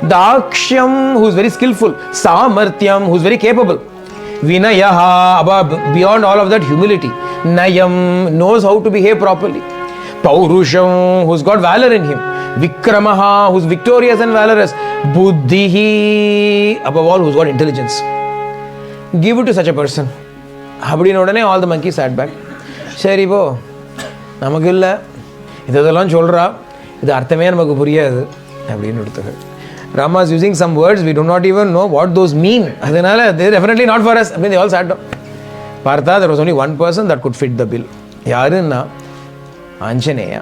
dakshyam, who is very skillful, samartyam, who is very capable, vinayaha, beyond all of that, humility, nayam, knows how to behave properly, paurusham, who's got valor in him, vikramaha, who's victorious and valorous, buddhihi, above all, who's got intelligence. Give it to such a person. All the monkeys sat back. Shari bo, namakilla, idadallan cholra, idu arthame namaku puriyadu. Rama is using some words, we do not even know what those mean. They are definitely not for us. They all sat down. Partha, there was only one person that could fit the bill. Yarunna, Anjaneya.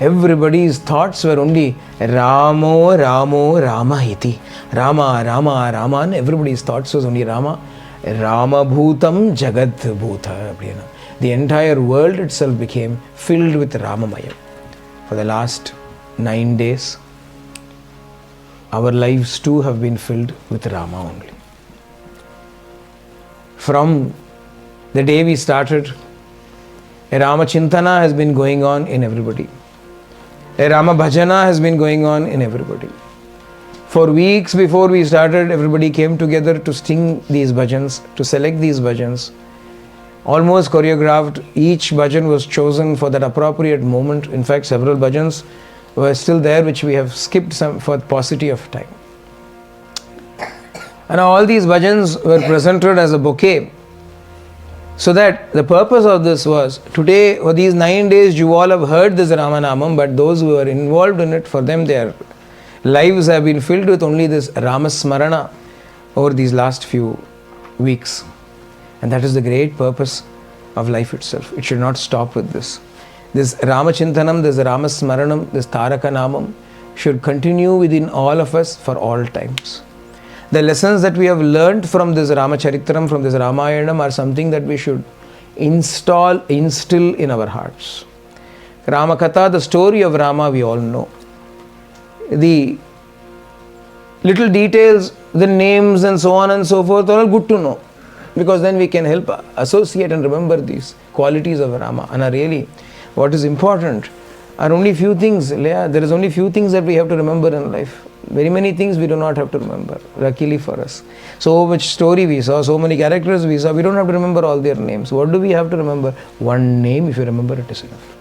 everybody's thoughts were only Ramo, Ramo, Rama iti. Rama, Rama, Rama, and everybody's thoughts was only Rama. Rama Bhutam Jagat Bhuta. The entire world itself became filled with Ramamaya. For the last 9 days, our lives too have been filled with Rama only. From the day we started, a Rama Chintana has been going on in everybody. A Rama Bhajana has been going on in everybody. For weeks before we started, everybody came together to sing these bhajans, to select these bhajans. Almost choreographed, each bhajan was chosen for that appropriate moment. In fact, several bhajans were still there which we have skipped some for paucity of time. And all these bhajans were presented as a bouquet. So that the purpose of this was, today for these 9 days you all have heard this Ramanamam, but those who are involved in it, for them their lives have been filled with only this Ramasmarana over these last few weeks. And that is the great purpose of life itself. It should not stop with this. This Ramachintanam, this Ramasmaranam, this Taraka Namam should continue within all of us for all times. The lessons that we have learned from this Ramacharitaram, from this Ramayanam, are something that we should instill in our hearts. Ramakatha, the story of Rama, we all know. The little details, the names and so on and so forth are all good to know, because then we can help associate and remember these qualities of Rama. And really, what is important are only few things. There is only few things that we have to remember in life. Very many things we do not have to remember, luckily for us. So much story we saw, so many characters we saw, we don't have to remember all their names. What do we have to remember? One name, if you remember it is enough.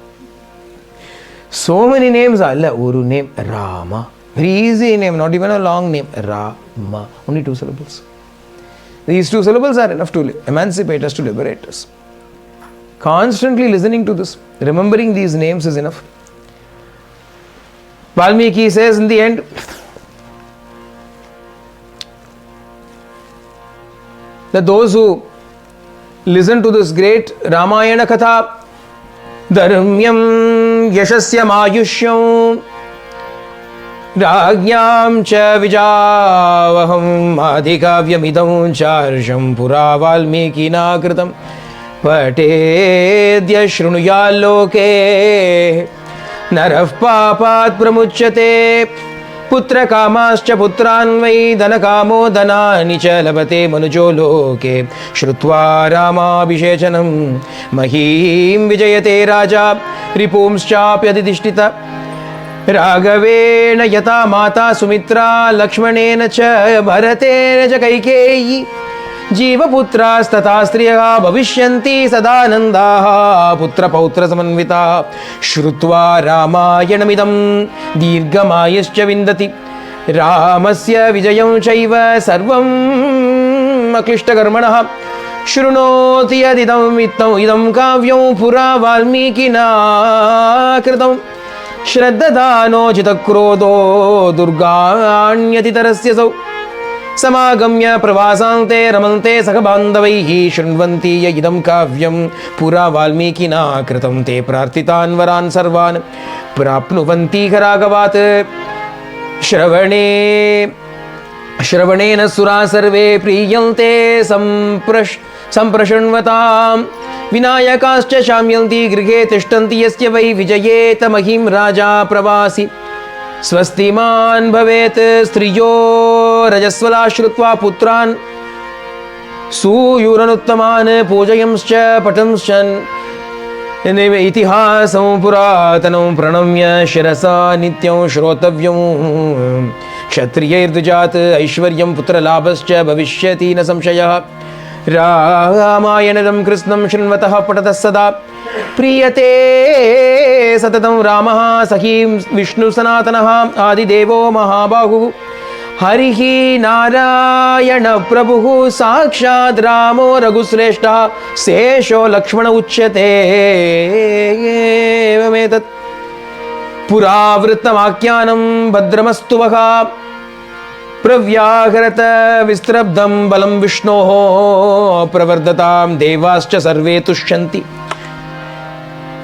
So many names, Uru name, Rama. Very easy name, not even a long name, Rama. Only 2 syllables. These 2 syllables are enough to emancipate us, to liberate us. Constantly listening to this, remembering these names is enough. Valmiki says in the end, that those who listen to this great Ramayana Katha, Dharmyam Yashasyam Ayushyam Rajñam Cha Vijavaham Adhikavyamidam Charsham Pura Valmikina Kritam Patedya Shrunuyaloke Naraf Papat Pramuchyate Putra Kamascha Putranvai Dhanakamo Dhanani Cha Labate Manujo Loke Shrutva Rama Abhishechanam Mahim Vijayate Raja Ripumschap Yadidishtita Raghavena Yata Mata Sumitra Lakshmanena Cha Bharatena Cha Kaikeyi Jiva Putras Tatastriya Bhavishyanti Sadananda Putra Pautra Samanvita Shrutva Ramayanamidam Dirghamayascha Vindati Ramasya Vijayam Chaiva Sarvam Aklishta Karmanaha Shrunoti Adidam Vittam Idam Kavyam Pura Valmikina Kritam Shraddadano Chitakrodo Durganyati Tarasya Sau Samagamya Pravasante Ramante Sakabandavaihi Shrinvanti Yidam Kavyam Pura Valmikina Kritam Te Prartitan Varan Sarvan Prapnuvanti Karagavat Shravanena Sura Sarve Priyante Samprashanvatam Vinayakascha Shamyanti Grihe Tishtanti Yasya Vai Vijayeta Mahim Raja Pravasi Swastiman Bhavet Striyo Rajasvala Shrutva Putran Suyuranuttaman Pujayamscha Patamshan Itihasam Puratanam Pranamya Shirasa Nityam Shrotavyam Kshatriyairdujat Aishwaryam Putra Labascha Bhavishyati Na Samshayah Ramayanadam Krishnam Shrinvataha Patatas Sada Priyate Satatam Ramaha Sakhim Vishnu Sanatanaha Adidevo Mahabahu Harihi Narayana Prabhu Sakshad Ramo Ragusreshta Sesho Lakshmana Uchyate Metat Puravrittam Akyanam Bhadramastuvaha Pravyagarata Vistrabdam Balam Vishnoho Pravardatam Devascha Sarve Tushyanti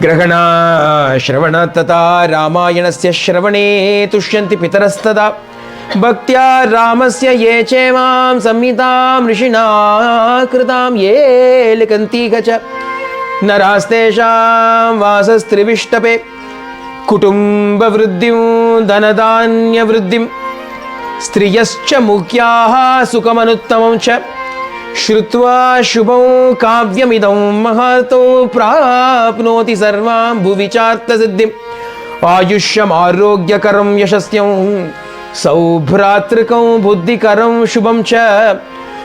Grahana Shravana Tata Ramayanasya Shravane Tushyanti Pitarastada Bhaktya Ramasya Ye Chemam Samhitam Rishina Kritam Ye Likanti Gacha Narastesham Vasastrivishtape Kutumba Vruddhim Dhanadanya Vruddhim Striyascha Mukyaha Sukamanuttamam Cha Shrutva Shubham Kavyamidam Mahato Prapnoti Sarvam Bhuvicharta Siddhim Ayushyam Arogyakaram Yashasyam Saubhratrikam Buddhikaram Shubham Cha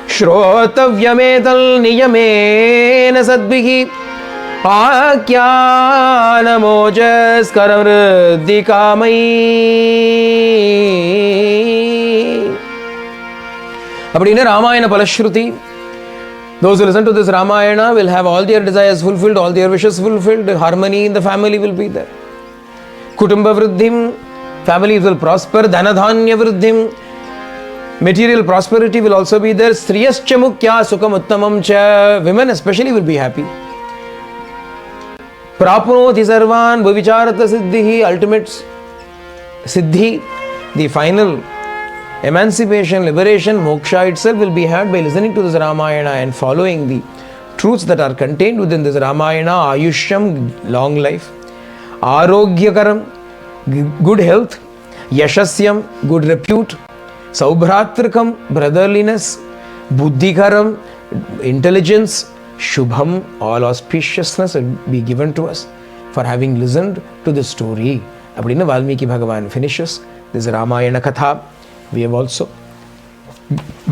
Shrotavyametal Niyamena Sadbhihi Akyanamojas Karavriddhikamai. Appadina Ramayana Palashruti. Those who listen to this Ramayana will have all their desires fulfilled, all their wishes fulfilled, harmony in the family will be there. Kutumba Vriddhim, families will prosper, Dhanadhanya Vriddhim, material prosperity will also be there. Striyascha Mukya Sukam Uttamam Cha, women especially will be happy. Prapnoti Sarvan Bhuvicharata Siddhihi, ultimate Siddhi, the final emancipation, liberation, moksha itself will be had by listening to this Ramayana and following the truths that are contained within this Ramayana. Ayushyam, long life. Arogyakaram, good health. Yashasyam, good repute. Saubhratrikam, brotherliness. Buddhikaram, intelligence. Shubham, all auspiciousness will be given to us for having listened to the story. Appadina Valmiki Bhagavan finishes this Ramayana Katha. We have also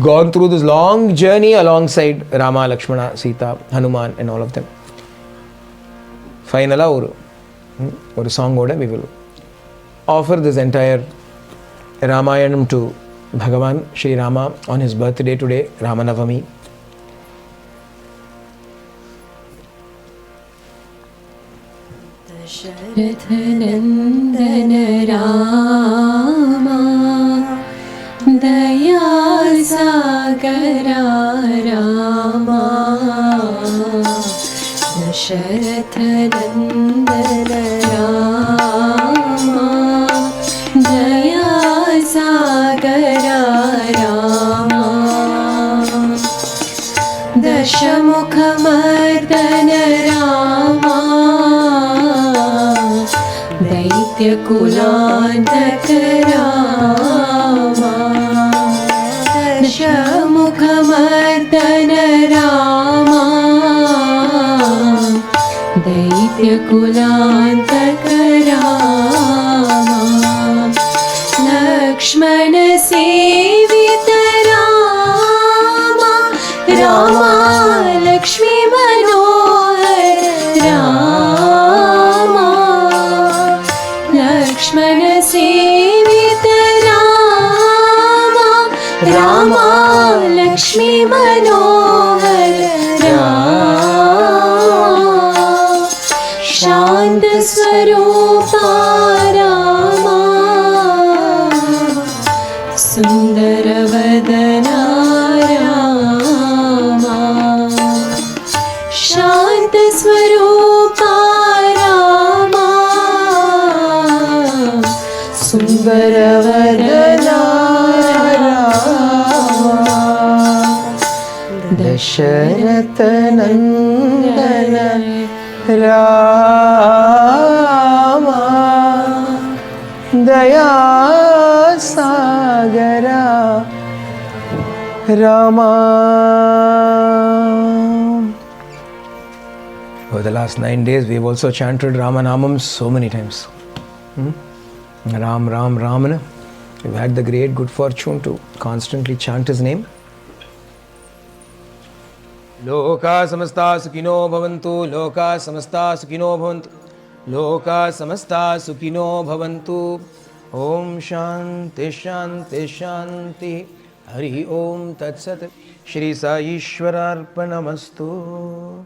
gone through this long journey alongside Rama, Lakshmana, Sita, Hanuman and all of them. Finally, one song we will offer this entire Ramayanam to Bhagavan Shri Rama on his birthday today, Ramanavami. Dasarathanandana Rama Daya Sagara Rama Dasarathanandana Rama Daya Sagara Rama Dashamukhamardana Rama Daitya Kulantaka Rama Dashamukhamardana Rama Daitya Kulantaka Rama Lakshmana Sevita Rama Rama Lakshmi Manohar Rama Lakshmana Sevita Rama Rama Lakshmi Manohar Rama Shanta Swarupa Rama Sundara Vadana Rama Shanta Swarupa Rama Sundara Vadana Rama Dasharathanandana Rama Daya Sagara Rama. Over the last 9 days, we have also chanted Ramanamam so many times. Ram, Ram, Ramana. We've had the great good fortune to constantly chant his name. Loka samasta sukhino bhavantu, loka samasta sukhino bhavantu, loka samasta sukhino bhavantu. Om Shanti Shanti Shanti. Hari Om Tat Sat. Shri Sai Ishwararpanamastu.